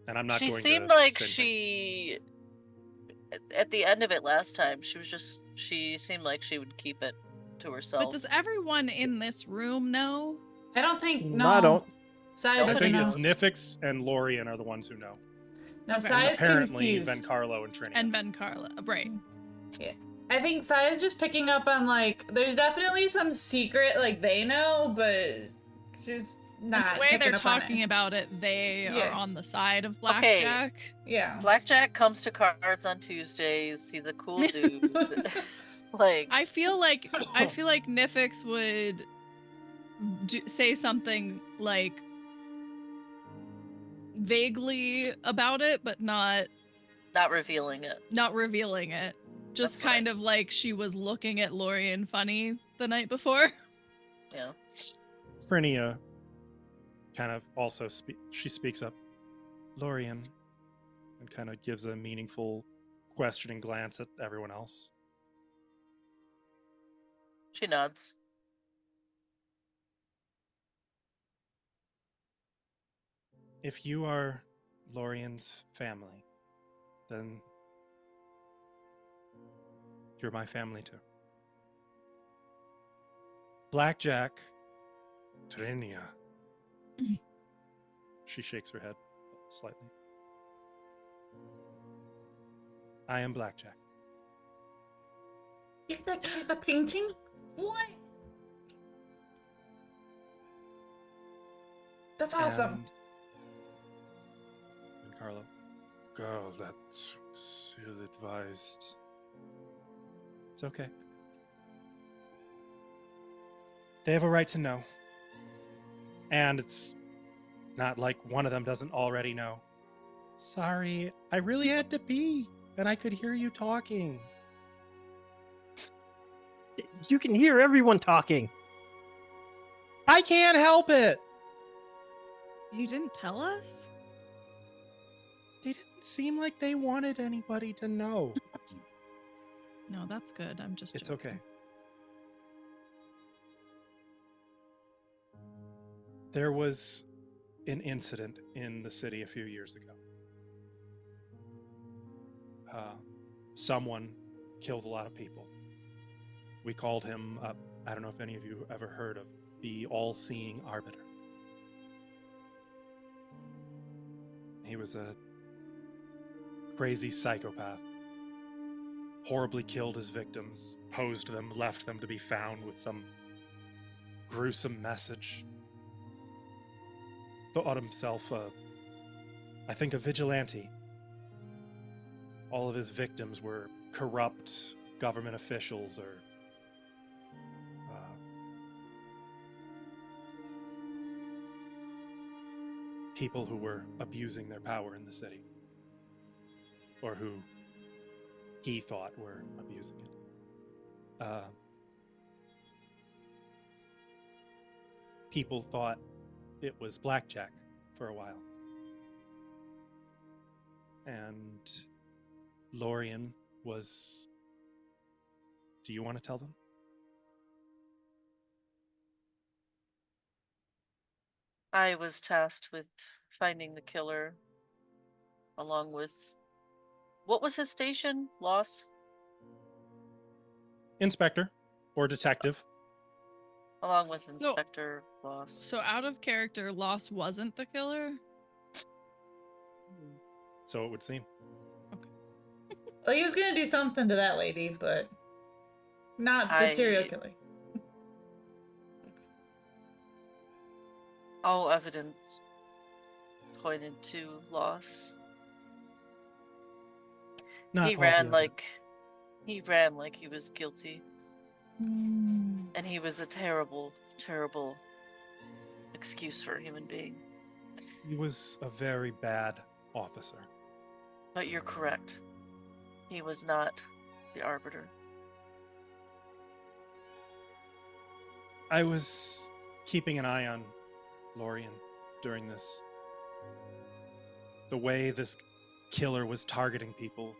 And I'm not She going seemed to like say anything. she, at the end of it last time, she seemed like she would keep it to herself. But does everyone in this room know? I don't think no. I don't. Sai I I doesn't think know. it's Nifix and Lorien are the ones who know. No, Okay. Sai And is apparently confused. Vencarlo and Trinia. And Ben Carla, right? I think Sai is just picking up on, like, there's definitely some secret, like, they know, but she's not. The way picking they're up on talking it. about it, they Yeah. are on the side of Okay. Blackjack. Yeah. Blackjack comes to cards on Tuesdays. He's a cool dude. Like, I feel like Nifix would say something like vaguely about it, but not revealing it. revealing it. Just That's what kind of like she was looking at Lorien funny the night before. Yeah. Trinia kind of also she speaks up. Lorien, and kind of gives a meaningful questioning glance at everyone else. She nods. If you are Lorien's family, then you're my family too. Blackjack, Trinia. She shakes her head slightly. I am Blackjack. Give that guy the painting? What? That's awesome. And Carlo. Girl, that's ill-advised. It's okay. They have a right to know. And it's not like one of them doesn't already know. Sorry, I really had to pee, and I could hear you talking. You can hear everyone talking. I can't help it! You didn't tell us? They didn't seem like they wanted anybody to know. No, that's good. I'm just It's joking. okay. There was an incident in the city a few years ago. Someone killed a lot of people. We called him, I don't know if any of you ever heard of the all-seeing arbiter. He was a crazy psychopath. Horribly killed his victims, posed them, left them to be found with some gruesome message. Thought himself, I think, a vigilante. All of his victims were corrupt government officials or people who were abusing their power in the city, or who he thought were abusing it. People thought it was Blackjack for a while. And Lorien was... Do you want to tell them? I was tasked with finding the killer, along with... What was his station? Loss? Inspector or detective. Along with Inspector Loss. So out of character, Loss wasn't the killer? So it would seem. Well, he was gonna do something to that lady, but not the serial killer. All evidence pointed to Loss. Not He all ran the like he was guilty. And And he was a terrible, terrible excuse for a human being. He was a very bad officer. But you're correct. He was not the arbiter. I was keeping an eye on Lorien during this. The way this killer was targeting people,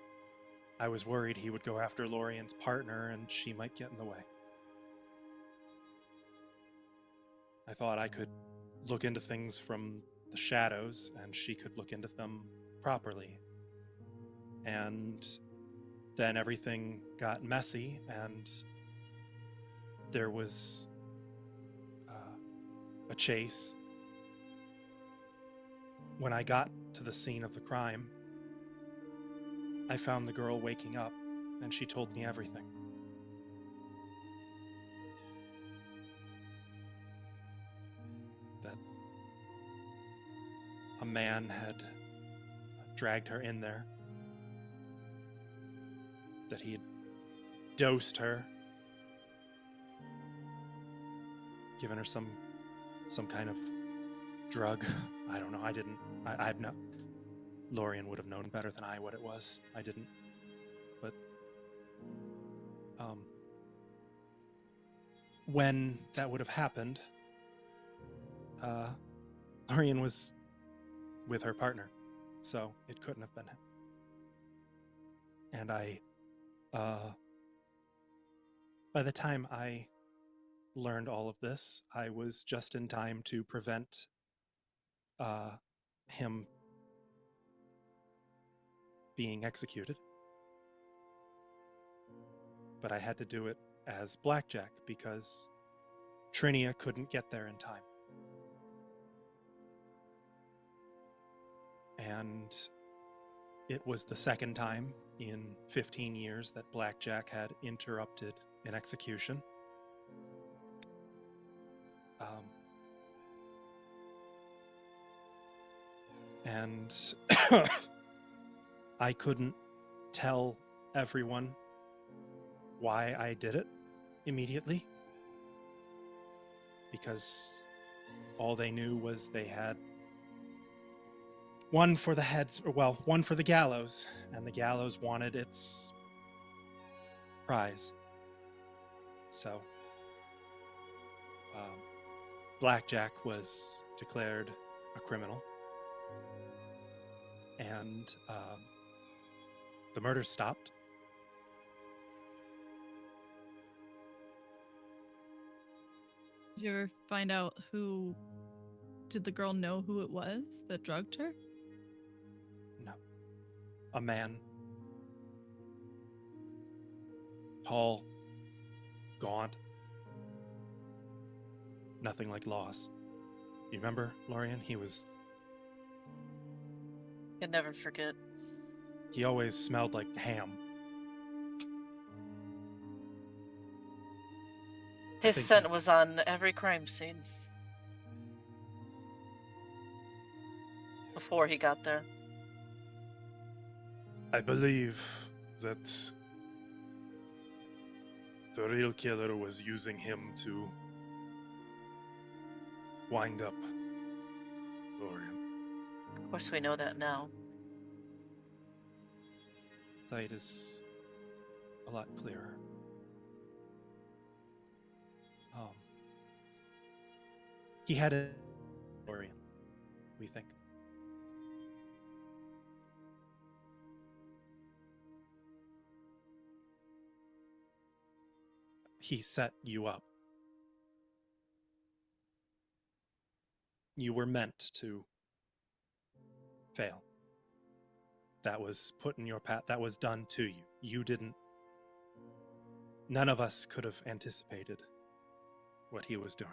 I was worried he would go after Lorien's partner and she might get in the way. I thought I could look into things from the shadows and she could look into them properly. And then everything got messy and there was a chase. When I got to the scene of the crime, I found the girl waking up and she told me everything. That a man had dragged her in there, that he had dosed her, given her some kind of drug. I don't know. I've not. Lorien would have known better than I what it was. I didn't. But when that would have happened, Lorien was with her partner, so it couldn't have been him. And I, by the time I learned all of this, I was just in time to prevent him being executed. But I had to do it as Blackjack because Trinia couldn't get there in time. And it was the second time in 15 years that Blackjack had interrupted an execution. And I couldn't tell everyone why I did it immediately, because all they knew was they had one for the heads, or well, one for the gallows, and the gallows wanted its prize. So Blackjack was declared a criminal, and the murder stopped. Did you ever find out who? Did the girl know who it was that drugged her? No. A man. Tall. Gaunt. Nothing like Loss. You remember, Lorien? He Can never forget. He always smelled like ham. His think scent he- was on every crime scene. Before he got there. I believe that the real killer was using him to wind up Lorien. Of course, we know that now. Sight is a lot clearer. He had a Lorien, we think. He set you up. You were meant to fail. That was put in your path. That was done to you. You didn't. None of us could have anticipated what he was doing.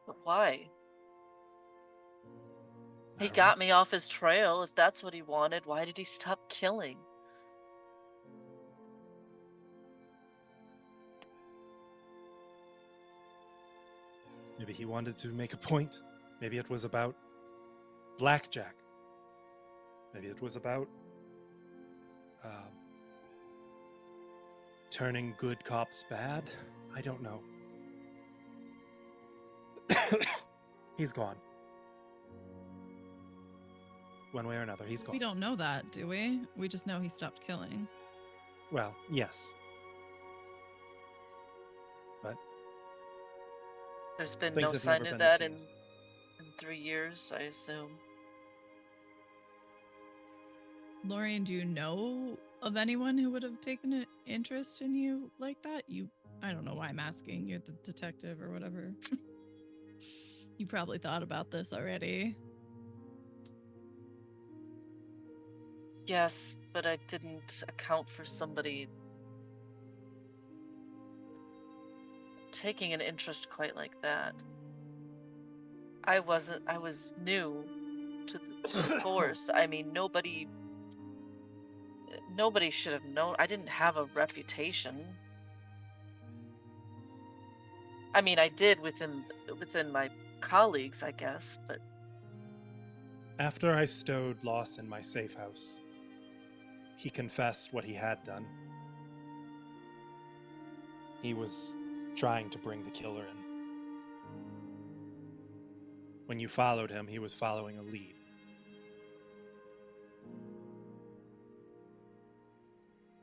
But why? I He don't got me off his trail. If that's what he wanted, why did he stop killing? Maybe he wanted to make a point. Maybe it was about Blackjack. Maybe it was about turning good cops bad? I don't know. He's gone. One way or another, he's gone. We don't know that, do we? We just know he stopped killing. Well, yes. But There's been things no have sign never of been the that same in since. 3 years, I assume. Lorian, do you know of anyone who would have taken an interest in you like that? I don't know why I'm asking. You're the detective or whatever. You probably thought about this already. Yes, but I didn't account for somebody taking an interest quite like that. I was new to the force. I mean, nobody should have known. I didn't have a reputation. I mean, I did within my colleagues, I guess, but After I stowed Loss in my safe house, he confessed what he had done. He was trying to bring the killer in. When you followed him, he was following a lead.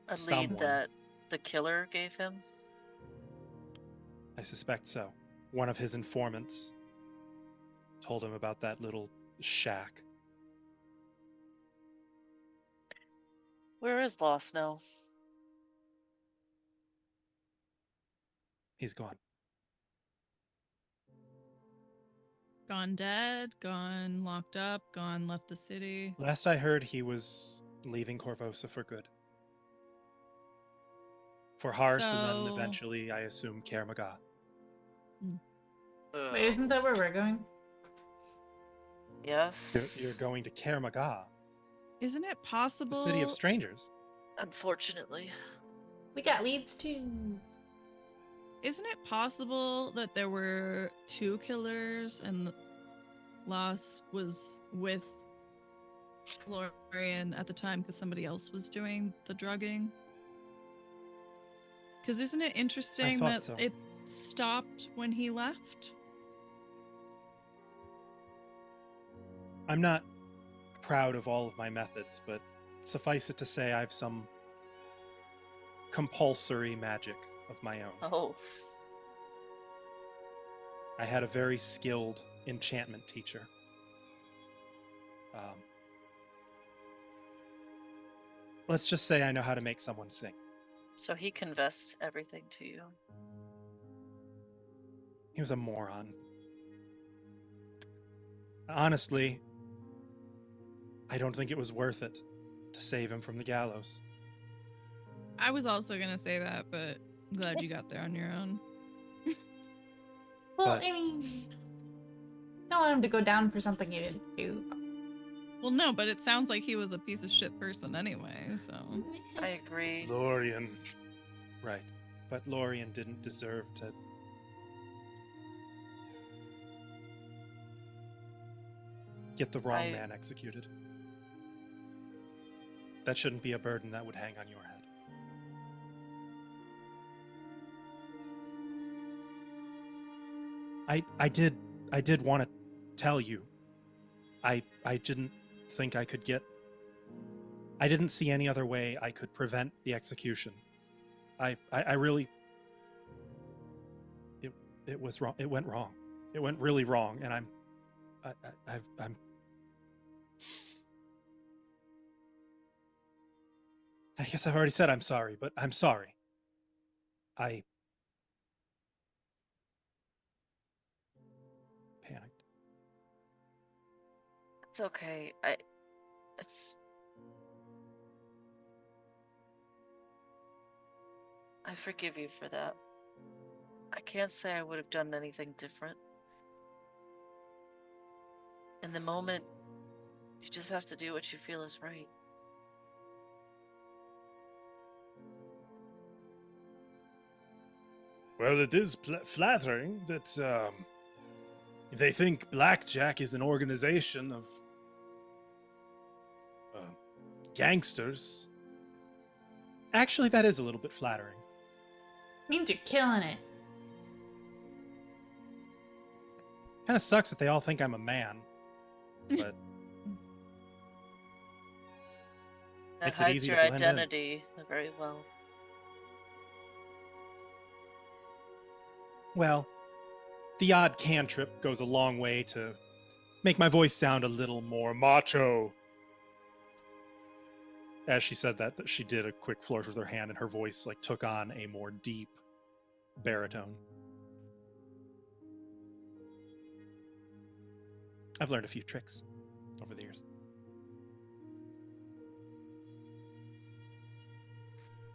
a Someone. lead that the killer gave him. I suspect so. One of his informants told him about that little shack. Where is Lost now? He's gone. Gone dead, gone locked up, gone left the city. Last I heard, he was leaving Corvosa for good. For Hars, and then So- eventually, I assume, Kaer Maga. Wait, isn't that where we're going? Yes. You're going to Kaer Maga, Isn't it the possible? city of strangers. Unfortunately. We got leads too. Isn't it possible that there were two killers and Loss was with Lorian at the time because somebody else was doing the drugging? Because isn't it interesting thought that so. it stopped when he left? I'm not proud of all of my methods, but suffice it to say, I have some compulsory magic of my own. Oh. I had a very skilled enchantment teacher. Let's just say I know how to make someone sing. So he confessed everything to you. He was a moron. Honestly, I don't think it was worth it to save him from the gallows. I was also gonna say that, but I'm glad you got there on your own. Well, But- I mean, don't want him to go down for something he didn't do. Well, no, but it sounds like he was a piece of shit person anyway, so. I agree. Lorian. Right. But Lorian didn't deserve to... get the wrong man executed. That shouldn't be a burden that would hang on your head. I did want to tell you. I didn't think I could get... I didn't see any other way I could prevent the execution. I really... It was wrong. It went wrong. It went really wrong, and I'm... I guess I've already said I'm sorry, but I'm sorry. I panicked. It's okay. I forgive you for that. I can't say I would have done anything different. In the moment, you just have to do what you feel is right. Well, it is flattering that they think Blackjack is an organization of gangsters. Actually, that is a little bit flattering. Means you're killing it. Kind of sucks that they all think I'm a man, but That makes it hides easy your to blend in. identity very well. Well, the odd cantrip goes a long way to make my voice sound a little more macho. As she said that she did a quick flourish with her hand, and her voice like took on a more deep baritone. I've learned a few tricks over the years.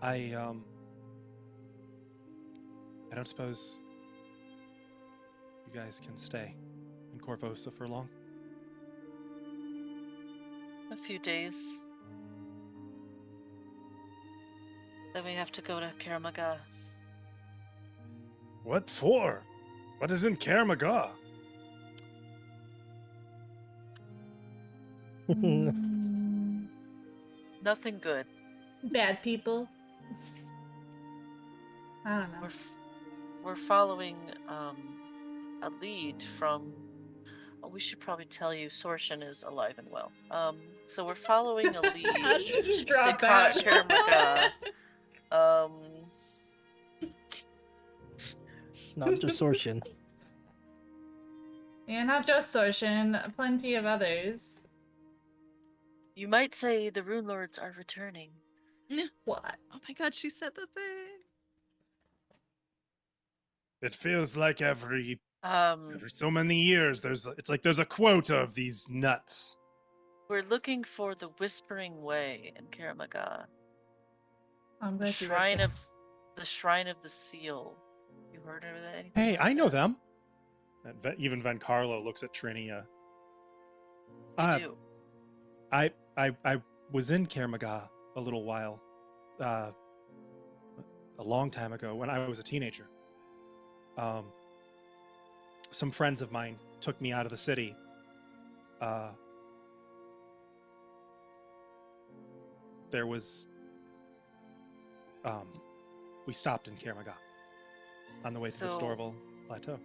I don't suppose you guys can stay in Corvosa for long. A few days. Then we have to go to Karamaga. What for? What is in Karamaga? Nothing good. Bad people. I don't know. We're following a lead from. Oh, we should probably tell you Sorshin is alive and well. So we're following a lead How'd you just to drop that? Karamaga. Not just Sorshin. Yeah, not just Sorshin, plenty of others. You might say the Runelords are returning. What? Oh my god, she said the thing. It feels like every Um, so many years it's like there's a quota of these nuts. we're looking for the Whispering Way in Karamaga. I'm The glad you shrine read of the Seal. You heard of anything? Hey, like I know that? them. And even Van Carlo looks at Trinia. You do. I was in Karamaga a little while, a long time ago when I was a teenager. Some friends of mine took me out of the city. There was, we stopped in Karamaga on the way to the So- Storval Plateau.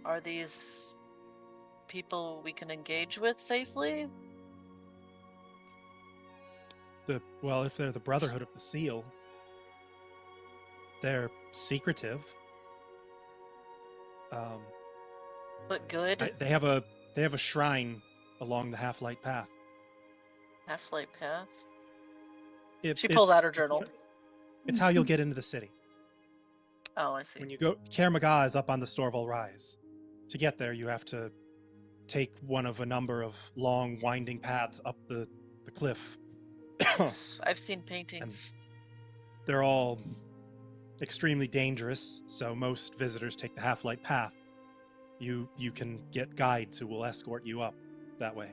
Are these people we can engage with safely? Well, if they're the Brotherhood of the Seal, they're secretive. But good? They have a shrine along the Half-Light Path. Half-Light Path? It- She pulled out it's- her journal. It's how you'll get into the city. Oh, I see. When you go, Karamaga is up on the Storval Rise. To get there, you have to take one of a number of long, winding paths up the cliff. Yes, I've seen paintings. They're all extremely dangerous, so most visitors take the Half-Light Path. You can get guides who will escort you up that way,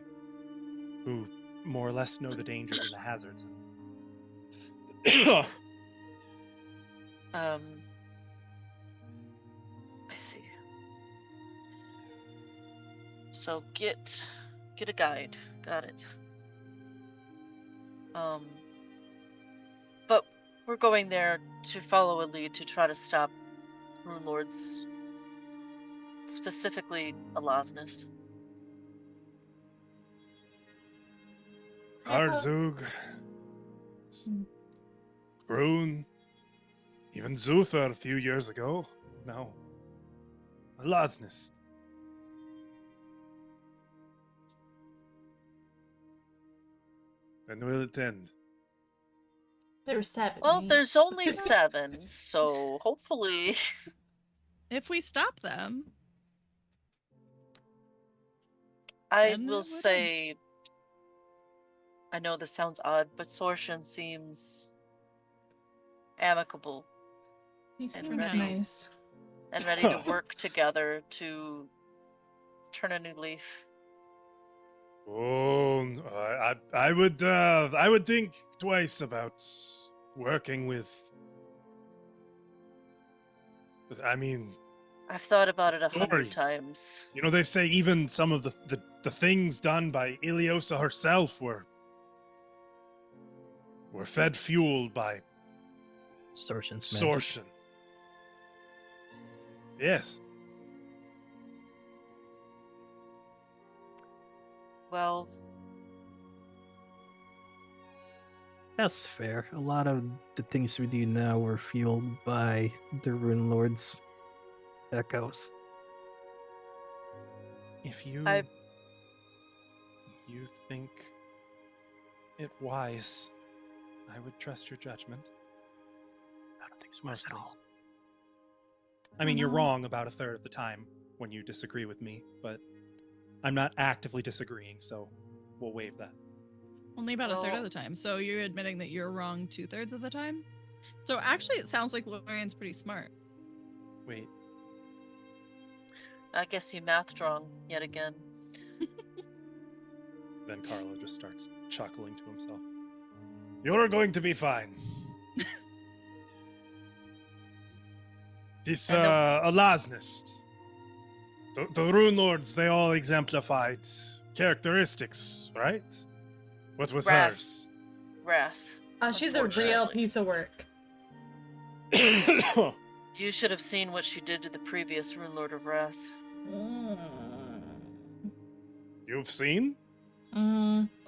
who more or less know the dangers and the hazards. I see. So get a guide. Got it. But we're going there to follow a lead to try to stop Runelords, specifically a Losnist. Arzug, Brune, even Zuther a few years ago. No. A Losness. When will it end? There were 7. Well, right? there's only 7, so hopefully. If we stop them, I Then it will would say, I know this sounds odd, but Sorshin seems amicable He and seems ready. nice. and ready to work together to turn a new leaf. Oh, I would think twice about working with. I mean, I've thought about it 100 Stories. times. you know, they say even some of the things done by Iliosa herself were fed fuel by Sorshin's magic. Sorshin. Yes. Well, That's fair. A lot of the things we do now were fueled by the Runelords' echoes. If you I- think it wise, I would trust your judgment. I don't think it's wise at Mostly. all. I mean, you're Mhm. wrong about a third of the time when you disagree with me, but I'm not actively disagreeing, so we'll waive that. Only about a third Well- of the time. So you're admitting that you're wrong 2/3 of the time? So actually, it sounds like Lorian's pretty smart. Wait, I guess you mathed wrong yet again. then Carlo just starts chuckling to himself. You're going to be fine. This, I know- Alasnist. The Runelords, they all exemplified characteristics, right? What was Wrath. hers? Wrath. She's a real Unfortunately. piece of work. You should have seen what she did to the previous Runelord of Wrath. You've seen?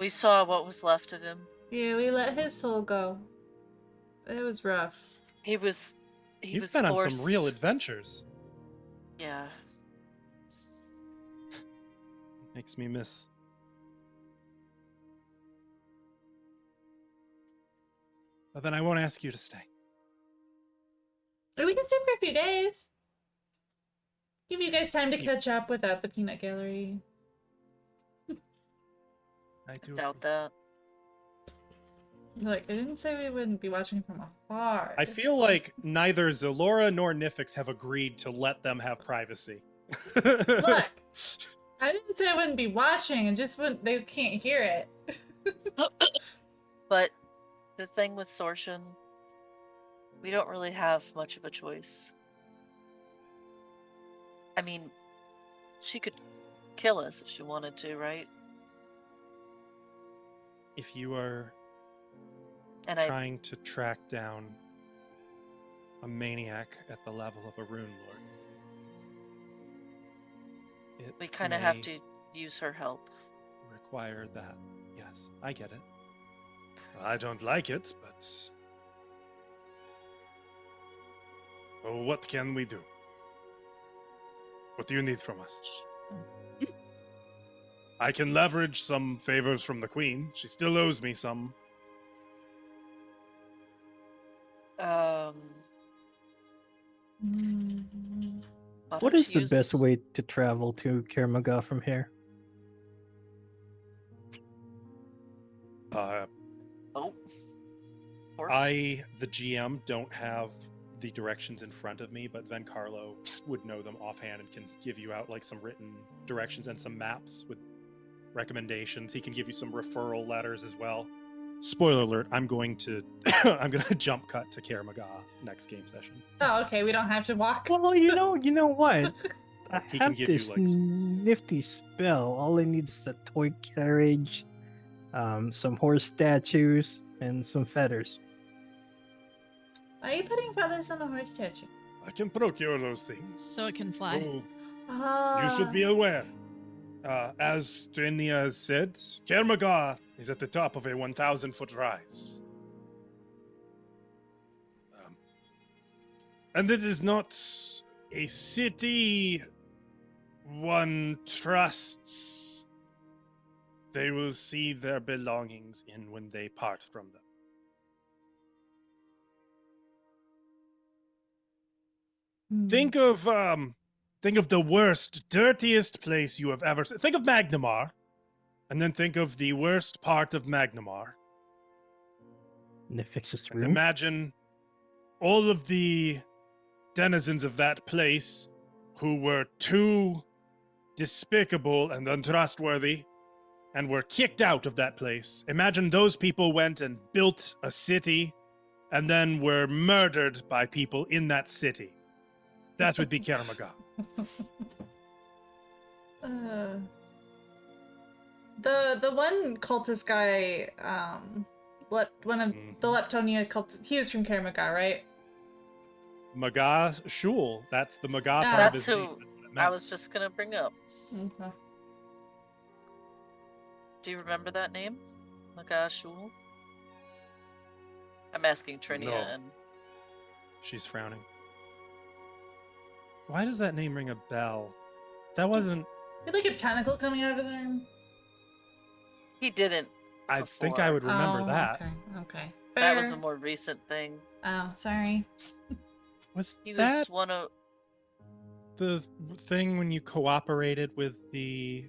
We saw what was left of him. Yeah, we let his soul go. It was rough. He was You've been forced... on some real adventures. Yeah. Makes me miss. But then I won't ask you to stay. Or we can stay for a few days. Give you guys time to Yeah. catch up without the peanut gallery. I do. Doubt that. Like, I didn't say we wouldn't be watching from afar. I feel like neither Zalora nor Nifix have agreed to let them have privacy. Look, I didn't say I wouldn't be watching, and just wouldn't, they can't hear it. But the thing with Sorshan, we don't really have much of a choice. I mean, she could kill us if she wanted to, right? If you are And trying to track down a maniac at the level of a Rune Lord, we kind of have to use her help. require that. Yes, I get it. I don't like it, but oh, what can we do? What do you need from us? I can leverage some favors from the Queen. She still owes me some. I'll What have is to the use- best way to travel to Kermaga from here? Oh. Horse? I, the GM, don't have the directions in front of me, but Ven Carlo would know them offhand and can give you out like some written directions and some maps with recommendations. He can give you some referral letters as well. Spoiler alert, I'm going to jump cut to Kermaga next game session. Oh, okay, we don't have to walk. Well, you know what? I He can have give you, this like, nifty spell. All I need is a toy carriage, some horse statues, and some feathers. Why are you putting feathers on a horse statue? I can procure those things. So it can fly. Oh, Ah. you should be aware. As Trinia has said, Kermaga is at the top of a 1,000-foot rise. And it is not a city one trusts. They will see their belongings in when they part from them. Think of the worst, dirtiest place you have ever seen. Think of Magnimar, and then think of the worst part of Magnimar. Nifix's And room. imagine all of the denizens of that place who were too despicable and untrustworthy and were kicked out of that place. Imagine those people went and built a city and then were murdered by people in that city. That would be Kermaga. The one cultist guy, one of the Leptonia cult, he was from Kermaga, right? Maga Shul. That's the Maga part of That's his who name. That's what it I meant. was just gonna bring up. Okay. Do you remember that name? Magashul? I'm asking Trinia No. and She's frowning. Why does that name ring a bell? That wasn't. Had like a tentacle coming out of his arm. he didn't. I think I would remember Oh, that. Okay. Okay. That was a Fair. more recent thing. Oh, sorry. Was He that was one of the thing when you cooperated with the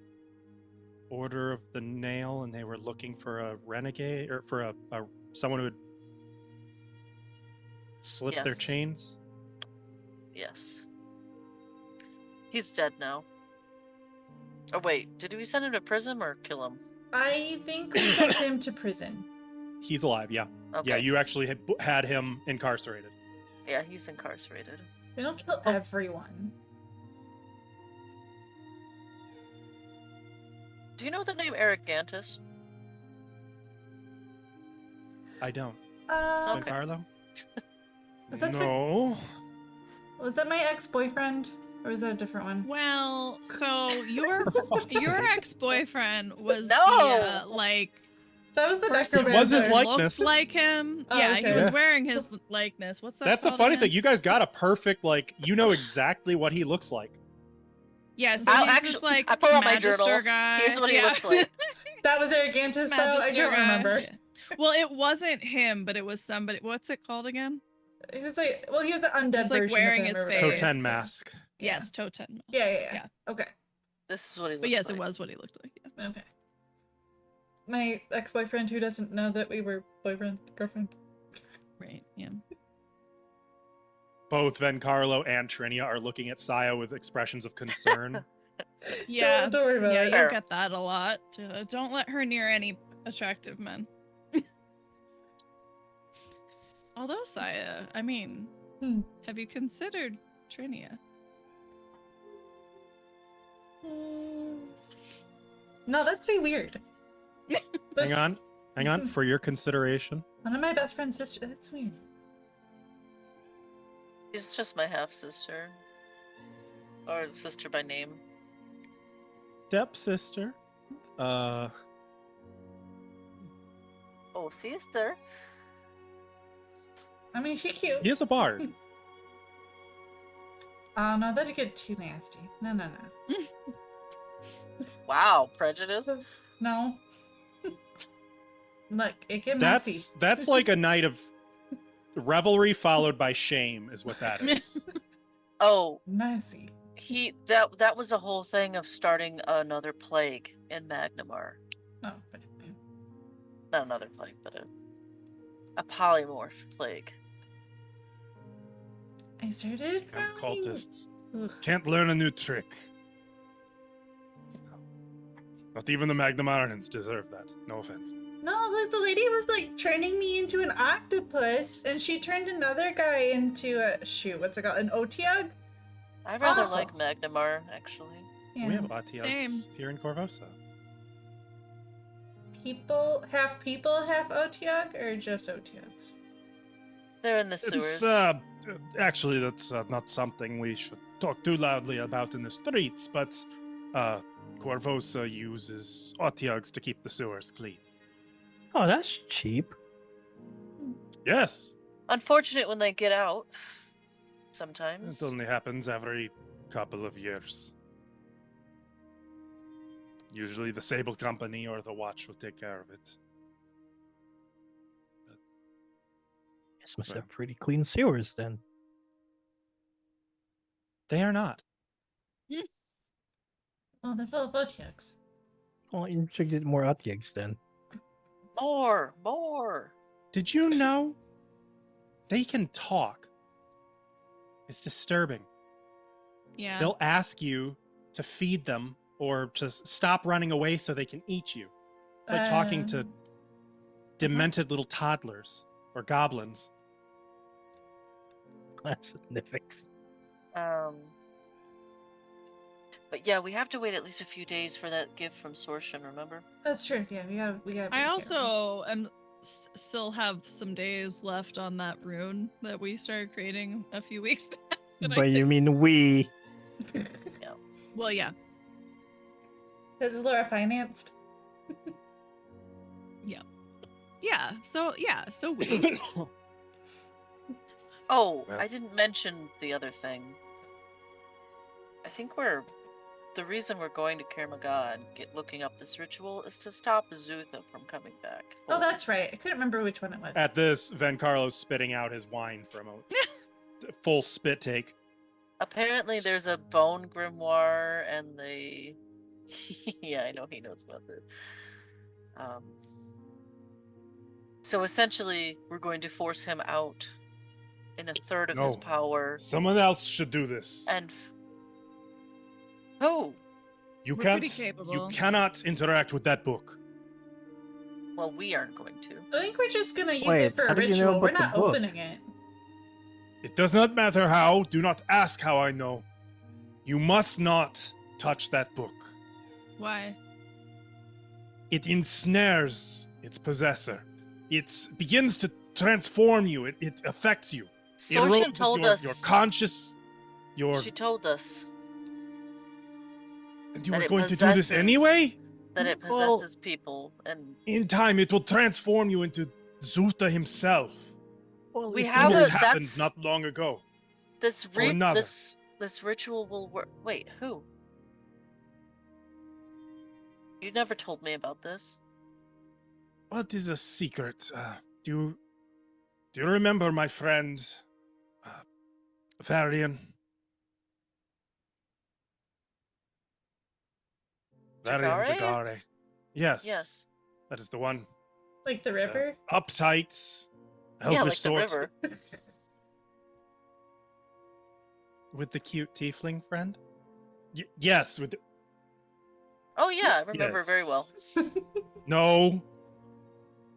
Order of the Nail and they were looking for a renegade or for a someone who would slip their Yes. chains? yes. He's dead now. Oh wait, did we send him to prison or kill him? I think we sent him to prison. He's alive, yeah. Okay. Yeah, you actually had him incarcerated. Yeah, he's incarcerated. They don't kill Oh. everyone. Do you know the name Ericantus? I don't. Okay. Carlo? Was that No. Was that my ex-boyfriend? Or was that a different one? Well, so your ex-boyfriend was No! the like That was the person necromancer. Was his who likeness. looked like him. Oh, Yeah, okay. he was Yeah. wearing his likeness. What's that? That's the called funny again? thing. You guys got a perfect, like, you know exactly what he looks like. Yeah, so I'll he's actually- this like I pull out my magister journal. guy. Here's what he yeah. looks like. That was Argantus, though? I Magister don't guy. remember. Yeah. Well, it wasn't him, but it was somebody. What's it called again? He was like, well, he was an undead He's, like, version wearing of him his or face. whatever. Toten mask. Yeah. Yes, Toten. Yeah. Okay. This is what he looks But yes, like. it was what he looked like. Yeah. Okay. My ex-boyfriend who doesn't know that we were boyfriend, girlfriend. Right. Yeah. Both Vencarlo and Trinia are looking at Saya with expressions of concern. Yeah. Don't worry about Yeah, it. you'll get that a lot. Don't let her near any attractive men. Although, Saya, I mean, have you considered Trinia? No, that's be weird. Hang on. For your consideration. One of my best friend's sister. That's weird. He's just my half sister. Or sister by name. Stepsister. Oh, sister. I mean, she cute. He is a bard. Oh no, that'd get too nasty. No. Wow, prejudice. No. Look, it get messy. That's like a night of revelry followed by shame, is what that is. Oh, Messy. that was a whole thing of starting another plague in Magnimar. Oh, but Not another plague, but a polymorph plague. I started And crying. cultists Ugh. can't learn a new trick. Not even the Magnimarans deserve that. No offense. No, the lady was like turning me into an octopus, and she turned another guy into a what's it called? An Otiug? I rather Awful. like Magnimar, actually. Yeah. We have Atios Same. here in Corvosa. People, half Otiug, or just Otiugs? They're in the sewers. It's actually that's not something we should talk too loudly about in the streets, but Corvosa uses Otiugs to keep the sewers clean. Oh, that's cheap. Yes, Unfortunate when they get out. Sometimes. it only happens every couple of years. Usually the Sable Company or the Watch will take care of it. This must Well. have pretty clean sewers then. They are not. Oh, they're full of Otiugs. Well, you should get more Otyugs then. More. Did you know they can talk? It's disturbing. Yeah. They'll ask you to feed them or just stop running away so they can eat you. It's like talking to demented little toddlers or goblins. That's significant. But yeah, we have to wait at least a few days for that gift from Sortian, remember? That's true. Yeah, we gotta. Be I careful. also am still have some days left on that rune that we started creating a few weeks back. that I But you think- mean we? Well, yeah. Is Laura financed? Yeah. So we. Oh, Well. I didn't mention the other thing. I think the reason we're going to Kermagad, looking up this ritual, is to stop Azutha from coming back. Oh, that's right. I couldn't remember which one it was. At this, Van Carlo's spitting out his wine for a moment. Full spit take. Apparently, there's a bone grimoire, and they. Yeah, I know he knows about this. So essentially, we're going to force him out in a third of his No. power. Someone else should do this. And who? You We're can't. pretty capable. You cannot interact with that book. Well, we aren't going to. I think we're just gonna use Wait, it for how a do you ritual. know We're about the not book? opening it. It does not matter how. Do not ask how I know. You must not touch that book. Why? It ensnares its possessor. It begins to transform you. It affects you. It Sorshan erodes told your, us. your conscious. Your She told us and you that were it going to do this possesses- anyway. that it Well- possesses people, and In time, it will transform you into Zuta himself. Well, We you have seem This a- to- happened that's- not long ago. this For another. this ritual will work. Wait, who? You never told me about this. What is a secret? Do you remember my friend, Varian? Varian Jagare? Jagare. Yes. Yes. That is the one. Like the river. Uptight, elvish Yeah, like sort, the river. with the cute tiefling friend. Yes, with. Oh yeah, I remember very well. No.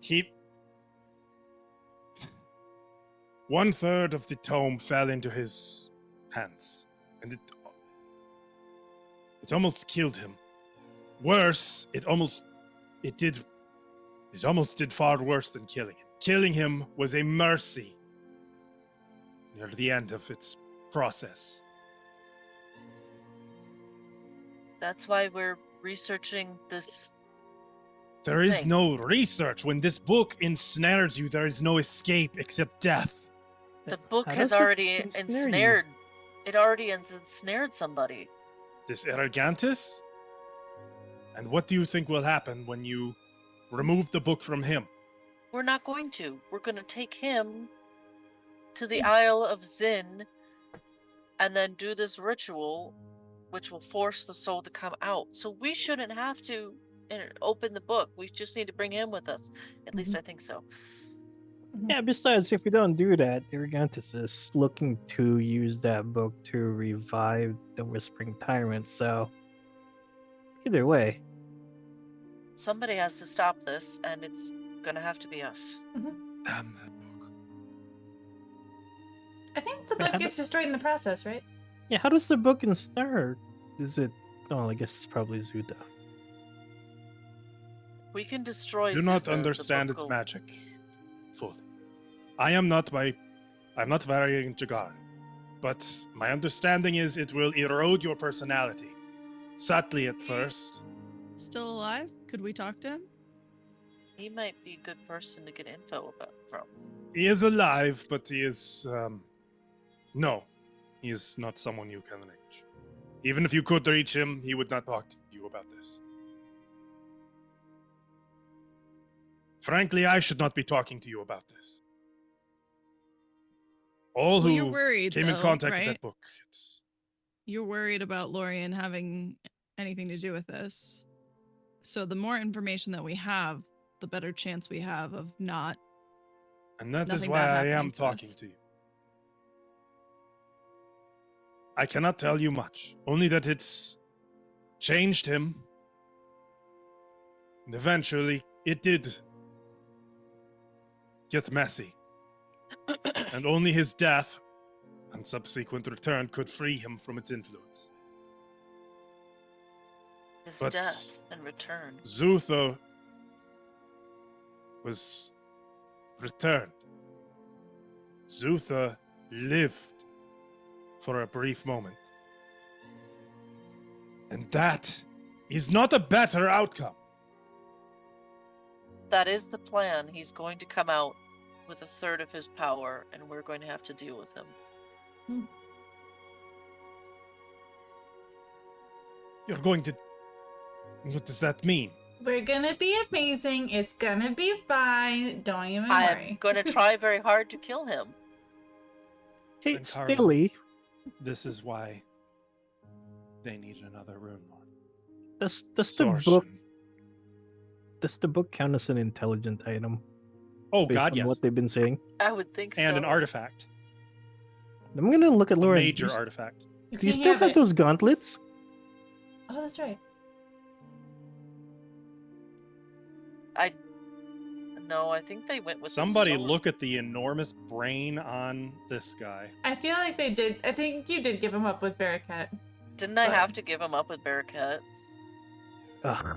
He. 1/3 of the tome fell into his hands, and it almost killed him. Worse, it almost did far worse than killing him. Killing him was a mercy near the end of its process. That's why we're researching this. There is Thing. no research. When this book ensnares you, there is no escape except death. The book How has does it already ensnare you? ensnared. It already ensnared somebody. This Arrogantis? And what do you think will happen when you remove the book from him? We're not going to. We're going to take him to the Isle of Zin and then do this ritual which will force the soul to come out. So we shouldn't have to open the book. We just need to bring him with us. At least I think so. Yeah, besides, if we don't do that, Irrigantus is looking to use that book to revive the Whispering Tyrant, so either way. Somebody has to stop this, and it's going to have to be us. Damn that book. I think the Yeah, book gets destroyed in the process, right? Yeah, how does the book ensnare? Is it... Oh, I guess it's probably Zuda. We can destroy Do Zuta, not the understand book its will- magic fully. I'm not Varian Jagar, but my understanding is it will erode your personality. Subtly at first. Still alive? Could we talk to him? He might be a good person to get info from. He is alive, but he is, no. He is not someone you can reach. Even if you could reach him, he would not talk to you about this. Frankly, I should not be talking to you about this. All Well, you're who worried, came in though, contact right? with that book, it's... You're worried about Lorien having anything to do with this. So the more information that we have, the better chance we have of not. And that is Nothing why bad I happening am to talking us. to you. I cannot tell you much, only that it's changed him. And eventually, it did get messy. And only his death and subsequent return could free him from its influence. His But- death and return. Zutho was returned. Zutha lived for a brief moment. And that is not a better outcome. That is the plan. He's going to come out with a third of his power, and we're going to have to deal with him. You're going to... What does that mean? We're gonna be amazing. It's gonna be fine. Don't even I'm worry. going to try very hard to kill him. Hey, And Carla- Stilly, This is why they need another Runelord. does the Sortion. book count as an intelligent item? Oh Based god, on yes. what they've been saying? I would think And so. an artifact. I'm gonna look at A Lauren. major do you, artifact. You do you can't still have it. those gauntlets? Oh, that's right. No, I think they went with the Somebody sword. look at the enormous brain on this guy. I feel like they did. I think you did give him up with Barracat. Didn't I but- have to give him up with Barracat? Ugh.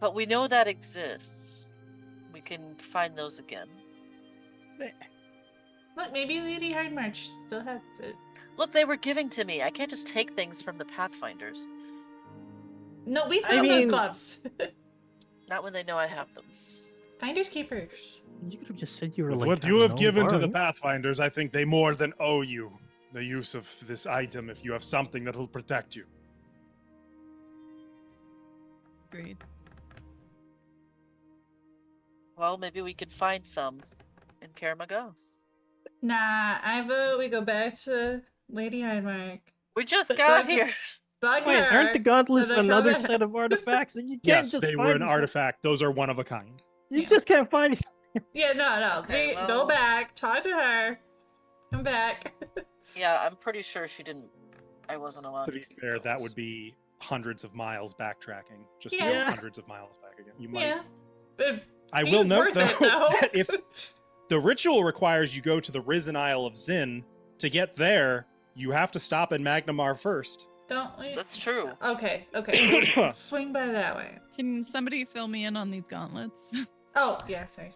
But we know that exists. We can find those again. Look, maybe Lady Hardmarch still has it. Look, they were giving to me. I can't just take things from the Pathfinders. No, we I found those mean- gloves. Not when they know I have them. Finders keepers. You could have just said you were With like. what I you don't have know, given to the borrowing. Pathfinders, I think they more than owe you the use of this item if you have something that will protect you. Agreed. Well, maybe we could find some in Karamago. Nah, I vote we go back to Lady Hardmark. We just But got like- here. Bug Wait, her. aren't the gauntlets Then they another come set of artifacts? And you can't Yes, just they find were an these- artifact. Those are one of a kind. You Yeah. just can't find these. Yeah, no. Okay, we well- go back, talk to her. Come back. Yeah, I'm pretty sure she didn't. I wasn't allowed To to be keep fair, those. that would be hundreds of miles backtracking. Just to Yeah. go hundreds of miles back again. You might. Yeah. But I it's will note worth though it, though. that if the ritual requires you go to the Risen Isle of Zin, to get there, you have to stop in Magnimar first. Don't we? That's true. Okay. Swing by that way. Can somebody fill me in on these gauntlets? Oh, yeah, sorry.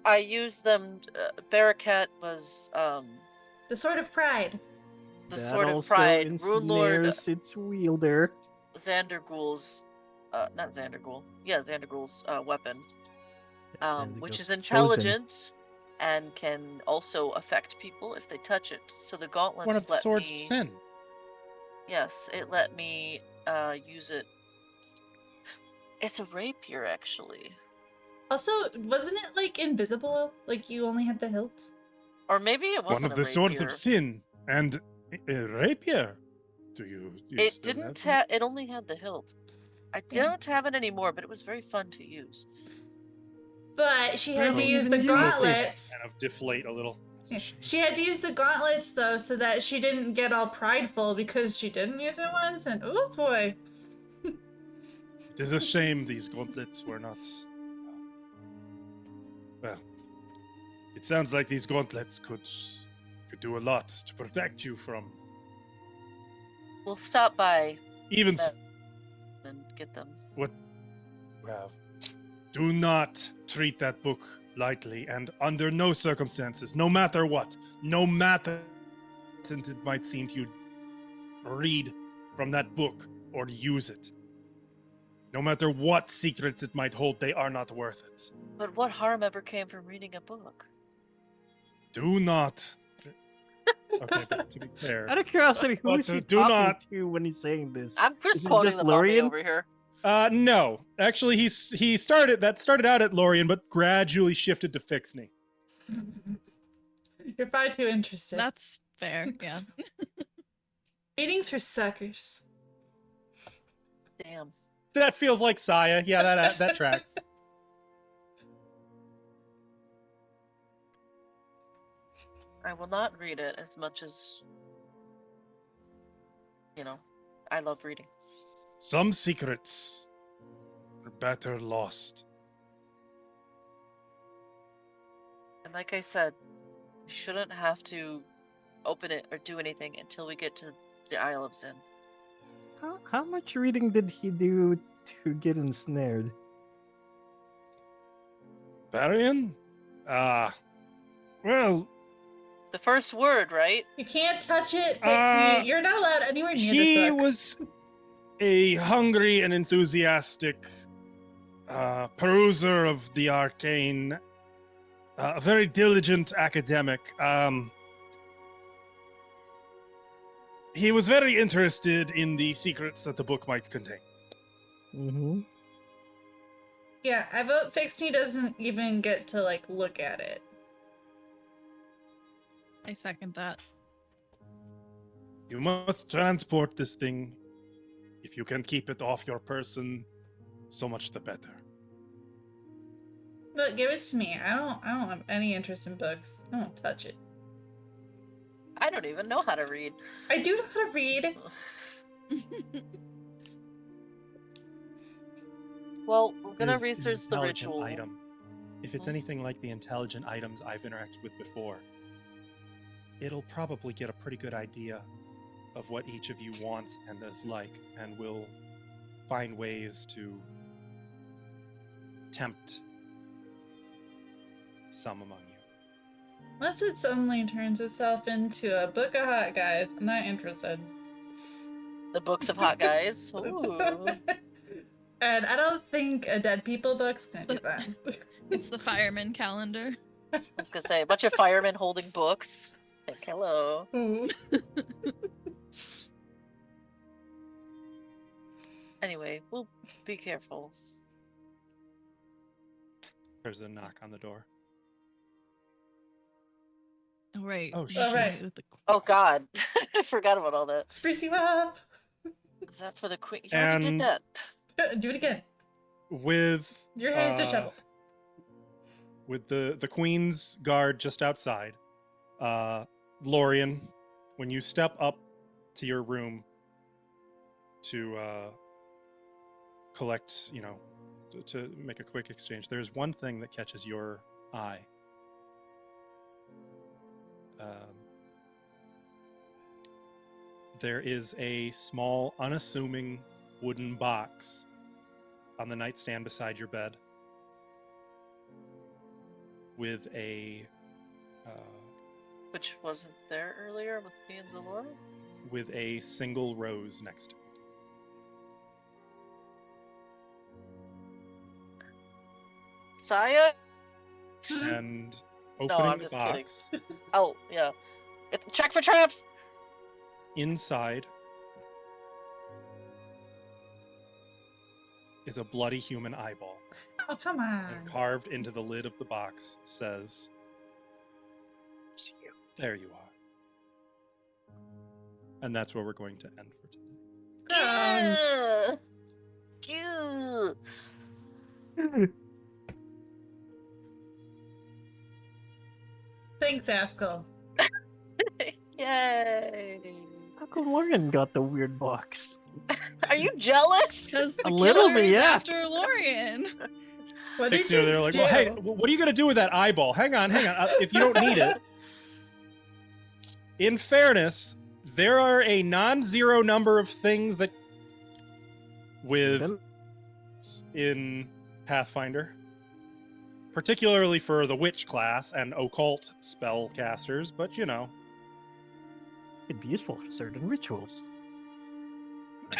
I used them. Barracat was The Sword of Pride. the That Sword of also Pride. Runelord ensnares its wielder. Xandergul's, not Xandergul. Yeah, Xandergul's weapon, which is Chosen. intelligent and can also affect people if they touch it. So the gauntlets One of the let swords me. of sin. Yes, it let me use it. It's a rapier, actually, Also, wasn't it like invisible? Like you only had the hilt? or maybe it wasn't One of a the swords rapier. of sin and a rapier. Do you? It still didn't have have. It only had the hilt. I Yeah. don't have it anymore, but it was very fun to use. But she had to Really? use Even the use it. gauntlets. kind of deflate a little? That's a Yeah, shame. she had to use the gauntlets though, so that she didn't get all prideful because she didn't use it once. And oh boy, It is a shame these gauntlets were not. Well, it sounds like these gauntlets could do a lot to protect you from We'll stop by even. that and get them. What you have. Do not treat that book lightly, and under no circumstances, no matter what, no matter what it might seem to you, read from that book or use it. No matter what secrets it might hold, they are not worth it. But what harm ever came from reading a book? Do not. Okay, but to be fair, Out of curiosity, who But is he do talking not- to when he's saying this? I'm Is just it quoting just the mommy Lorien? over here. no. Actually, he started out at Lorien, but gradually shifted to Fixney. you're far too interested. That's fair. Yeah. Readings for suckers. Damn. That feels like Saya. Yeah, that tracks. I will not read it as much as, I love reading. Some secrets are better lost. And like I said, we shouldn't have to open it or do anything until we get to the Isle of Zin. How much reading did he do to get ensnared? Barbarian? Well, The first word, right? You can't touch it, Pixie. You're not allowed anywhere near this he book. was a hungry and enthusiastic peruser of the arcane, a very diligent academic. He was very interested in the secrets that the book might contain. Mm-hmm. Yeah, I vote Pixie doesn't even get to, like, look at it. I second that. You must transport this thing. If you can keep it off your person, so much the better. Look, give it to me. I don't have any interest in books. I won't touch it. I don't even know how to read. I do know how to read. Well, we're It gonna is an research the intelligent ritual. item. If it's anything like the intelligent items I've interacted with before, it'll probably get a pretty good idea of what each of you wants and is like, and will find ways to tempt some among you. Unless it suddenly turns itself into a book of hot guys, I'm not interested. The books of hot guys. Ooh. And I don't think a dead people book's gonna do that. It's the fireman calendar. I was gonna say, a bunch of firemen holding books. Like, hello. Ooh. Anyway, we'll be careful. There's a knock on the door. Oh, right. Oh, the shit. night with the Oh god. I forgot about all that. Spruce you up. Is that for the queen? You already And- did that. Do it again. With Your hair is disheveled. with the Queen's guard just outside, Lorian, when you step up to your room to collect, to make a quick exchange, there's one thing that catches your eye. There is a small, unassuming wooden box on the nightstand beside your bed with a Which wasn't there earlier with me and Zalora? with a single rose next to it. Saya? And I'm opening the just kidding. box, Oh, yeah. It's check for traps! inside is a bloody human eyeball. Oh, come on. And carved into the lid of the box says, "There you are." And that's where we're going to end for today. Gross. Ew. Thanks, Haskell. Yay! How come Lorian got the weird box? Are you jealous? Because the A little killer bit, is yeah. after Lorian. What did Pixie, you they're like, do? "Well, hey, what are you going to do with that eyeball? Hang on. If you don't need it." In fairness, there are a non-zero number of things that with in Pathfinder, particularly for the witch class and occult spellcasters, but It'd be useful for certain rituals.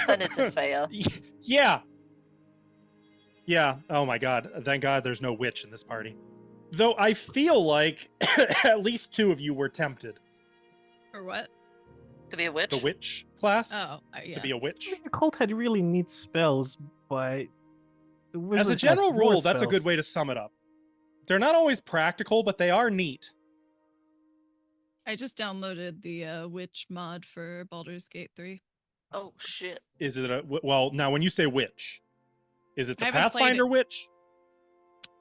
Send it to Faya. Yeah. Yeah. Oh my god. Thank God there's no witch in this party. Though I feel like at least two of you were tempted. Or what? To be a witch? The witch class? Oh, yeah. To be a witch? The cult had really neat spells, but the wizard As a has general more rule, that's a good spells. way to sum it up. They're not always practical, but they are neat. I just downloaded the witch mod for Baldur's Gate 3. Oh, shit. Is it well, now when you say witch, is it the I haven't played Pathfinder it. witch?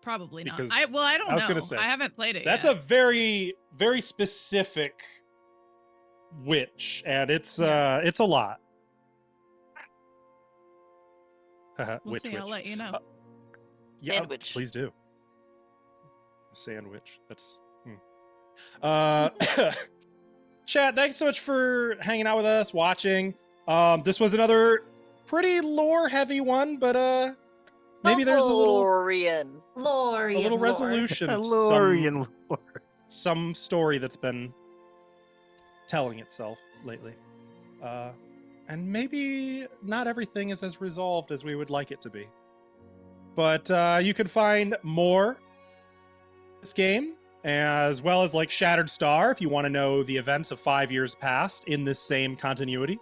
Probably not. Because I don't I was know. gonna say, I haven't played it That's yet. a very, very specific witch, and it's a lot. We'll witch, see. witch. I'll let you know. Yeah, Sandwich. please do. Sandwich. That's. Chat, thanks so much for hanging out with us, watching. This was another pretty lore-heavy one, but maybe there's a little Lorian. Lorian lore. resolution to Lorian lore. some story that's been telling itself lately. And maybe not everything is as resolved as we would like it to be. But you can find more this game, as well as like Shattered Star, if you want to know the events of 5 years past in this same continuity,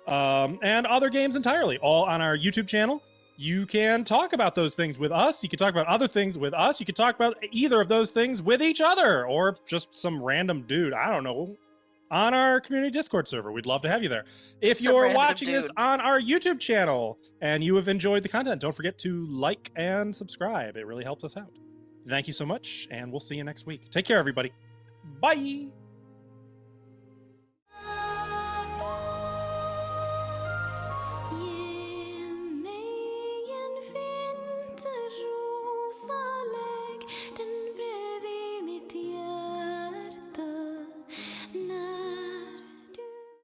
and other games entirely, all on our YouTube channel. You can talk about those things with us. You can talk about other things with us. You can talk about either of those things with each other, or just some random dude, I don't know, on our community Discord server. We'd love to have you there. If Some you're random watching this dude. on our YouTube channel and you have enjoyed the content, don't forget to like and subscribe. It really helps us out. Thank you so much, and we'll see you next week. Take care, everybody. Bye.